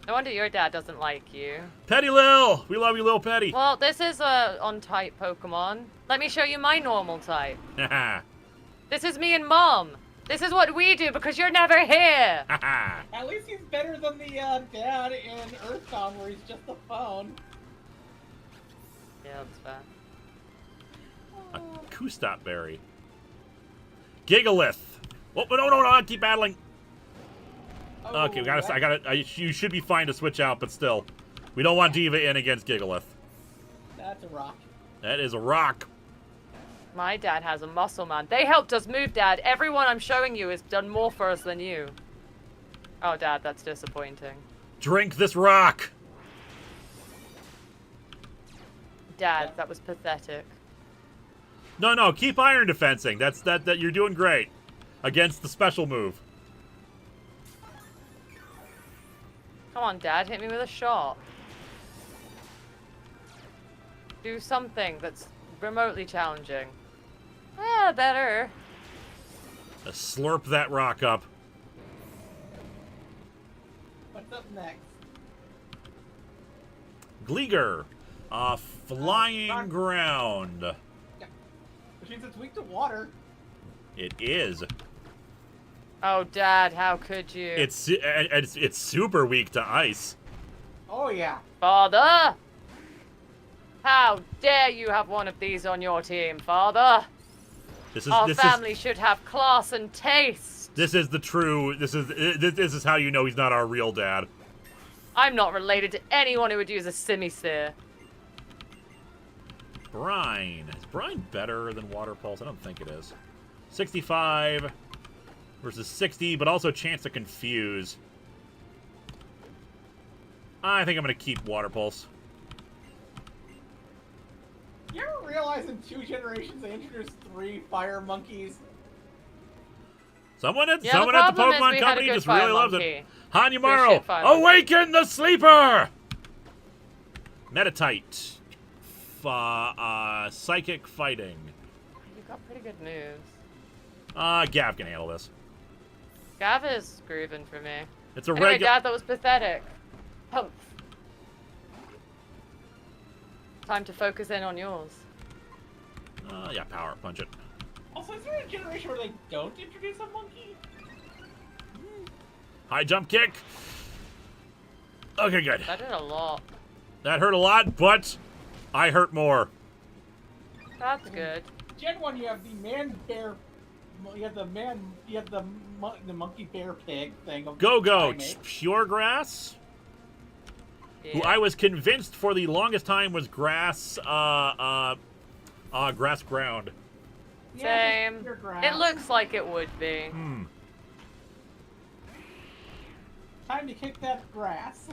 No wonder your dad doesn't like you. Petty Lil! We love you, Lil Petty. Well, this is a on-type Pokemon. Let me show you my normal type. This is me and Mom. This is what we do because you're never here. At least he's better than the dad in Earthbound where he's just a phone. Yeah, that's fair. A Kustop Berry. Gigalith. Oh, no, keep battling. Oh, Okay, you should be fine to switch out, but still. We don't want Diva in against Gigalith. That's a rock. That is a rock. My dad has a muscle man. They helped us move, Dad. Everyone I'm showing you has done more for us than you. Oh, Dad, that's disappointing. Drink this rock. Dad, that was pathetic. No, keep iron defensing. That you're doing great. Against the special move. Come on, Dad, hit me with a shot. Do something that's remotely challenging. Better. Slurp that rock up. What's up next? Gleeger. Flying ground. Yeah. Which means it's weak to water. It is. Oh, Dad, how could you? It's super weak to ice. Oh, yeah. Father! How dare you have one of these on your team, Father? Our family should have class and taste. This is the true. This is how you know he's not our real dad. I'm not related to anyone who would use a simisear. Brine. Is Brine better than Water Pulse? I don't think it is. 65 versus 60, but also chance to confuse. I think I'm going to keep Water Pulse. You ever realize in 2 generations they introduced 3 fire monkeys? Someone at the problem is Pokemon we had a Company good just fire really loves it. monkey. Hanyumaro, Good fire monkey. awaken the sleeper! Metatite. Psychic fighting. You've got pretty good moves. Gav can handle this. Gav is grooving for me. It's a Anyway, regular. Dad, that was pathetic. Humph. Time to focus in on yours. Yeah, power punch it. Also, is there a generation where they don't introduce a monkey? High jump kick. Okay, good. That did a lot. That hurt a lot, but I hurt more. That's good. Gen 1, you have the man-bear... You have the monkey bear pig thing. Of Go-Go, primate. pure grass? Yeah. Who I was convinced for the longest time was grass, grass ground. Yeah, Same. pure grass. It looks like it would be. Time to kick that grass.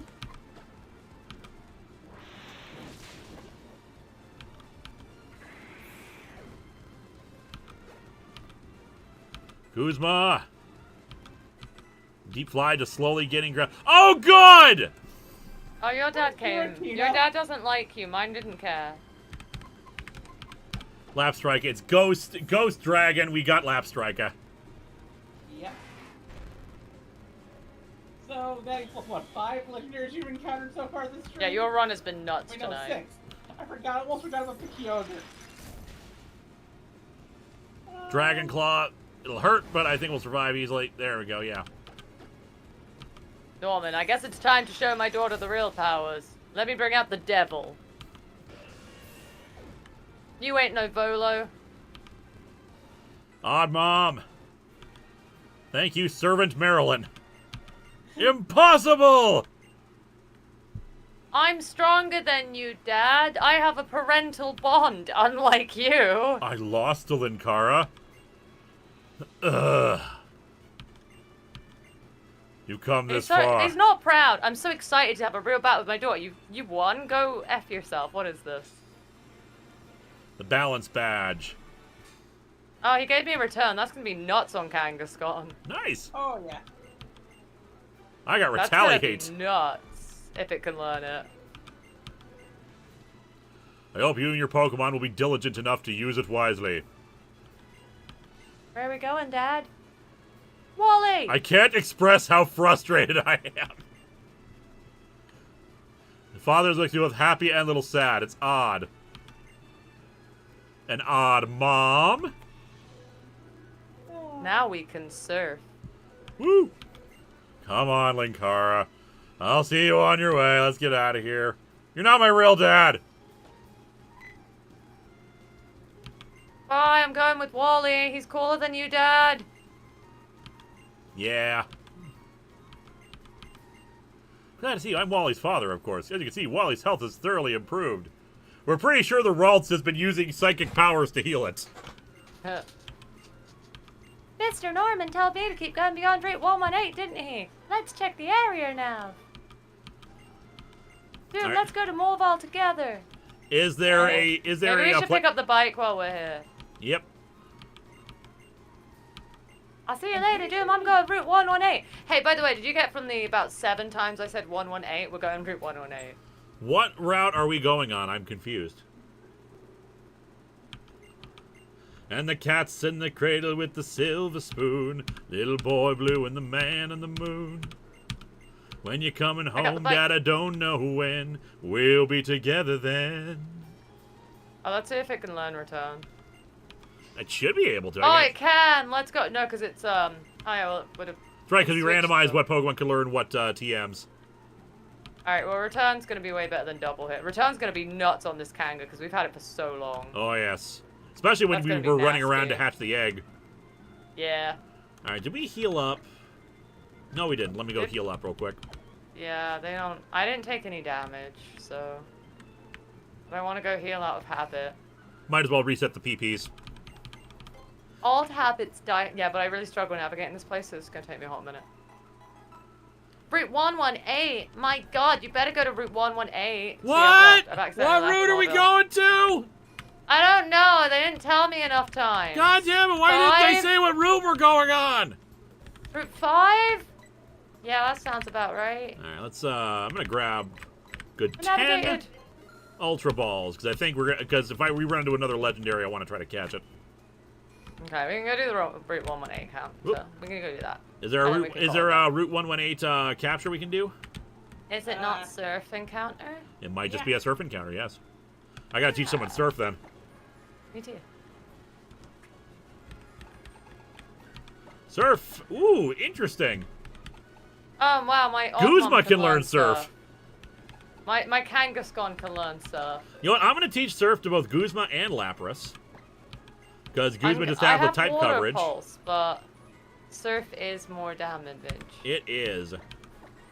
Kuzma! Deep fly to slowly getting ground. Oh, good! Oh, your dad came. Tina. Your dad doesn't like you. Mine didn't care. Lap Strike. It's Ghost Dragon. We got Lap Striker. Yep. So that equals what, 5 legendaries you've encountered so far this stream? Yeah, your run has been nuts Wait, no, tonight. 6. Almost forgot about the Kyogre. Dragon Claw. It'll hurt, but I think we'll survive easily. There we go, yeah. Norman, I guess it's time to show my daughter the real powers. Let me bring out the devil. You ain't no Volo. Odd Mom. Thank you, Servant Marilyn. Impossible! I'm stronger than you, Dad. I have a parental bond, unlike you. I lost to Linkara. Ugh. You come this far. He's not proud. I'm so excited to have a real battle with my daughter. You won? Go F yourself. What is this? The balance badge. Oh, he gave me a return. That's gonna be nuts on Kangaskhan. Nice. Oh, yeah. I got That's retaliate. gonna be nuts if it can learn it. I hope you and your Pokemon will be diligent enough to use it wisely. Where are we going, Dad? Wally! I can't express how frustrated I am. The fathers look both happy and a little sad. It's odd. An odd mom. Now we can surf. Woo! Come on, Linkara. I'll see you on your way. Let's get out of here. You're not my real dad. Bye, I'm going with Wally. He's cooler than you, Dad. Yeah. Glad to see you. I'm Wally's father, of course. As you can see, Wally's health is thoroughly improved. We're pretty sure the Ralts has been using psychic powers to heal it. Mr. Norman told me to keep going beyond Route 118, didn't he? Let's check the area now. Dude, All right. let's go to Morval together. Is there Maybe we a should pick up the bike while we're here. Yep. I'll see you later, Doom. I'm going Route 118. Hey, by the way, did you get from the about 7 times I said 118? We're going Route 118. What route are we going on? I'm confused. And the cat's in the cradle with the silver spoon. Little boy blue and the man on the moon. When you're coming I got the home, bike. Dad, I don't know when. We'll be together then. Oh, let's see if it can learn return. It should be able to. Oh, I it can. Let's go. No, because it's oh yeah, well, it would have. That's right, because we switched randomized them. what Pokemon can learn what TMs. All right, well, return's gonna be way better than double hit. Return's gonna be nuts on this Kanga because we've had it for so long. Oh, yes. Especially when That's we gonna be were running around nasty. to hatch the egg. Yeah. Alright, did we heal up? No, we didn't. Let me go Did- heal up real quick. Yeah, they don't. I didn't take any damage, so. But I want to go heal out of habit. Might as well reset the PPs. Old habits die. Yeah, but I really struggle navigating this place, so it's gonna take me a whole minute. Route 118. My God, you better go to Route 118. See, I've accidentally left Wallville. to? I don't know. They didn't tell me enough time. God damn it, why didn't they say what route we're going on? Route 5? Yeah, that sounds about right. Alright, let's, I'm gonna grab good I 10 navigated. Ultra Balls, because I think because if we run into another Legendary, I want to try to catch it. Okay, we can go do the Route 118 count. Oop. So we can go do that. Is there a And then route, we can is there call a Route 118 capture we can do? Is it not surf encounter? It might just be a surf encounter, yes. I gotta teach someone surf then. Me too. Surf! Ooh, interesting. Oh wow, my Guzma Oddmon can learn surf. My Kangaskhan can learn surf. You know what? I'm going to teach Surf to both Guzma and Lapras. Because Guzma just I have the have type water coverage. Pulse, but surf is more damage. It is.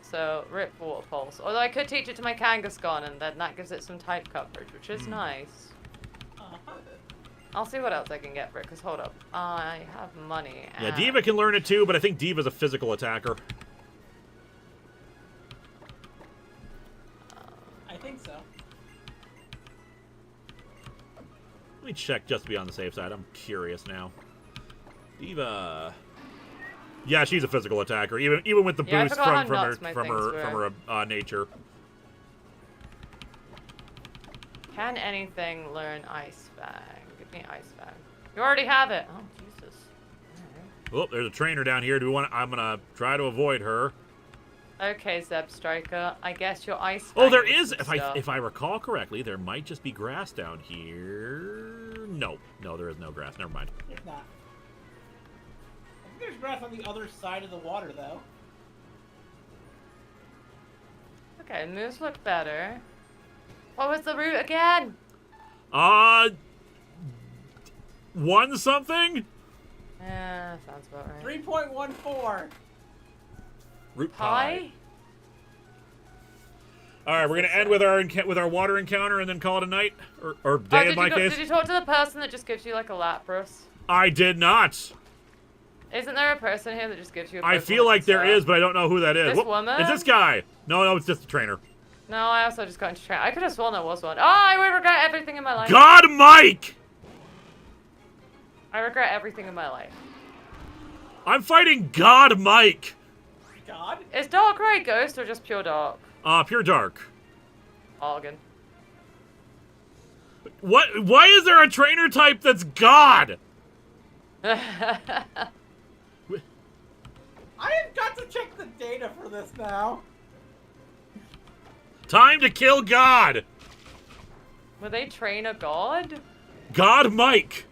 So rip water pulse. Although I could teach it to my Kangaskhan, and then that gives it some type coverage, which is nice. I'll see what else I can get for it. Because hold up, I have money. Yeah, and- Diva can learn it too, but I think Diva's a physical attacker. I think so. Let me check just to be on the safe side. I'm curious now. Diva. Yeah, she's a physical attacker, even with the Yeah, I boost forgot from how her nuts my from things her nature. Can anything learn Ice Fang? Give me Ice Fang. You already have it. Oh Jesus. Alright. Oh, there's a trainer down here. Do we want? I'm gonna try to avoid her. Okay, Zeb Striker. I guess your Ice Oh, Fang there is is. some stuff. If I recall correctly, there might just be grass down here. No, there is no grass. Never mind. It's not. I think there's grass on the other side of the water, though. Okay, moves look better. What was the route again? 1 something? Yeah, sounds about right. 3.14. Root Pie? All right, we're gonna end with our water encounter and then call it a night, or day in my case. Did you talk to the person that just gives you like a Lapras? I did not. Isn't there a person here that just gives you a I Pokemon feel like there itself? is, but I don't know who that is. This woman? It's this guy. No, it's just a trainer. No, I also just got into train. I could have sworn there was one. Oh, I regret everything in my life. God, Mike! I regret everything in my life. I'm fighting God, Mike. God? Is Dark Ray Ghost or just pure Dark? Pure Dark. Argon. What? Why is there a trainer type that's God? I have got to check the data for this now. Time to kill God. Were they train a god? God, Mike.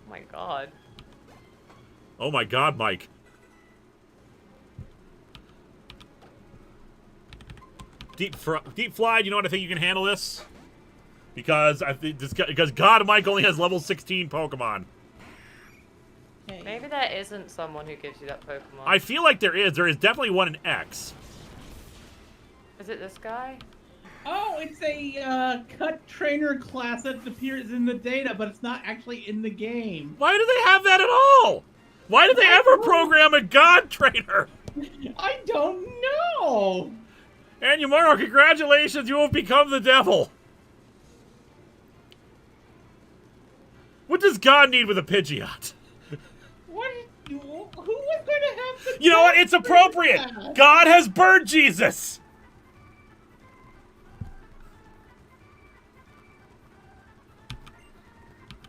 Oh my god. Oh my God, Mike. Deep Fly, you know what? I think you can handle this. Because because God Mike only has level 16 Pokemon. Hey. Maybe there isn't someone who gives you that Pokemon. I feel like there is. There is definitely one in X. Is it this guy? Oh, it's a cut trainer class that appears in the data, but it's not actually in the game. Why do they have that at all? Why did they ever program a God trainer? I don't know. And Yumaro, congratulations, you have become the devil. What does God need with a Pidgeot? What? Who was going to have the? You know what? It's appropriate. class? God has Bird Jesus.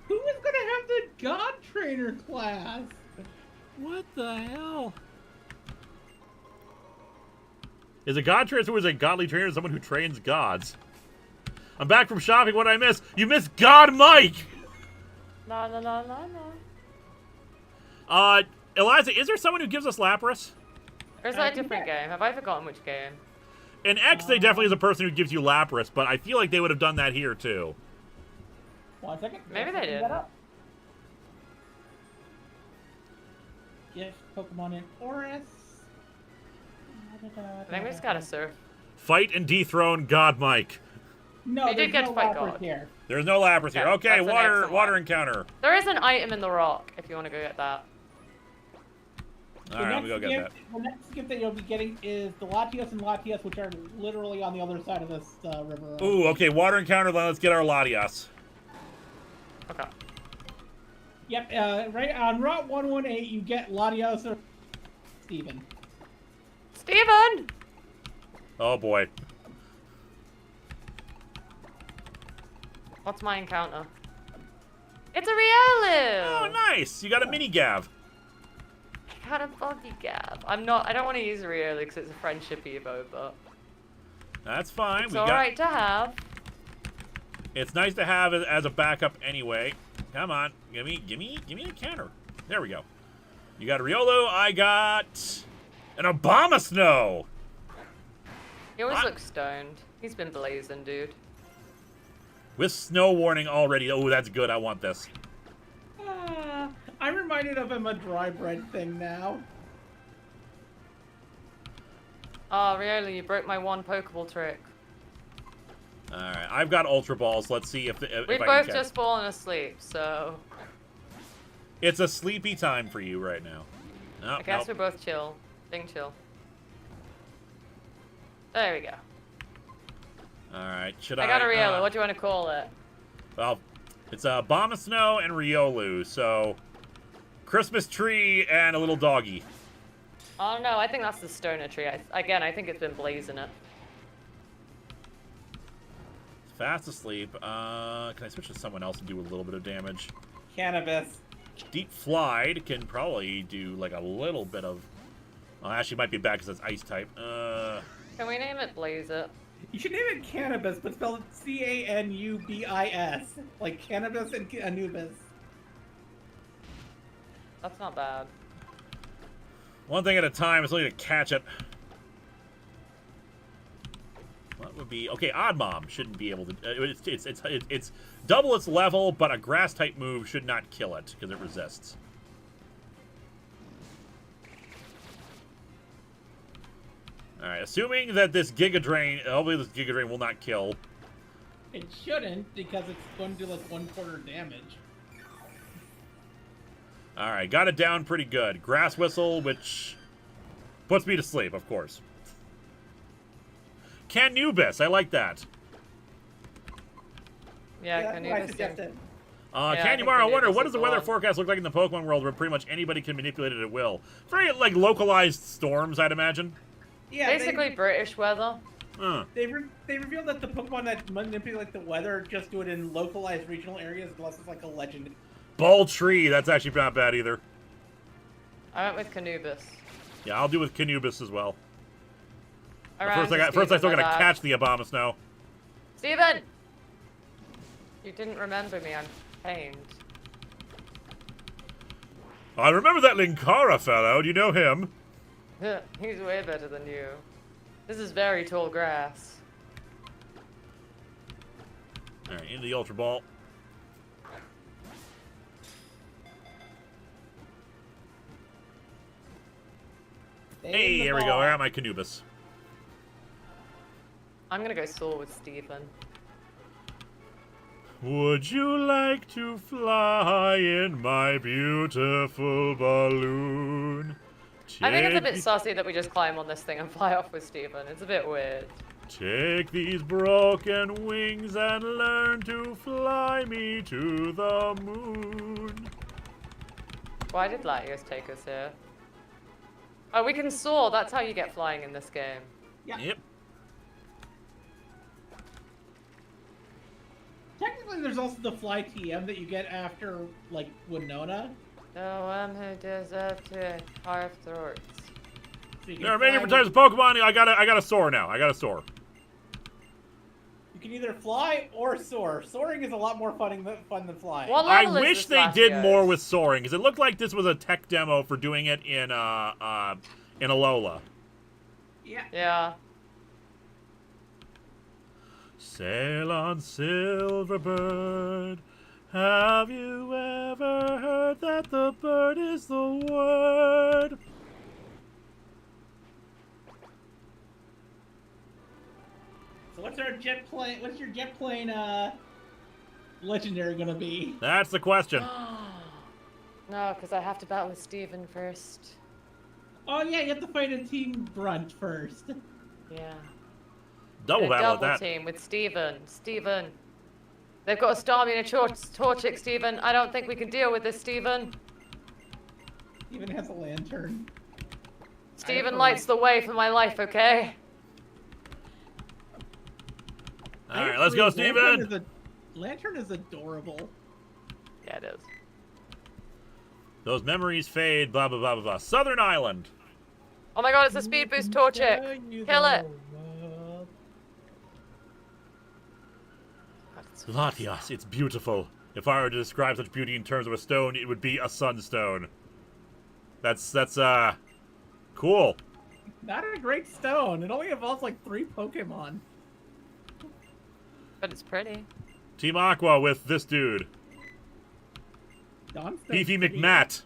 Who was going to have the God trainer class? What the hell? Is a God trainer someone who is a godly trainer someone who trains gods? I'm back from shopping. What did I miss? You missed God Mike! No. Eliza, is there someone who gives us Lapras? Or is that a different game? Have I forgotten which game? In X, they definitely is a person who gives you Lapras, but I feel like they would have done that here, too. 1 second. Maybe they did. Gift Pokemon in ORAS. I think we just gotta surf. Fight and dethrone God Mike. No, We did there's get no to fight Lapras God. here. There's no Lapras here. Okay, Okay, that's an water excellent water one. encounter. There is an item in the rock if you want to go get that. All right, let me go get that. The next gift that you'll be getting is the Latios and Latias, which are literally on the other side of this river. Ooh, okay, water encounter. Then let's get our Latias. Okay. Yep, right on Route 118, you get Latios or Steven. Steven! Oh boy. What's my encounter? It's a Riolu! Oh, nice. You got a mini Gav. I got a buggy gab. I don't want to use a Riolu because it's a friendship Evo, but That's fine. it's alright to have. It's nice to have it as a backup anyway. Come on, give me the counter. There we go. You got a Riolu. I got an Obama Snow. He always What? looks stoned. He's been blazing, dude. With snow warning already. Oh, that's good. I want this. I'm reminded of him a dry bread thing now. Oh, Riolu, you broke my one Pokeball trick. All right, I've got Ultra Balls. Let's see if We've I can both catch. just fallen asleep, so It's a sleepy time for you right now. No, I guess nope. we're both chill. Being chill. There we go. All right, should I got a Riolu. What do you want to call it? Well, it's a Obama Snow and Riolu, so Christmas tree and a little doggy. Oh no, I think that's the stoner tree. I think it's been blazing it. Fast asleep. Can I switch to someone else and do a little bit of damage? Cannabis. Deep Flied can probably do like a little bit of. Oh, actually, might be bad because it's ice type. Can we name it Blaze It? You should name it Cannabis, but spell it C-A-N-U-B-I-S. Like Cannabis and Anubis. That's not bad. One thing at a time. It's only to catch it. What would be okay? Odd Mom shouldn't be able to. It's double its level, but a grass type move should not kill it because it resists. All right, assuming that this Giga Drain, hopefully this Giga Drain will not kill. It shouldn't, because it's going to do like 1/4 damage. All right, got it down pretty good. Grass Whistle, which puts me to sleep, of course. Canubis, I like that. Yeah, can you I just suggested. Yeah, I Candy think Mar, I Canubis wonder, what is does the the weather one. forecast look like in the Pokemon world where pretty much anybody can manipulate it at will? Very, like, localized storms, I'd imagine. Yeah, basically British weather? Huh. they revealed that the Pokemon that manipulate the weather just do it in localized regional areas, unless it's like a legend. Ball Tree, that's actually not bad either. I went with Canubis. Yeah, I'll do with Canubis as well. I But ran first, into I still Steven, gotta my bad. catch the Obama Snow. Steven! You didn't remember me, I'm pained. I remember that Linkara fellow. Do you know him? He's way better than you. This is very tall grass. All right, into the Ultra Ball. Hey, here we go. I got my Canubus. I'm gonna go Soul with Steven. Would you like to fly in my beautiful balloon? I think it's a bit Take- saucy that we just climb on this thing and fly off with Steven. It's a bit weird. Take these broken wings and learn to fly me to the moon. Why did Latios take us here? Oh, we can soar. That's how you get flying in this game. Yeah. Yep. Technically, there's also the fly TM that you get after, like, Winona. No one who deserves to carve throats. So you can There are many fly different types of Pokemon. I gotta soar now. I gotta soar. You can either fly or soar. Soaring is a lot more fun than flying. What I level is wish this they did Latios? more with soaring, because it looked like this was a tech demo for doing it in Alola. Yeah. Yeah. Sail on, silver bird. Have you ever heard that the bird is the word? So what's our jet plane? What's your jet plane? Legendary gonna be? That's the question. No, because I have to battle with Steven first. Oh yeah, you have to fight a team brunt first. Yeah. Double A battle double at that. team with Steven. Steven. They've got a Starmie and a Torchic, Steven. I don't think we can deal with this, Steven. Even has a lantern. Steven lights the way for my life, okay? All right, let's go, Steven. Lantern is adorable. Yeah, it is. Those memories fade, blah, blah, blah, blah, blah. Southern Island. Oh my god, it's a speed boost Torchic. Kill it. God, it's so Latias, it's beautiful. If I were to describe such beauty in terms of a stone, it would be a sunstone. That's cool. Not a great stone. It only involves like 3 Pokemon. But it's pretty. Team Aqua with this dude. Dawnstone's Beefy pretty- McMatt.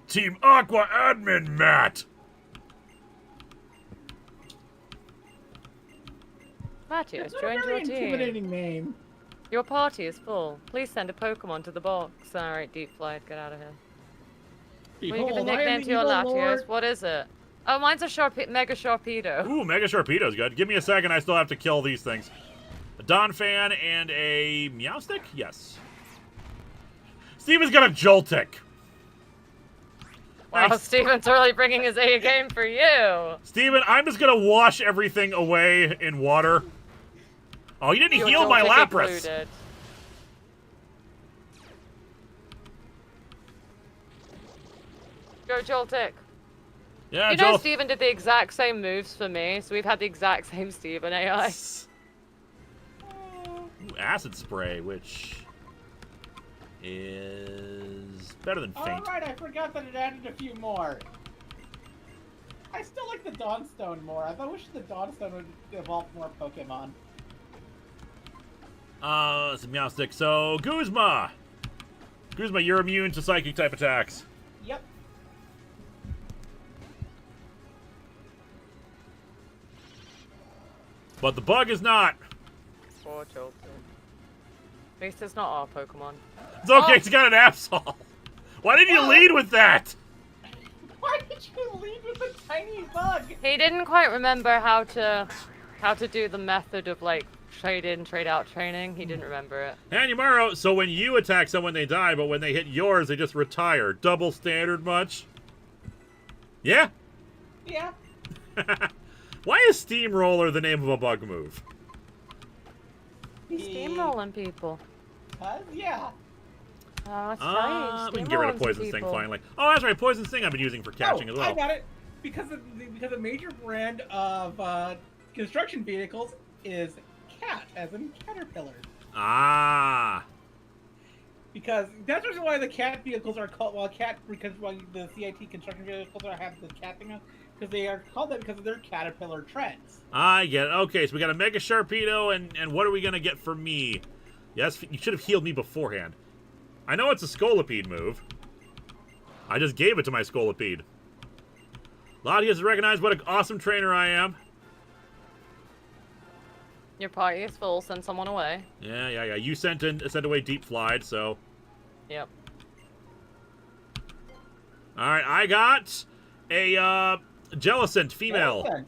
Team Aqua Admin Matt. Latios, It's not a join very your team. intimidating name. Your party is full. Please send a Pokemon to the box. Alright, Deep Flight, get out of here. Will you give a Behold, I am nickname the to your evil Latios? lord. What is it? Oh, mine's a Mega Sharpedo. Ooh, Mega Sharpedo's good. Give me a second, I still have to kill these things. A Donphan and a Meowstic? Yes. Steven's got a Joltik. Wow, Nice. Steven's really bringing his A game for you. Steven, I'm just gonna wash everything away in water. Oh, you didn't Your heal my Joltik Lapras. included. Go Joltik. Yeah, You know Jolt. Steven did the exact same moves for me, so we've had the exact same Steven AI. Ooh, acid spray, which is better than faint. Alright, I forgot that it added a few more. I still like the Dawnstone more. I wish the Dawnstone would evolve more Pokemon. It's a Meowstic. So, Guzma. Guzma, you're immune to psychic type attacks. Yep. But the bug is not. Poor Joltik. At least it's not our Pokemon. It's okay, Oh. it's got an Absol. Why did you lead with that? Why did you lead with a tiny bug? He didn't quite remember how to do the method of like trade in, trade out training. He didn't remember it. And Yamaro, so when you attack someone, they die, but when they hit yours, they just retire. Double standard much? Yeah? Yeah. Why is Steamroller the name of a bug move? He's steamrolling people. Yeah. Oh, that's right. We can get rid of Steamrolling Poison Sting people. finally. Oh, that's right, Poison Sting I've been using for catching as well. I got it. Because a major brand of construction vehicles is cat, as in caterpillar. Ah. Because that's the reason why the cat vehicles are called because the CIT construction vehicles have the cat thing on, because they are called that because of their caterpillar treads. I get it. Okay, so we got a Mega Sharpedo, and what are we going to get for me? Yes, you should have healed me beforehand. I know it's a Scolipede move. I just gave it to my Scolipede. Latias has recognized what an awesome trainer I am. Your party is full. Send someone away. Yeah. You sent away Deep Flied, so. Yep. All right, I got a Jellicent female. Jellicent.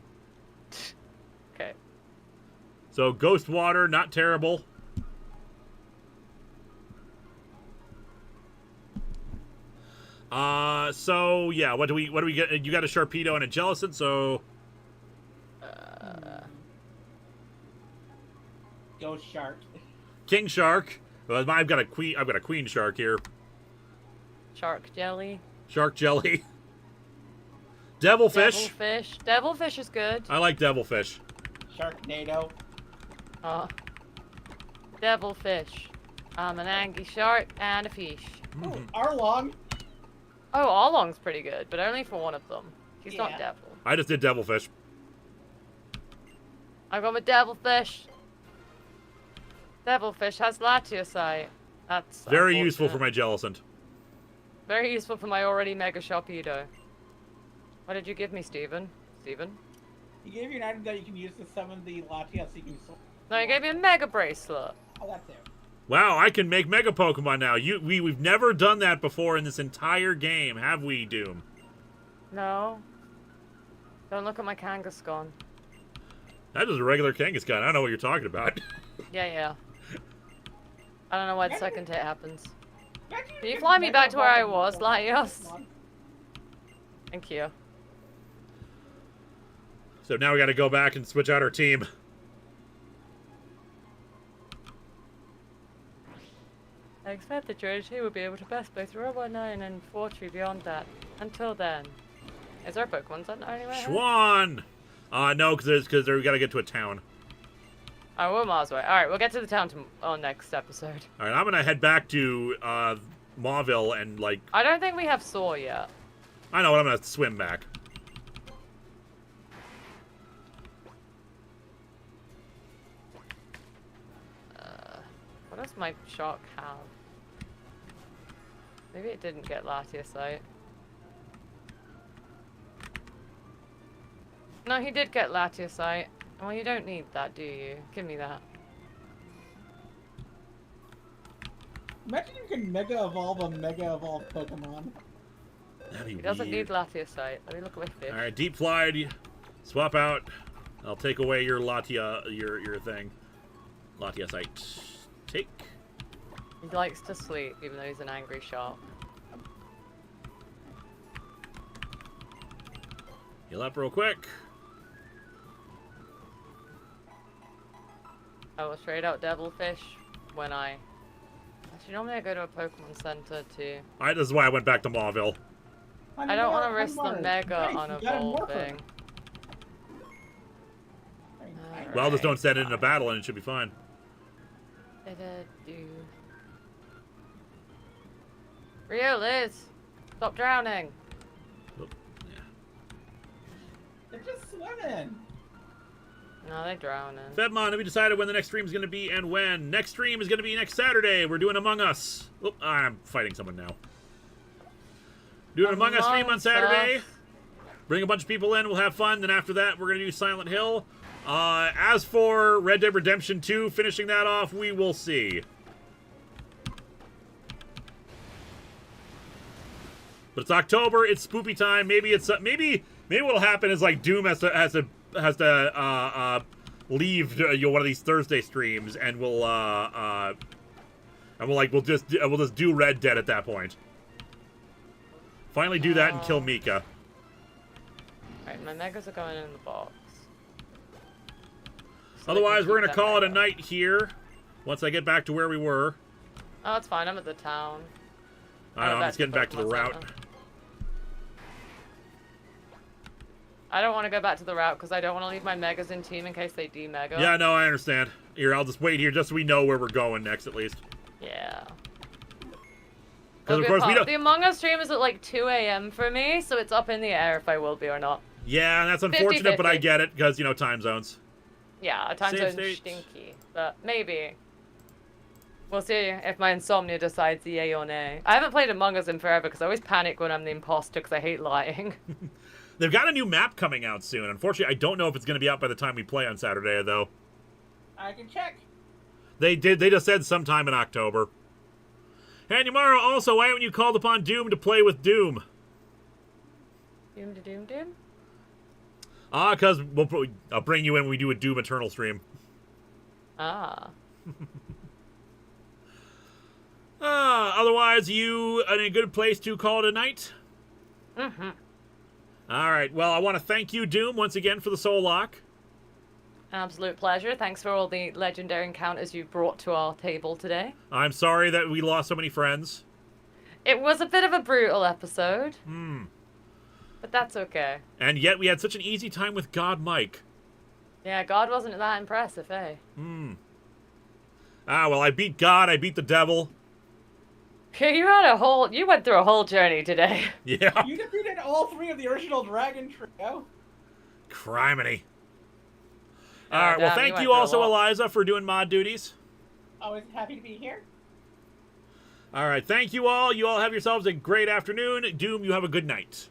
Okay. So Ghost Water, not terrible. So yeah, what do we get? You got a Sharpedo and a Jellicent, so Ghost Shark. King Shark. Well, I've got a Queen Shark here. Shark jelly. Shark Jelly. Devilfish. Devilfish. Devilfish is good. I like Devilfish. Sharknado. Devilfish. I'm an angry shark and a fish. Ooh, Arlong. Oh, Arlong's pretty good, but only for one of them. He's not Yeah. devil. I just did Devilfish. I got my Devilfish. Devilfish has Latiosite. That's Very useful for unfortunate. my Jellicent. Very useful for my already Mega Sharpedo. What did you give me, Steven? Steven? He gave you an item that you can use to summon the Latias so you can... No, you gave me a Mega Bracelet. Oh, that too. Wow, I can make Mega Pokemon now. We've never done that before in this entire game, have we, Doom? No. Don't look at my Kangaskhan. That is a regular Kangaskhan. I don't know what you're talking about. Yeah. I don't know why the Imagine- second hit happens. Imagine Can you if fly me Mega back to where I Evolved was, into Latios? Pokemon. Thank you. So now we got to go back and switch out our team. I expect the JG will be able to best both Robo 9 and Fortree beyond that. Until then. Is there a Pokemon Center anywhere? here? Schwan! No, because we got to get to a town. Oh, we're miles away. Alright, we'll get to the town on next episode. All right, I'm going to head back to Mauville and, like... I don't think we have Saw yet. I know, but I'm going to swim back. What does my shark have? Maybe it didn't get Latiosite. No, he did get Latiosite. Well, you don't need that, do you? Give me that. Imagine you can Mega Evolve a Mega Evolved Pokemon. That'd be He doesn't weird. need Latiosite. Let me look at my fish. All right, Deep Flied, swap out. I'll take away your your thing. Latiasite. Take. He likes to sleep, even though he's an angry shark. Heal up real quick. I will trade out Devilfish when I... Actually, normally I go to a Pokemon Center too. Alright, this is why I went back to Mauville. I don't want to risk the Mega on evolving. Well, just don't send it in a battle and it should be fine. Rio, Liz! Stop drowning! Oh, yeah. They're just swimming. No, they're drowning. Fedmon, have we decided when the next stream is going to be and when? Next stream is going to be next Saturday. We're doing Among Us. Oop, I'm fighting someone now. Doing an Among Us stream on Saturday. Bring a bunch of people in. We'll have fun. Then after that, we're going to do Silent Hill. As for Red Dead Redemption 2, finishing that off, we will see. But it's October. It's spoopy time. Maybe it's maybe what'll happen is like Doom has to leave one of these Thursday streams, and we'll just do Red Dead at that point. Finally do that and kill Mika. Alright, my Megas are going in the box. So Otherwise, we're gonna keep call it a them night here. Once I get back to where we were. Oh, it's fine. I'm at the town. I'm just getting back to the route. I don't want to go back to the route because I don't want to leave my Megas in team in case they de-Mega. Yeah, no, I understand. Here, I'll just wait here just so we know where we're going next, at least. Yeah. Because of course we don't. The Among Us stream is at like 2 a.m. for me, so it's up in the air if I will be or not. Yeah, and that's unfortunate, but I 50-50. get it because time zones. Yeah, a time Save zone states. stinky, but maybe. We'll see if my insomnia decides yay or nay. I haven't played Among Us in forever because I always panic when I'm the imposter because I hate lying. They've got a new map coming out soon. Unfortunately, I don't know if it's going to be out by the time we play on Saturday, though. I can check. They just said sometime in October. And Yamara, also, why haven't you called upon Doom to play with Doom? Doom to Doom Doom? Because I'll bring you in when we do a Doom Eternal stream. Ah. Otherwise, you in a good place to call it a night? Mm-hmm. All right. Well, I want to thank you, Doom, once again for the Soul Locke. Absolute pleasure. Thanks for all the legendary encounters you brought to our table today. I'm sorry that we lost so many friends. It was a bit of a brutal episode. Hmm. But that's okay. And yet we had such an easy time with God Mike. Yeah, God wasn't that impressive, eh? Hmm. Well, I beat God, I beat the devil. You went through a whole journey today. Yeah. You defeated all 3 of the original dragon trio. Criminy. Oh, All right, well, damn, thank went you through a also, lot. Eliza, for doing mod duties. Always happy to be here. All right, thank you all. You all have yourselves a great afternoon. Doom, you have a good night.